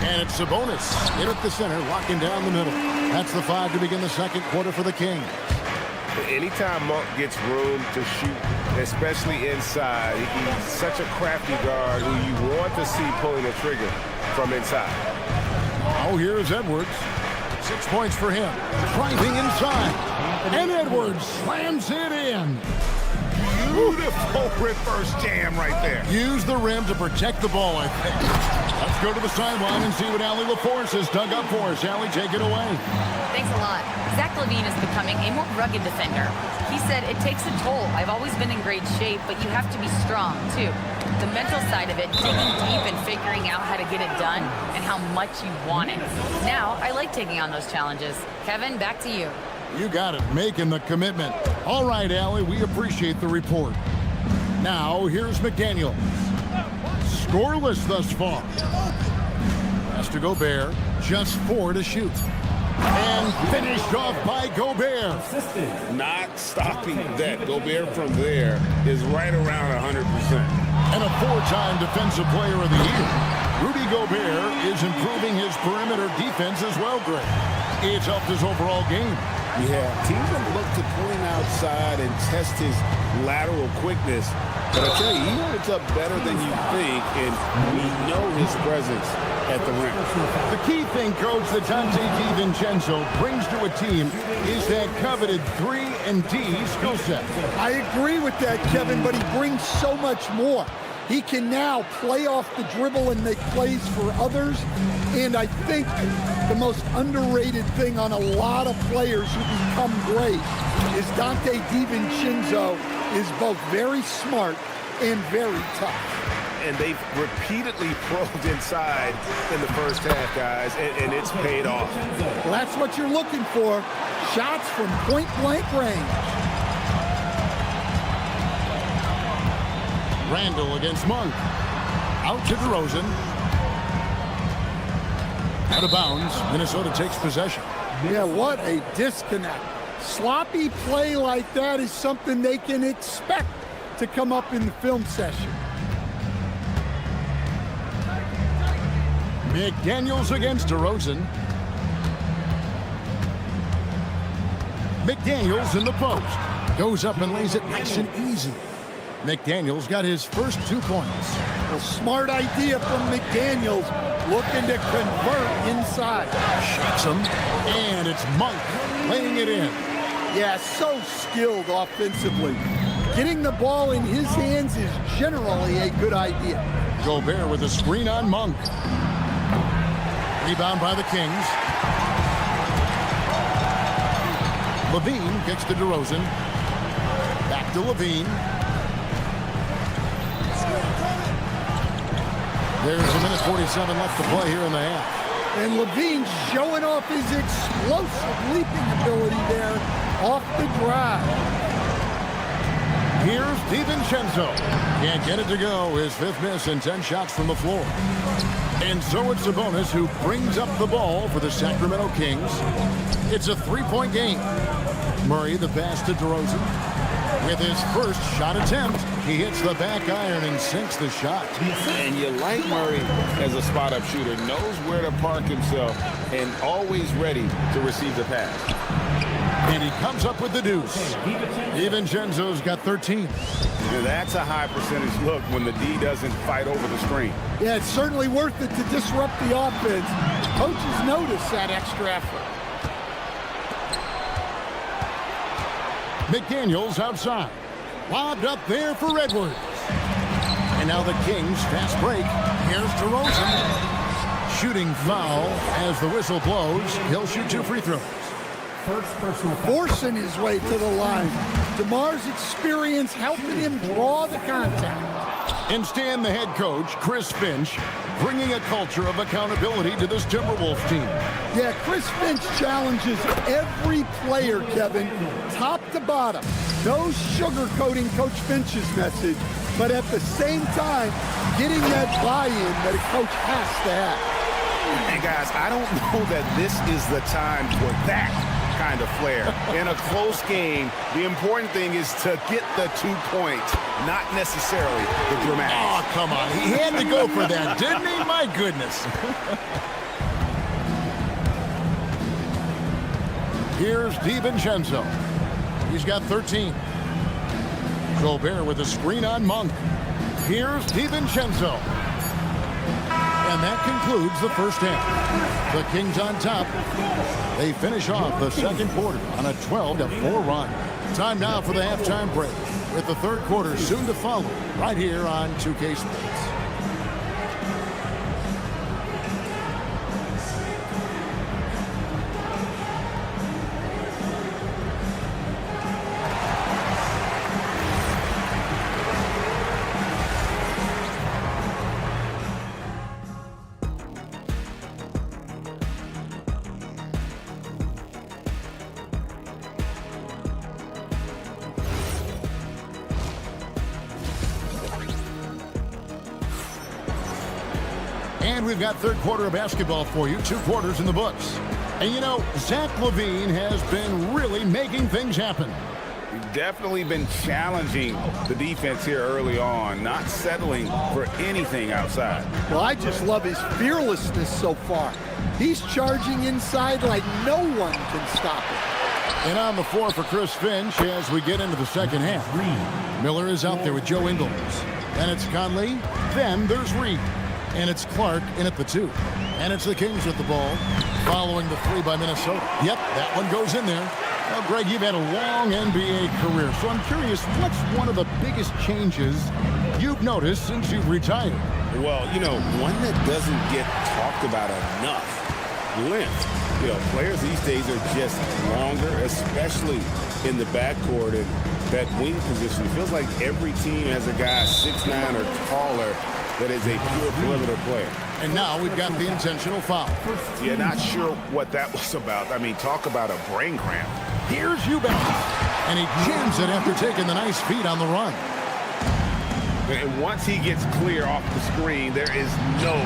And it's Sabonis in at the center, locking down the middle. That's the 5 to begin the second quarter for the Kings. Anytime Monk gets room to shoot, especially inside, he's such a crafty guard who you want to see pulling the trigger from inside. Oh, here's Edwards. 6 points for him. Driving inside. And Edwards slams it in. Beautiful reverse jam right there. Use the rim to protect the ball, I think. Let's go to the sideline and see what Allie LaForce has dug up for us. Allie, take it away. Thanks a lot. Zach LaVine is becoming a more rugged defender. He said, it takes a toll. I've always been in great shape, but you have to be strong, too. The mental side of it, digging deep and figuring out how to get it done and how much you want it. Now, I like taking on those challenges. Kevin, back to you. You got it, making the commitment. All right, Allie, we appreciate the report. Now, here's McDaniel. Scoreless thus far. Pass to Gobert, just 4 to shoot. And finished off by Gobert. Not stopping that. Gobert from there is right around 100%. And a 4-time Defensive Player of the Year. Rudy Gobert is improving his perimeter defense as well, Greg. It's helped his overall game. Yeah, teams will look to pull him outside and test his lateral quickness. But I tell you, he holds up better than you think, and we know his presence at the rim. The key thing, Coach, that Dante DiVincenzo brings to a team is that coveted 3-and-D skill set. I agree with that, Kevin, but he brings so much more. He can now play off the dribble and make plays for others. And I think the most underrated thing on a lot of players who become great is Dante DiVincenzo is both very smart and very tough. And they've repeatedly probed inside in the first half, guys, and it's paid off. Well, that's what you're looking for. Shots from point-blank range. Randall against Monk. Out to DeRozan. Out of bounds. Minnesota takes possession. Yeah, what a disconnect. Sloppy play like that is something they can expect to come up in the film session. McDaniels against DeRozan. McDaniels in the post. Goes up and lays it nice and easy. McDaniels got his first 2 points. A smart idea from McDaniels, looking to convert inside. Shoots him, and it's Monk laying it in. Yeah, so skilled offensively. Getting the ball in his hands is generally a good idea. Gobert with a screen on Monk. Rebound by the Kings. Levine kicks to DeRozan. Back to Levine. There's a minute 47 left to play here in the half. And Levine's showing off his explosive leaping ability there off the drive. Here's DiVincenzo. Can't get it to go. His 5th miss and 10 shots from the floor. And so it's Sabonis who brings up the ball for the Sacramento Kings. It's a 3-point game. Murray the pass to DeRozan. With his first shot attempt, he hits the back iron and sinks the shot. And you like Murray as a spot-up shooter. Knows where to park himself and always ready to receive the pass. And he comes up with the deuce. DiVincenzo's got 13. And that's a high percentage look when the D doesn't fight over the screen. Yeah, it's certainly worth it to disrupt the offense. Coaches notice that extra effort. McDaniels outside. Lobbed up there for Edwards. And now the Kings fast break. Here's DeRozan. Shooting foul as the whistle blows. He'll shoot 2 free throws. Forcing his way to the line. DeMar's experience helping him draw the contact. Instead, the head coach, Chris Finch, bringing a culture of accountability to this Timberwolves team. Yeah, Chris Finch challenges every player, Kevin, top to bottom. No sugarcoating Coach Finch's message, but at the same time, getting that buy-in that a coach has to have. And guys, I don't know that this is the time for that kind of flair. In a close game, the important thing is to get the 2 points, not necessarily the dramatics. Oh, come on. He had to go for that, didn't he? My goodness. Here's DiVincenzo. He's got 13. Gobert with a screen on Monk. Here's DiVincenzo. And that concludes the first half. The Kings on top. They finish off the second quarter on a 12-4 run. Time now for the halftime break, with the third quarter soon to follow, right here on 2K Sports. And we've got third quarter of basketball for you, 2 quarters in the books. And you know, Zach LaVine has been really making things happen. He's definitely been challenging the defense here early on, not settling for anything outside. Well, I just love his fearlessness so far. He's charging inside like no one can stop him. And on the floor for Chris Finch as we get into the second half. Miller is out there with Joe Ingles. Then it's Conley. Then there's Reed. And it's Clark in at the 2. And it's the Kings with the ball, following the 3 by Minnesota. Yep, that one goes in there. Well, Greg, you've had a long NBA career, so I'm curious, what's one of the biggest changes you've noticed since you've retired? Well, you know, one that doesn't get talked about enough, length. You know, players these days are just longer, especially in the backcourt and that wing position. It feels like every team has a guy 6'9" or taller that is a pure perimeter player. And now we've got the intentional foul. Yeah, not sure what that was about. I mean, talk about a brain cramp. Here's Eubanks. And he jams it after taking the nice feed on the run. And once he gets clear off the screen, there is no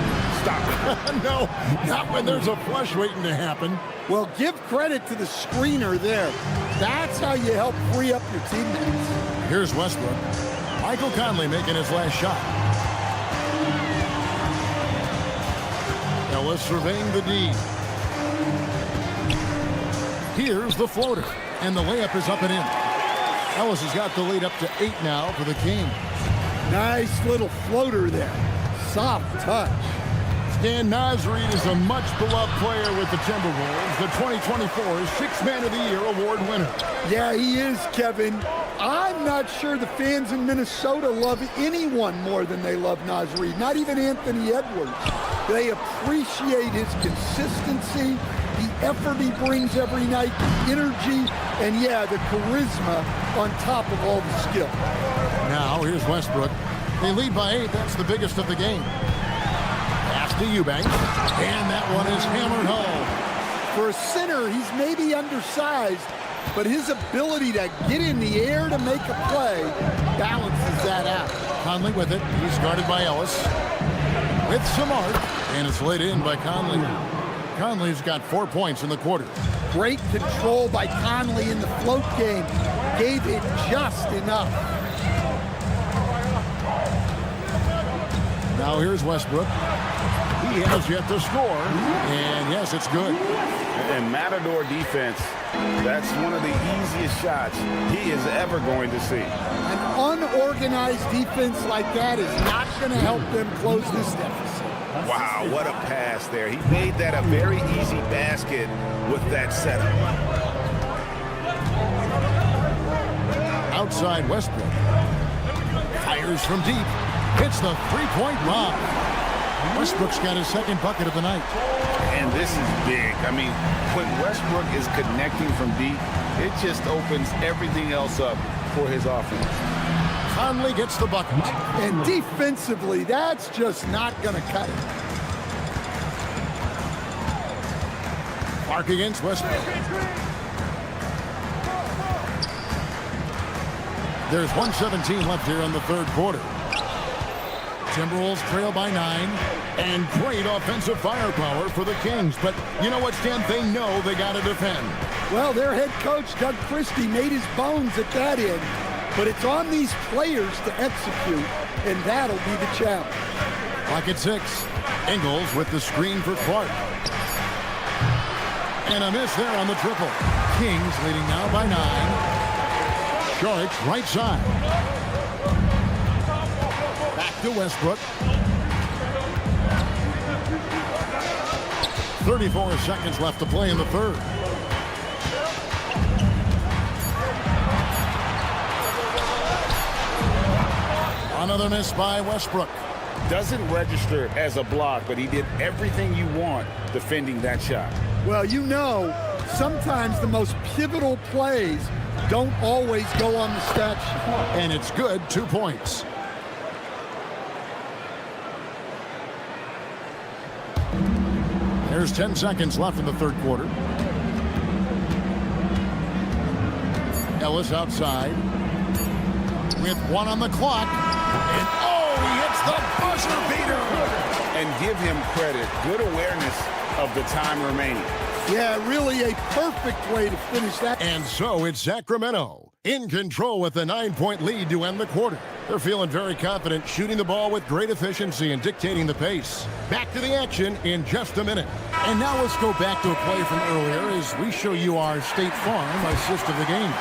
stopping. No, not when there's a flush waiting to happen. Well, give credit to the screener there. That's how you help free up your teammates. Here's Westbrook. Michael Conley making his last shot. Ellis surveying the D. Here's the floater. And the layup is up and in. Ellis has got the lead up to 8 now for the Kings. Nice little floater there. Soft touch. Stan Nasri is a much-beloved player with the Timberwolves, the 2024 Sixth Man of the Year award winner. Yeah, he is, Kevin. I'm not sure the fans in Minnesota love anyone more than they love Nasri, not even Anthony Edwards. They appreciate his consistency, the effort he brings every night, the energy, and yeah, the charisma on top of all the skill. Now, here's Westbrook. They lead by 8. That's the biggest of the game. Pass to Eubanks. And that one is hammered home. For a center, he's maybe undersized, but his ability to get in the air to make a play balances that out. Conley with it. He's guarded by Ellis. With Samart. And it's laid in by Conley. Conley's got 4 points in the quarter. Great control by Conley in the float game. gave it just enough. Now here's Westbrook. He has yet to score, and yes, it's good. And Matador defense, that's one of the easiest shots he is ever going to see. An unorganized defense like that is not going to help them close this deficit. Wow, what a pass there. He made that a very easy basket with that setup. Outside Westbrook. Fires from deep. Hits the three-point lob. Westbrook's got his second bucket of the night. And this is big. I mean, when Westbrook is connecting from deep, it just opens everything else up for his offense. Conley gets the bucket. And defensively, that's just not going to cut it. Clark against Westbrook. There's 1:17 left here in the third quarter. Timberwolves trail by 9, and great offensive firepower for the Kings. But you know what, Stan? They know they got to defend. Well, their head coach, Doug Christie, made his bones at that end. But it's on these players to execute, and that'll be the challenge. Clock at 6. Ingles with the screen for Clark. And a miss there on the triple. Kings leading now by 9. Sharks right side. Back to Westbrook. 34 seconds left to play in the third. Another miss by Westbrook. Doesn't register as a block, but he did everything you want defending that shot. Well, you know, sometimes the most pivotal plays don't always go on the stat sheet. And it's good, 2 points. There's 10 seconds left in the third quarter. Ellis outside with 1 on the clock. And oh, he hits the buzzer beater. And give him credit. Good awareness of the time remaining. Yeah, really a perfect way to finish that. And so it's Sacramento in control with a 9-point lead to end the quarter. They're feeling very confident, shooting the ball with great efficiency and dictating the pace. Back to the action in just a minute. And now let's go back to a play from earlier as we show you our State Farm assist of the game.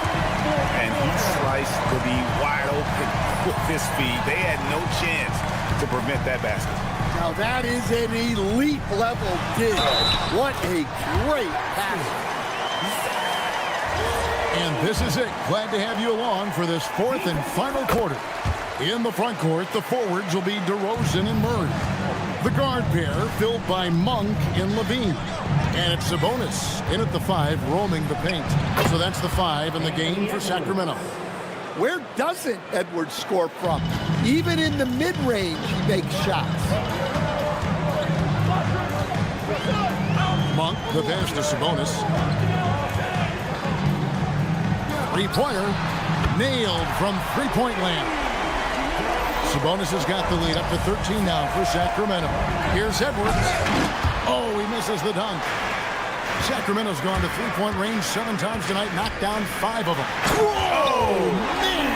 And he sliced the D wide open with his speed. They had no chance to prevent that basket. Now that is an elite level dig. What a great pass. And this is it. Glad to have you along for this fourth and final quarter. In the front court, the forwards will be DeRozan and Murray. The guard pair filled by Monk and Levine. And it's Sabonis in at the 5, roaming the paint. So that's the 5 in the game for Sacramento. Where doesn't Edwards score from? Even in the mid-range, he makes shots. Monk, the pass to Sabonis. Three-pointer, nailed from three-point land. Sabonis has got the lead up to 13 now for Sacramento. Here's Edwards. Oh, he misses the dunk. Sacramento's gone to three-point range 7 times tonight, knocked down 5 of them. Whoa, man!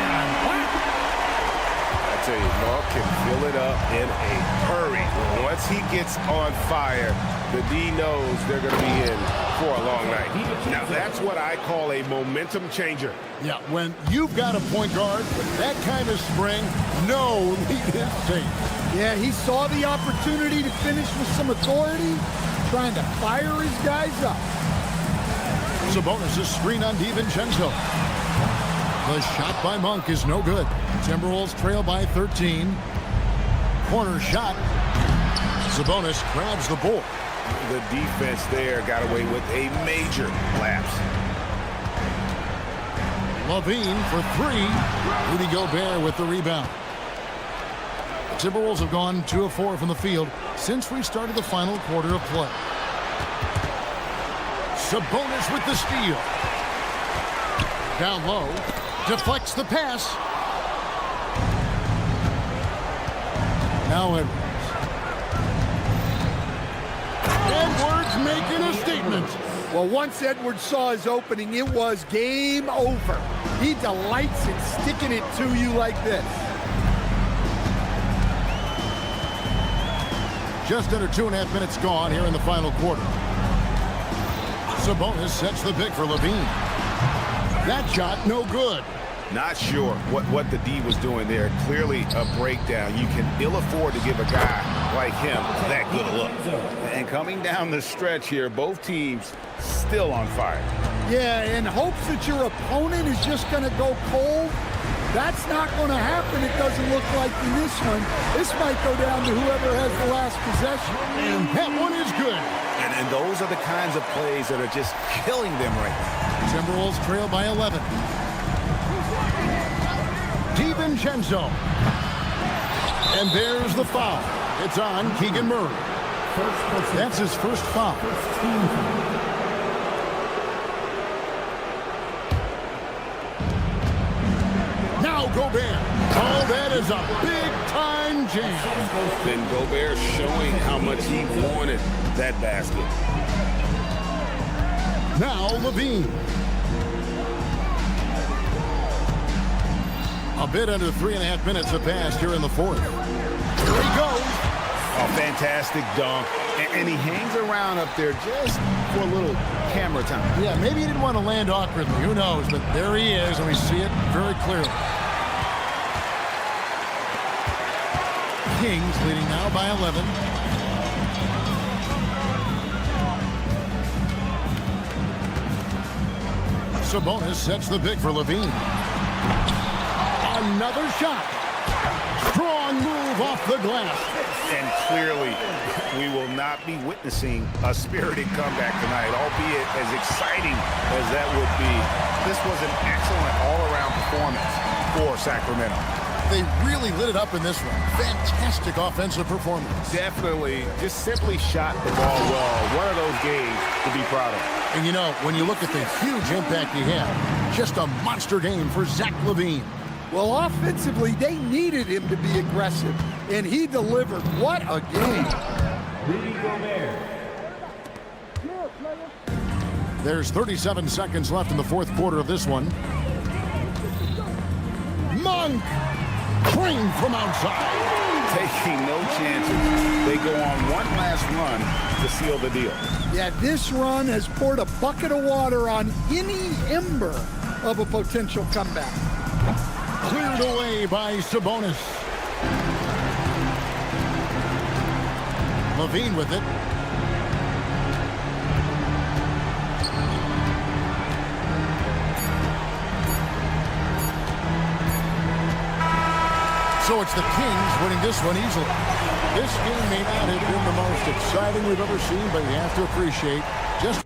I tell you, Mark can fill it up in a hurry. Once he gets on fire, the D knows they're going to be in for a long night. Now, that's what I call a momentum changer. Yeah, when you've got a point guard with that kind of spring, no lead is safe. Yeah, he saw the opportunity to finish with some authority, trying to fire his guys up. Sabonis' screen on DiVincenzo. The shot by Monk is no good. Timberwolves trail by 13. Corner shot. Sabonis grabs the ball. The defense there got away with a major lapse. Levine for 3. Rudy Gobert with the rebound. The Timberwolves have gone 2 of 4 from the field since we started the final quarter of play. Sabonis with the steal. Down low. Deflects the pass. Now Edwards. Edwards making a statement. Well, once Edwards saw his opening, it was game over. He delights in sticking it to you like this. Just under 2.5 minutes gone here in the final quarter. Sabonis sets the pick for Levine. That shot, no good. Not sure what the D was doing there. Clearly a breakdown. You can ill afford to give a guy like him that good a look. And coming down the stretch here, both teams still on fire. Yeah, in hopes that your opponent is just going to go cold. That's not going to happen, it doesn't look like in this one. This might go down to whoever has the last possession. And that one is good. And those are the kinds of plays that are just killing them right now. Timberwolves trail by 11. DiVincenzo. And there's the foul. It's on Keegan Murray. That's his first foul. Now Gobert. Oh, that is a big-time jam. Then Gobert showing how much he wanted that basket. Now Levine. A bit under 3.5 minutes have passed here in the fourth. Here he goes. A fantastic dunk. And he hangs around up there just for a little camera time. Yeah, maybe he didn't want to land awkwardly. Who knows? But there he is, and we see it very clearly. Kings leading now by 11. Sabonis sets the pick for Levine. Another shot. Strong move off the glass. And clearly, we will not be witnessing a spirited comeback tonight, albeit as exciting as that would be. This was an excellent all-around performance for Sacramento. They really lit it up in this one. Fantastic offensive performance. Definitely, just simply shot the ball well. One of those games to be proud of. And you know, when you look at the huge impact he had, just a monster game for Zach LaVine. Well, offensively, they needed him to be aggressive, and he delivered. What a game. There's 37 seconds left in the fourth quarter of this one. Monk! Train from outside. Taking no chances. They go on one last run to seal the deal. Yeah, this run has poured a bucket of water on any ember of a potential comeback. Cleared away by Sabonis. Levine with it. So it's the Kings winning this one easily. This game may not have been the most exciting we've ever seen, but you have to appreciate just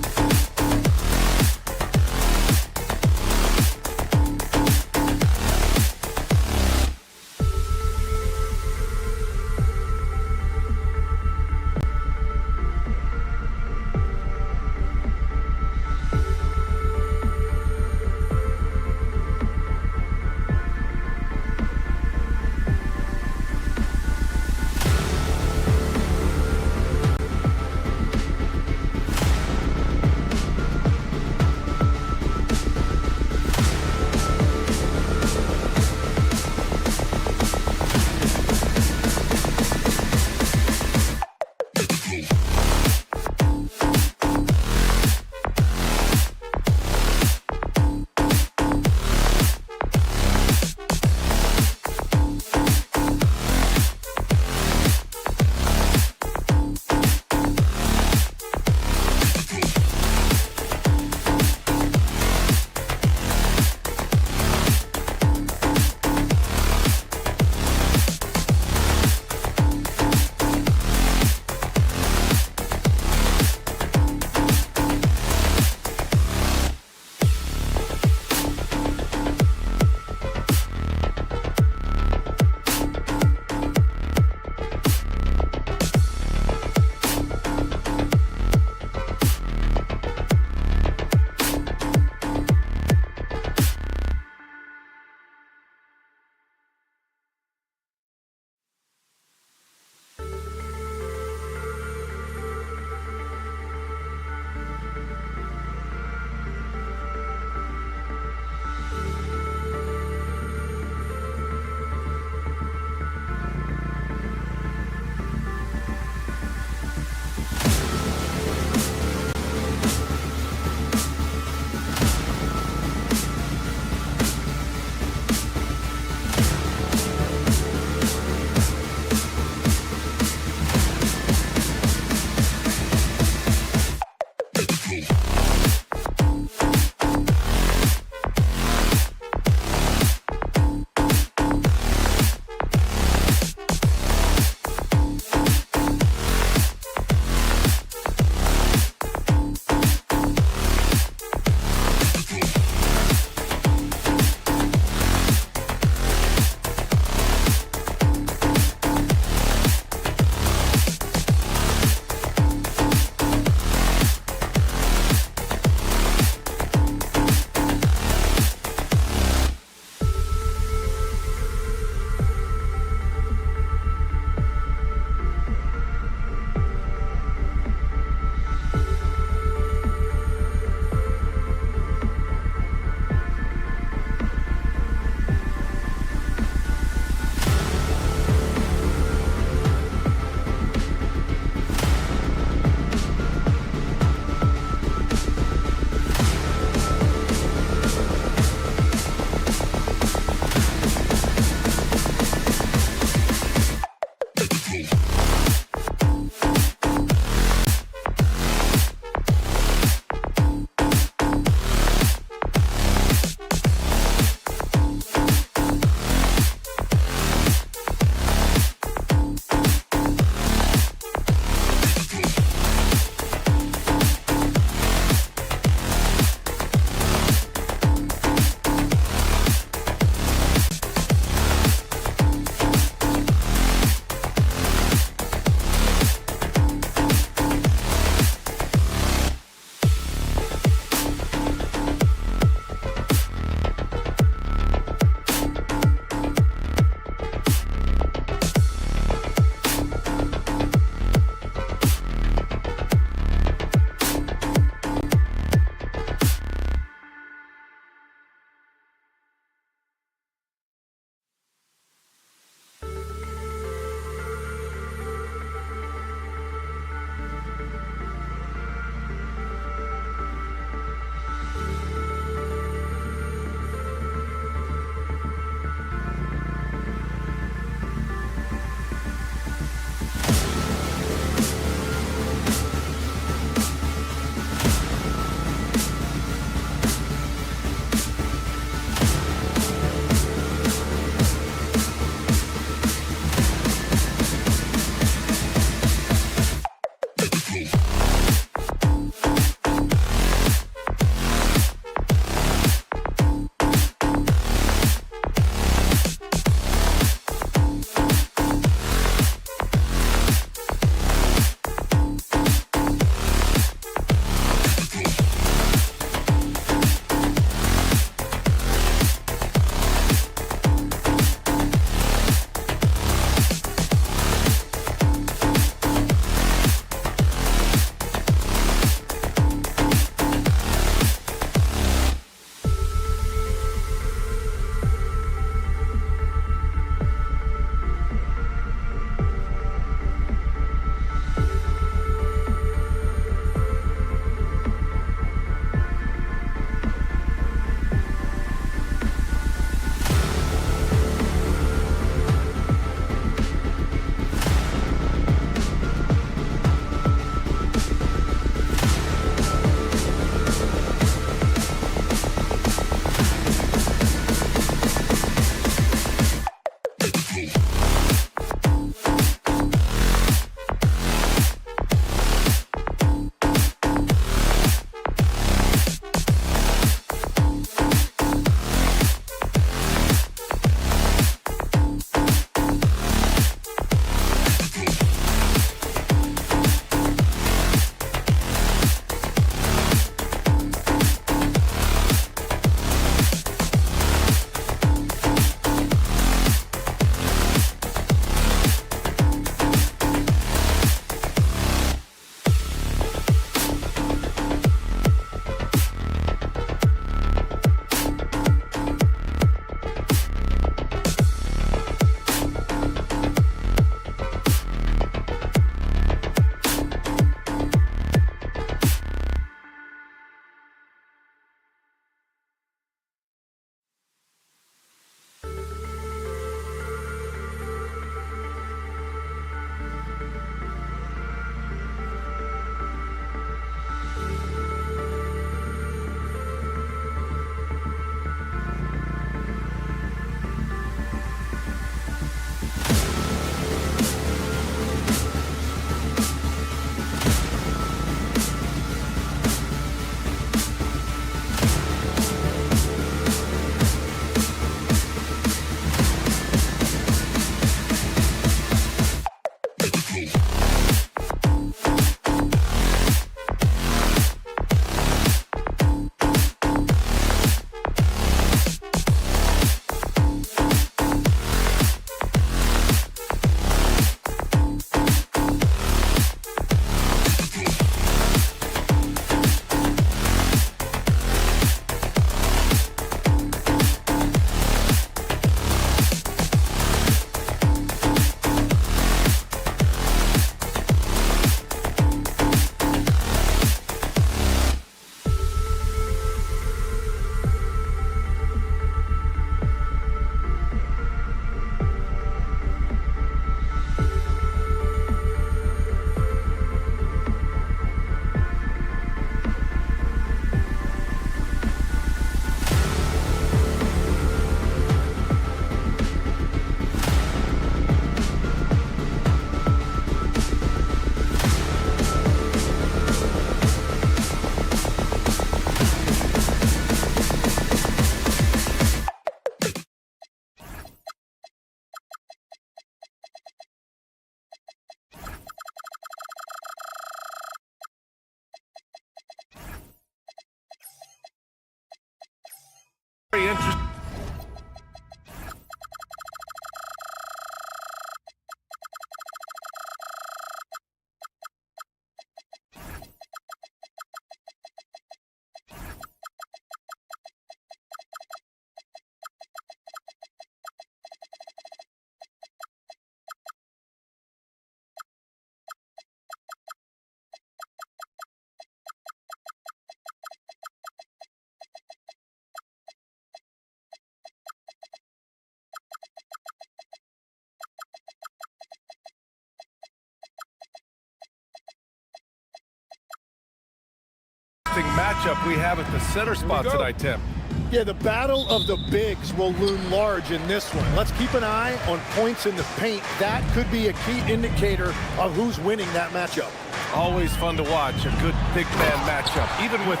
matchup we have at the center spot tonight, Tim. Yeah, the battle of the bigs will loom large in this one. Let's keep an eye on points in the paint. That could be a key indicator of who's winning that matchup. Always fun to watch a good big man matchup, even with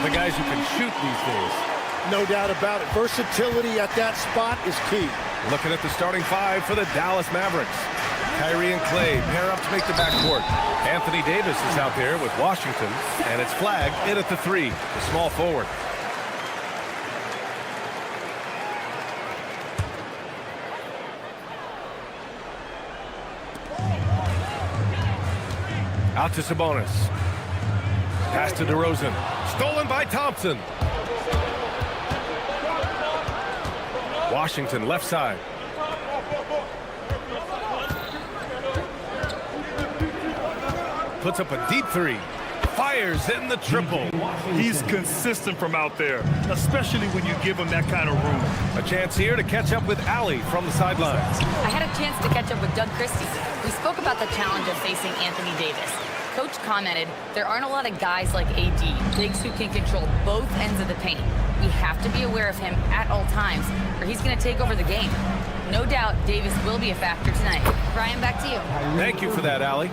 the guys who can shoot these days. No doubt about it. Versatility at that spot is key. Looking at the starting five for the Dallas Mavericks. Kyrie and Clay pair up to make the backcourt. Anthony Davis is out there with Washington, and it's Flagg in at the 3, the small forward. Out to Sabonis. Pass to DeRozan. Stolen by Thompson. Washington left side. Puts up a deep 3. Fires in the triple. He's consistent from out there, especially when you give him that kind of room. A chance here to catch up with Allie from the sidelines. I had a chance to catch up with Doug Christie. We spoke about the challenge of facing Anthony Davis. Coach commented, there aren't a lot of guys like AD, bigs who can control both ends of the paint. We have to be aware of him at all times, or he's going to take over the game. No doubt Davis will be a factor tonight. Brian, back to you. Thank you for that, Allie.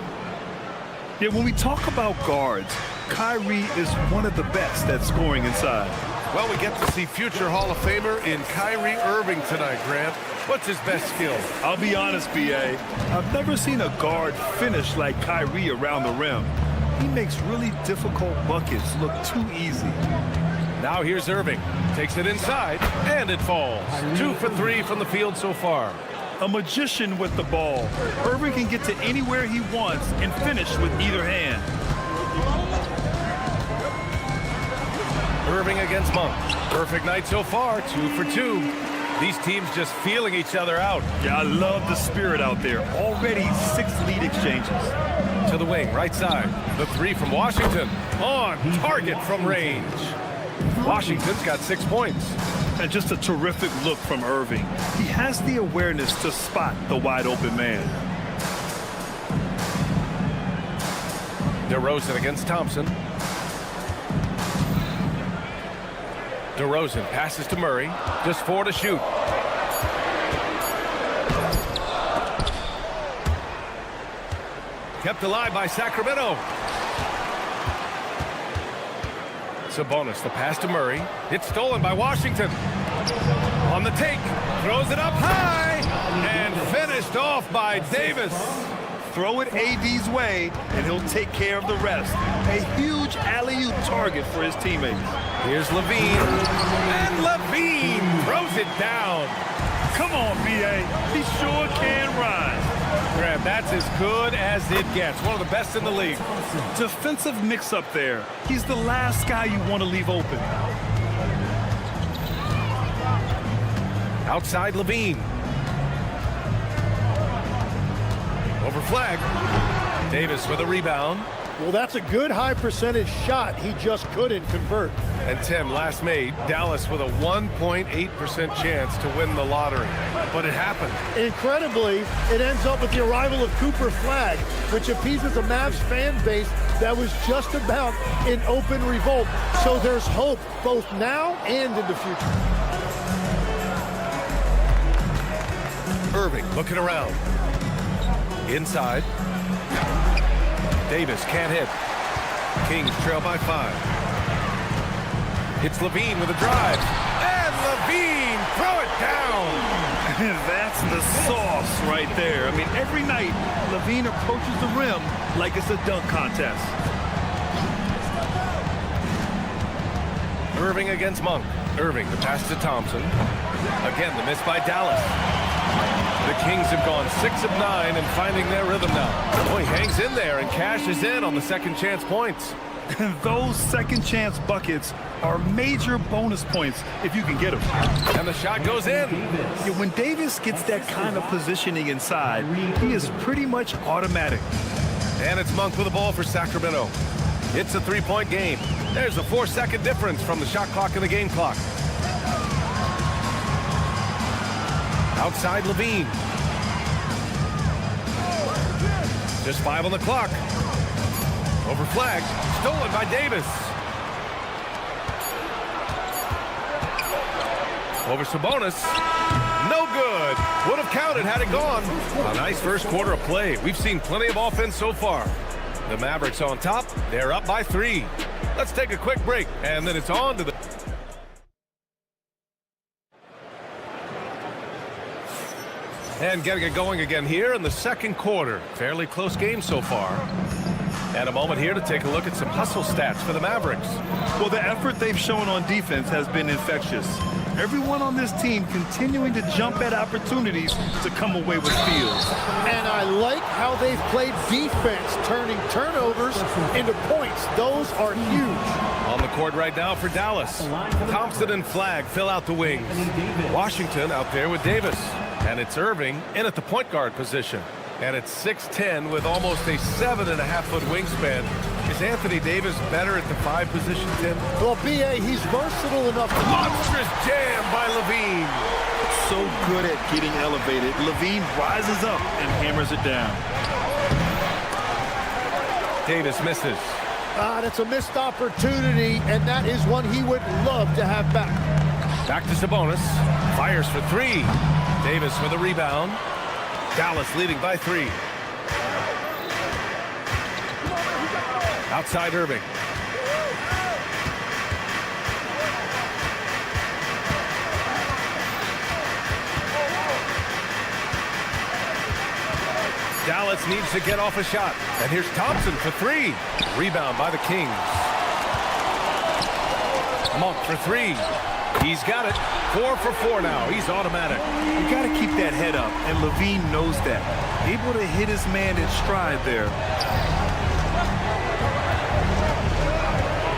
Yeah, when we talk about guards, Kyrie is one of the best at scoring inside. Well, we get to see future Hall of Famer in Kyrie Irving tonight, Grant. What's his best skill? I'll be honest, B.A. I've never seen a guard finish like Kyrie around the rim. He makes really difficult buckets look too easy. Now here's Irving. Takes it inside, and it falls. 2 for 3 from the field so far. A magician with the ball. Irving can get to anywhere he wants and finish with either hand. Irving against Monk. Perfect night so far, 2 for 2. These teams just feeling each other out. Yeah, I love the spirit out there. Already 6 lead exchanges. To the wing, right side. The 3 from Washington. On target from range. Washington's got 6 points. And just a terrific look from Irving. He has the awareness to spot the wide open man. DeRozan against Thompson. DeRozan passes to Murray. Just 4 to shoot. Kept alive by Sacramento. Sabonis, the pass to Murray. It's stolen by Washington. On the take. Throws it up high. And finished off by Davis. Throw it AD's way, and he'll take care of the rest. A huge alley-oop target for his teammates. Here's Levine. And Levine throws it down. Come on, B.A. He sure can rise. Graham, that's as good as it gets. One of the best in the league. Defensive mix-up there. He's the last guy you want to leave open. Outside Levine. Over Flagg. Davis with a rebound. Well, that's a good high percentage shot. He just couldn't convert. And Tim, last made, Dallas with a 1.8% chance to win the lottery. But it happened. Incredibly, it ends up with the arrival of Cooper Flagg, which appeases a Mavs fan base that was just about in open revolt. So there's hope both now and in the future. Irving looking around. Inside. Davis can't hit. Kings trail by 5. It's Levine with a drive. And Levine, throw it down. That's the sauce right there. I mean, every night, Levine approaches the rim like it's a dunk contest. Irving against Monk. Irving, the pass to Thompson. Again, the miss by Dallas. The Kings have gone 6 of 9 and finding their rhythm now. Boy, he hangs in there and cashes in on the second chance points. Those second chance buckets are major bonus points if you can get them. And the shot goes in. Yeah, when Davis gets that kind of positioning inside, he is pretty much automatic. And it's Monk with the ball for Sacramento. It's a 3-point game. There's a 4-second difference from the shot clock and the game clock. Outside Levine. Just 5 on the clock. Over Flagg. Stolen by Davis. Over Sabonis. No good. Would have counted had it gone. A nice first quarter of play. We've seen plenty of offense so far. The Mavericks on top. They're up by 3. Let's take a quick break, and then it's on to the... And getting it going again here in the second quarter. Fairly close game so far. And a moment here to take a look at some hustle stats for the Mavericks. Well, the effort they've shown on defense has been infectious. Everyone on this team continuing to jump at opportunities to come away with steals. And I like how they've played defense, turning turnovers into points. Those are huge. On the court right now for Dallas. Thompson and Flagg fill out the wings. Washington out there with Davis. And it's Irving in at the point guard position. And it's 6'10" with almost a 7.5-foot wingspan. Is Anthony Davis better at the 5 position, Tim? Well, B.A., he's versatile enough to... Monstrous jam by Levine. So good at getting elevated. Levine rises up and hammers it down. Davis misses. That's a missed opportunity, and that is one he would love to have back. Back to Sabonis. Fires for 3. Davis with a rebound. Dallas leading by 3. Outside Irving. Dallas needs to get off a shot. And here's Thompson for 3. Rebound by the Kings. Monk for 3. He's got it. 4 for 4 now. He's automatic. You got to keep that head up, and Levine knows that. Able to hit his man in stride there.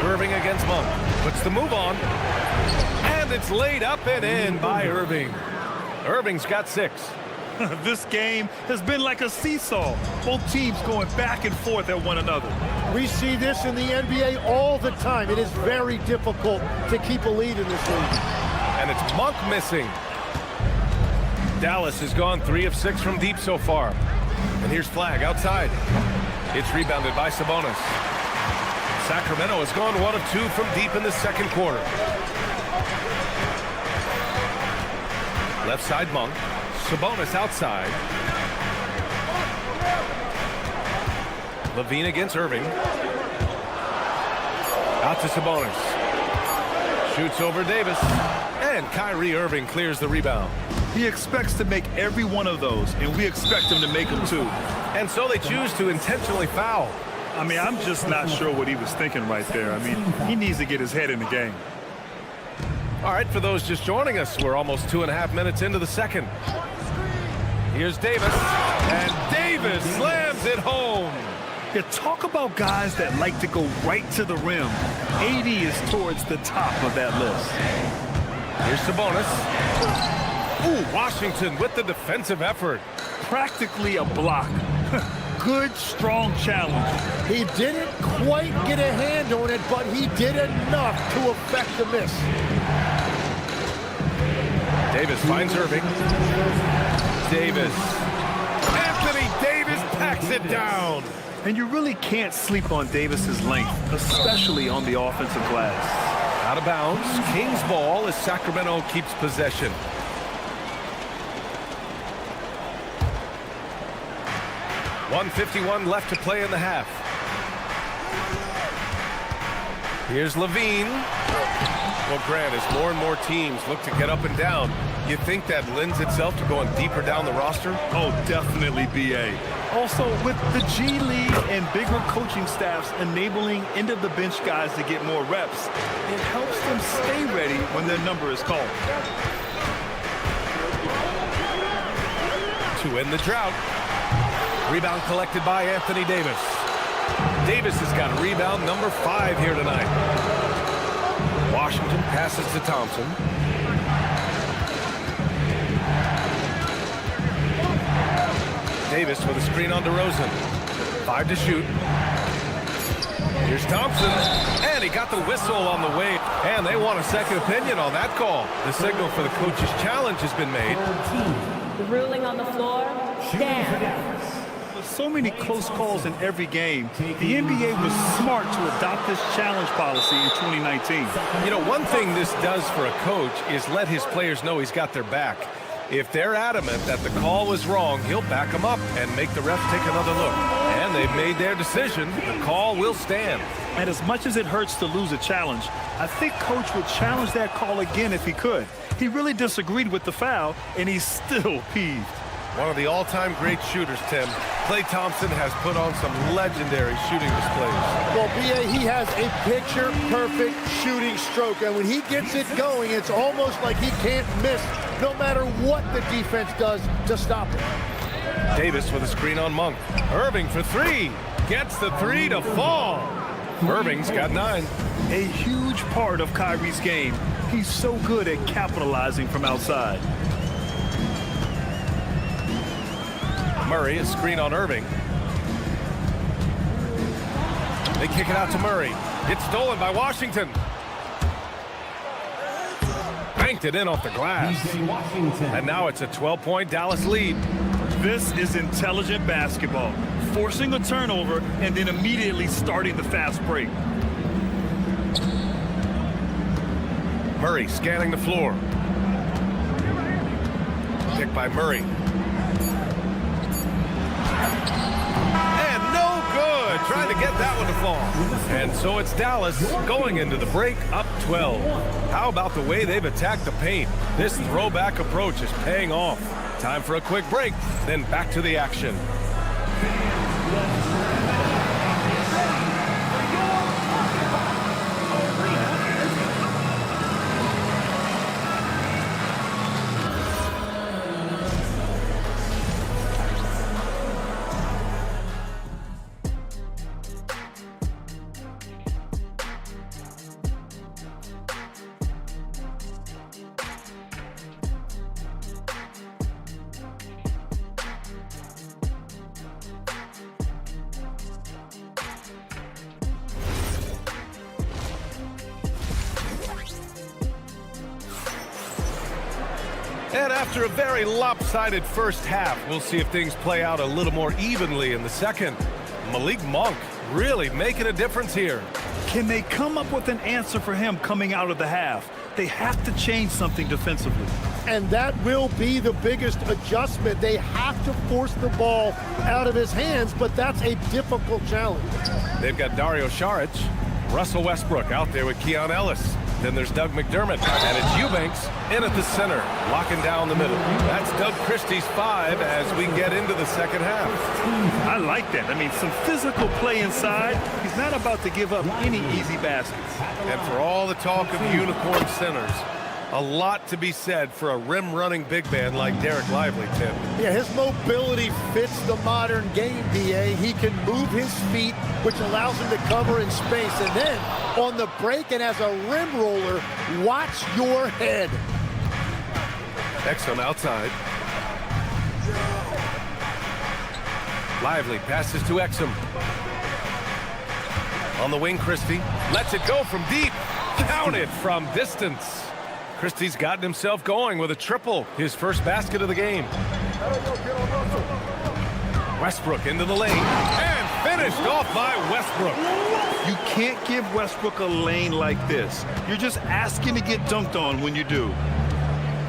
Irving against Monk. Puts the move on. And it's laid up and in by Irving. Irving's got 6. This game has been like a seesaw. Both teams going back and forth at one another. We see this in the NBA all the time. It is very difficult to keep a lead in this league. And it's Monk missing. Dallas has gone 3 of 6 from deep so far. And here's Flagg outside. It's rebounded by Sabonis. Sacramento has gone 1 of 2 from deep in the second quarter. Left side Monk. Sabonis outside. Levine against Irving. Out to Sabonis. Shoots over Davis. And Kyrie Irving clears the rebound. He expects to make every one of those, and we expect him to make them too. And so they choose to intentionally foul. I mean, I'm just not sure what he was thinking right there. I mean, he needs to get his head in the game. All right, for those just joining us, we're almost 2.5 minutes into the second. Here's Davis, and Davis slams it home. Yeah, talk about guys that like to go right to the rim. AD is towards the top of that list. Here's Sabonis. Ooh, Washington with the defensive effort. Practically a block. Good, strong challenge. He didn't quite get a hand on it, but he did enough to affect the miss. Davis finds Irving. Davis. Anthony Davis packs it down. And you really can't sleep on Davis's length, especially on the offensive glass. Out of bounds. Kings ball as Sacramento keeps possession. .151 left to play in the half. Here's Levine. Well, Grant, as more and more teams look to get up and down, you think that lends itself to going deeper down the roster? Oh, definitely, B.A. Also, with the G League and bigger coaching staffs enabling end-of-the-bench guys to get more reps, it helps them stay ready when their number is called. To end the drought. Rebound collected by Anthony Davis. Davis has got rebound number 5 here tonight. Washington passes to Thompson. Davis with a screen on DeRozan. 5 to shoot. Here's Thompson. And he got the whistle on the way. And they want a second opinion on that call. The signal for the coach's challenge has been made. The ruling on the floor stands. With so many close calls in every game, the NBA was smart to adopt this challenge policy in 2019. You know, one thing this does for a coach is let his players know he's got their back. If they're adamant that the call was wrong, he'll back them up and make the ref take another look. And they've made their decision. The call will stand. And as much as it hurts to lose a challenge, I think Coach would challenge that call again if he could. He really disagreed with the foul, and he's still peeved. One of the all-time great shooters, Tim. Klay Thompson has put on some legendary shooting displays. Well, B.A., he has a picture-perfect shooting stroke, and when he gets it going, it's almost like he can't miss no matter what the defense does to stop him. Davis with a screen on Monk. Irving for three. Gets the three to fall. Irving's got 9. A huge part of Kyrie's game. He's so good at capitalizing from outside. Murray, a screen on Irving. They kick it out to Murray. It's stolen by Washington. Banked it in off the glass. And now it's a 12-point Dallas lead. This is intelligent basketball. Forcing a turnover and then immediately starting the fast break. Murray scanning the floor. Pick by Murray. And no good. Trying to get that one to fall. And so it's Dallas going into the break up 12. How about the way they've attacked the paint? This throwback approach is paying off. Time for a quick break, then back to the action. And after a very lopsided first half, we'll see if things play out a little more evenly in the second. Malik Monk really making a difference here. Can they come up with an answer for him coming out of the half? They have to change something defensively. And that will be the biggest adjustment. They have to force the ball out of his hands, but that's a difficult challenge. They've got Dario Saric, Russell Westbrook out there with Keon Ellis. Then there's Doug McDermott, and it's Eubanks in at the center, locking down the middle. That's Doug Christie's 5 as we get into the second half. I like that. I mean, some physical play inside. He's not about to give up any easy baskets. And for all the talk of unicorn centers, a lot to be said for a rim-running big man like Derek Lively, Tim. Yeah, his mobility fits the modern game, B.A. He can move his feet, which allows him to cover in space. And then on the break and as a rim roller, watch your head. Exum outside. Lively passes to Exum. On the wing, Christie lets it go from deep. Counted from distance. Christie's gotten himself going with a triple, his first basket of the game. Westbrook into the lane, and finished off by Westbrook. You can't give Westbrook a lane like this. You're just asking to get dunked on when you do.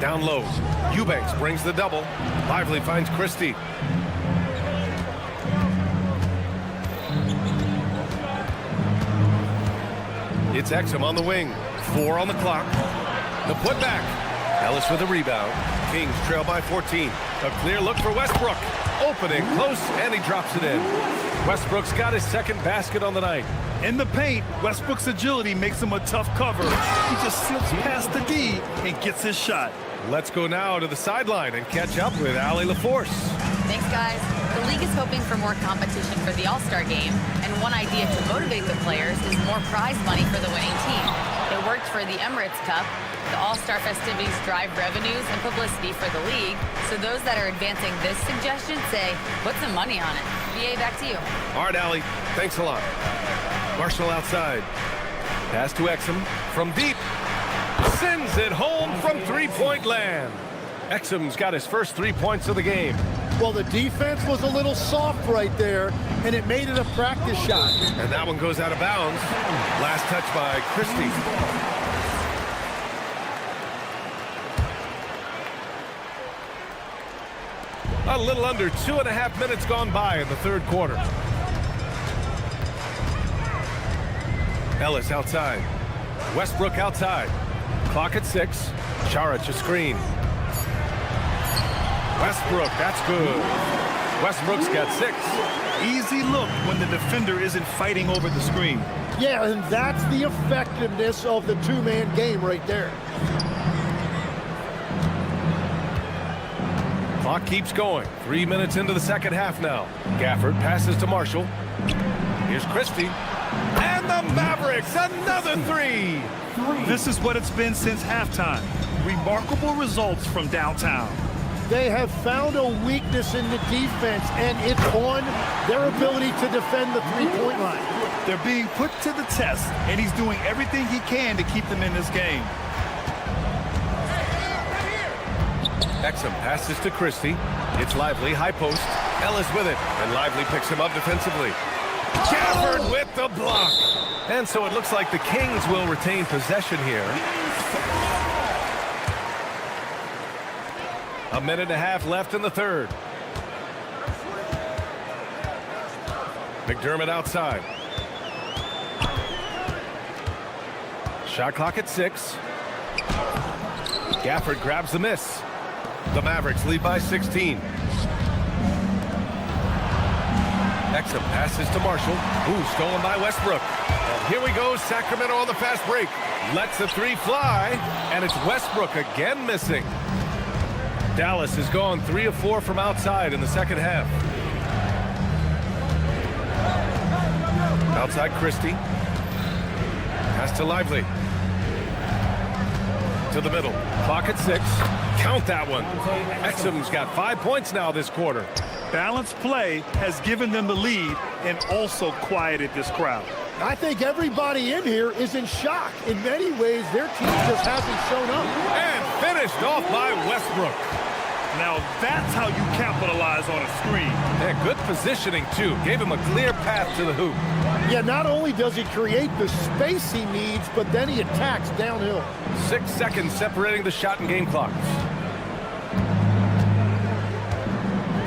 Down low, Eubanks brings the double. Lively finds Christie. It's Exum on the wing, 4 on the clock. The putback. Ellis with a rebound. Kings trail by 14. A clear look for Westbrook. Opening close, and he drops it in. Westbrook's got his second basket on the night. In the paint, Westbrook's agility makes him a tough cover. He just slips past the D and gets his shot. Let's go now to the sideline and catch up with Allie LaForce. Thanks, guys. The league is hoping for more competition for the All-Star game, and one idea to motivate the players is more prize money for the winning team. It worked for the Emirates Cup. The All-Star festivities drive revenues and publicity for the league, so those that are advancing this suggestion say, put some money on it. BA, back to you. All right, Allie, thanks a lot. Marshall outside. Pass to Exum from deep. Sends it home from three-point land. Exum's got his first 3 points of the game. Well, the defense was a little soft right there, and it made it a practice shot. And that one goes out of bounds. Last touch by Christie. A little under 2.5 minutes gone by in the third quarter. Ellis outside. Westbrook outside. Clock at 6. Charic a screen. Westbrook, that's good. Westbrook's got 6. Easy look when the defender isn't fighting over the screen. Yeah, and that's the effectiveness of the two-man game right there. Clock keeps going. 3 minutes into the second half now. Gafford passes to Marshall. Here's Christie. And the Mavericks, another 3. This is what it's been since halftime. Remarkable results from downtown. They have found a weakness in the defense, and it's on their ability to defend the three-point line. They're being put to the test, and he's doing everything he can to keep them in this game. Exum passes to Christie. It's Lively, high post. Ellis with it, and Lively picks him up defensively. Gafford with the block. And so it looks like the Kings will retain possession here. A minute and a half left in the third. McDermott outside. Shot clock at 6. Gafford grabs the miss. The Mavericks lead by 16. Exum passes to Marshall. Ooh, stolen by Westbrook. And here we go, Sacramento on the fast break. Lets the 3 fly, and it's Westbrook again missing. Dallas has gone 3 of 4 from outside in the second half. Outside Christie. Pass to Lively. To the middle. Clock at 6. Count that one. Exum's got 5 points now this quarter. Balanced play has given them the lead and also quieted this crowd. I think everybody in here is in shock. In many ways, their team just hasn't shown up. And finished off by Westbrook. Now that's how you capitalize on a screen. Yeah, good positioning, too. Gave him a clear path to the hoop. Yeah, not only does he create the space he needs, but then he attacks downhill. 6 seconds separating the shot and game clocks.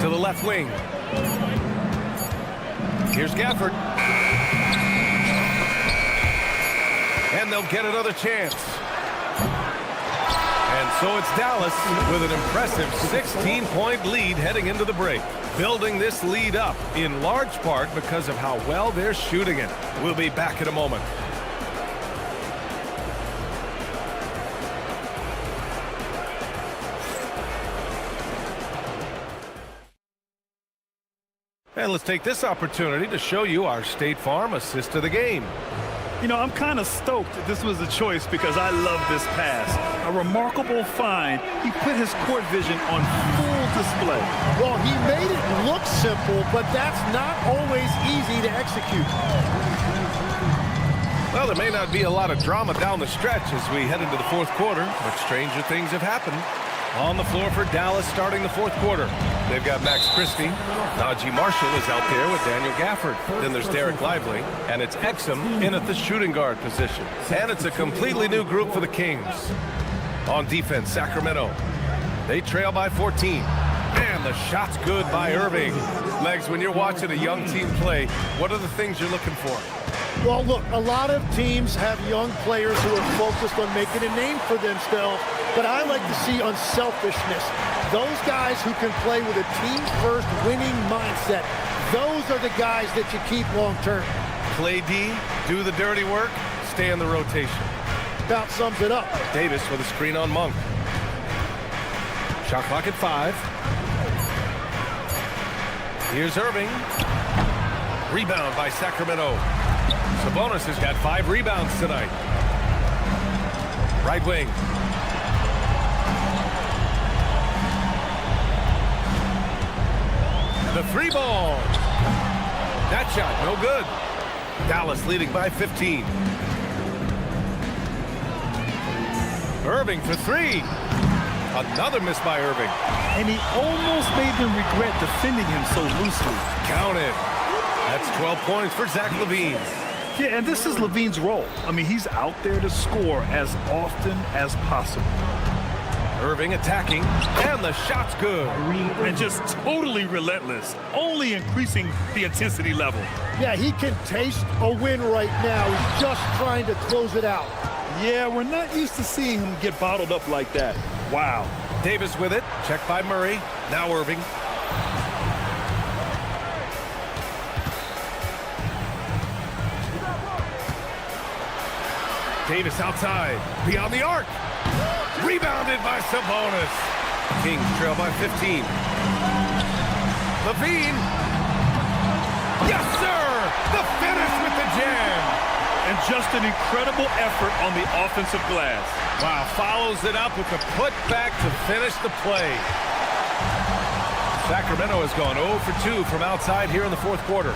To the left wing. Here's Gafford. And they'll get another chance. And so it's Dallas with an impressive 16-point lead heading into the break. Building this lead up in large part because of how well they're shooting it. We'll be back in a moment. And let's take this opportunity to show you our State Farm assist of the game. You know, I'm kind of stoked that this was a choice because I love this pass. A remarkable find. He put his court vision on full display. Well, he made it look simple, but that's not always easy to execute. Well, there may not be a lot of drama down the stretch as we head into the fourth quarter, but stranger things have happened. On the floor for Dallas starting the fourth quarter. They've got Max Christie. Najee Marshall is out there with Daniel Gafford. Then there's Derek Lively. And it's Exum in at the shooting guard position. And it's a completely new group for the Kings. On defense, Sacramento. They trail by 14. And the shot's good by Irving. Legs, when you're watching a young team play, what are the things you're looking for? Well, look, a lot of teams have young players who are focused on making a name for themselves, but I like to see unselfishness. Those guys who can play with a team-first winning mindset, those are the guys that you keep long-term. Play D, do the dirty work, stay in the rotation. About sums it up. Davis with a screen on Monk. Shot clock at 5. Here's Irving. Rebound by Sacramento. Sabonis has got 5 rebounds tonight. Right wing. The 3 ball. That shot, no good. Dallas leading by 15. Irving for 3. Another miss by Irving. And he almost made them regret defending him so loosely. Count it. That's 12 points for Zach LaVine. Yeah, and this is LaVine's role. I mean, he's out there to score as often as possible. Irving attacking, and the shot's good. And just totally relentless, only increasing the intensity level. Yeah, he can taste a win right now. He's just trying to close it out. Yeah, we're not used to seeing him get bottled up like that. Wow. Davis with it, checked by Murray. Now Irving. Davis outside, beyond the arc. Rebounded by Sabonis. Kings trail by 15. LaVine. Yes, sir! The finish with the jam. And just an incredible effort on the offensive glass. Wow, follows it up with the putback to finish the play. Sacramento has gone 0 for 2 from outside here in the fourth quarter.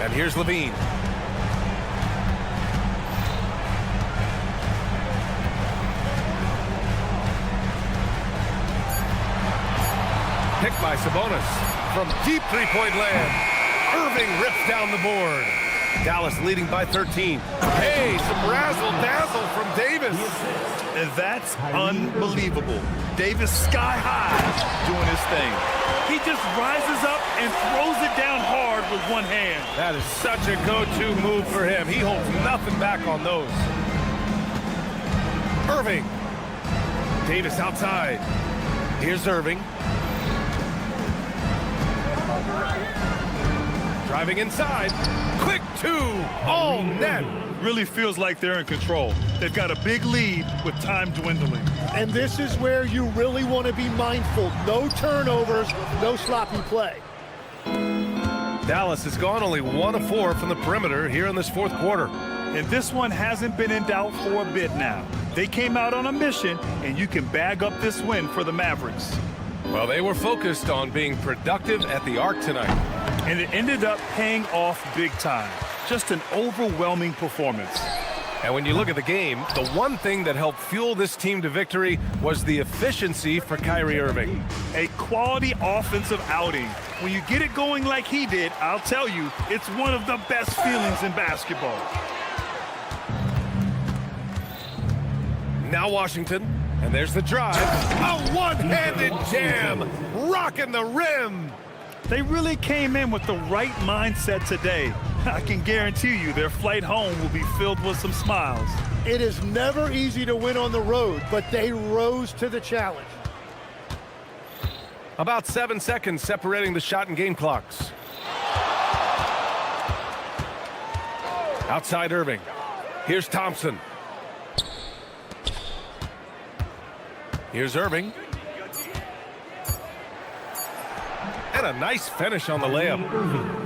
And here's LaVine. Picked by Sabonis from deep three-point land. Irving rips down the board. Dallas leading by 13. Hey, some razzle-dazzle from Davis. And that's unbelievable. Davis sky high doing his thing. He just rises up and throws it down hard with one hand. That is such a go-to move for him. He holds nothing back on those. Irving. Davis outside. Here's Irving. Driving inside. Quick two. All net. Really feels like they're in control. They've got a big lead with time dwindling. And this is where you really want to be mindful. No turnovers, no sloppy play. Dallas has gone only 1 of 4 from the perimeter here in this fourth quarter. And this one hasn't been in doubt for a bit now. They came out on a mission, and you can bag up this win for the Mavericks. Well, they were focused on being productive at the arc tonight. And it ended up paying off big time. Just an overwhelming performance. And when you look at the game, the one thing that helped fuel this team to victory was the efficiency for Kyrie Irving. A quality offensive outing. When you get it going like he did, I'll tell you, it's one of the best feelings in basketball. Now Washington, and there's the drive. A one-handed jam, rocking the rim. They really came in with the right mindset today. I can guarantee you their flight home will be filled with some smiles. It is never easy to win on the road, but they rose to the challenge. About 7 seconds separating the shot and game clocks. Outside Irving. Here's Thompson. Here's Irving. And a nice finish on the layup.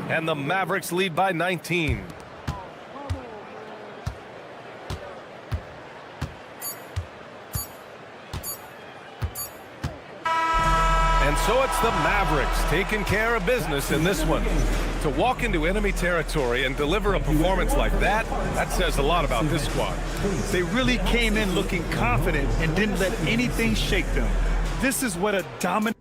And the Mavericks lead by 19. And so it's the Mavericks taking care of business in this one. To walk into enemy territory and deliver a performance like that, that says a lot about this squad. They really came in looking confident and didn't let anything shake them. This is what a dominant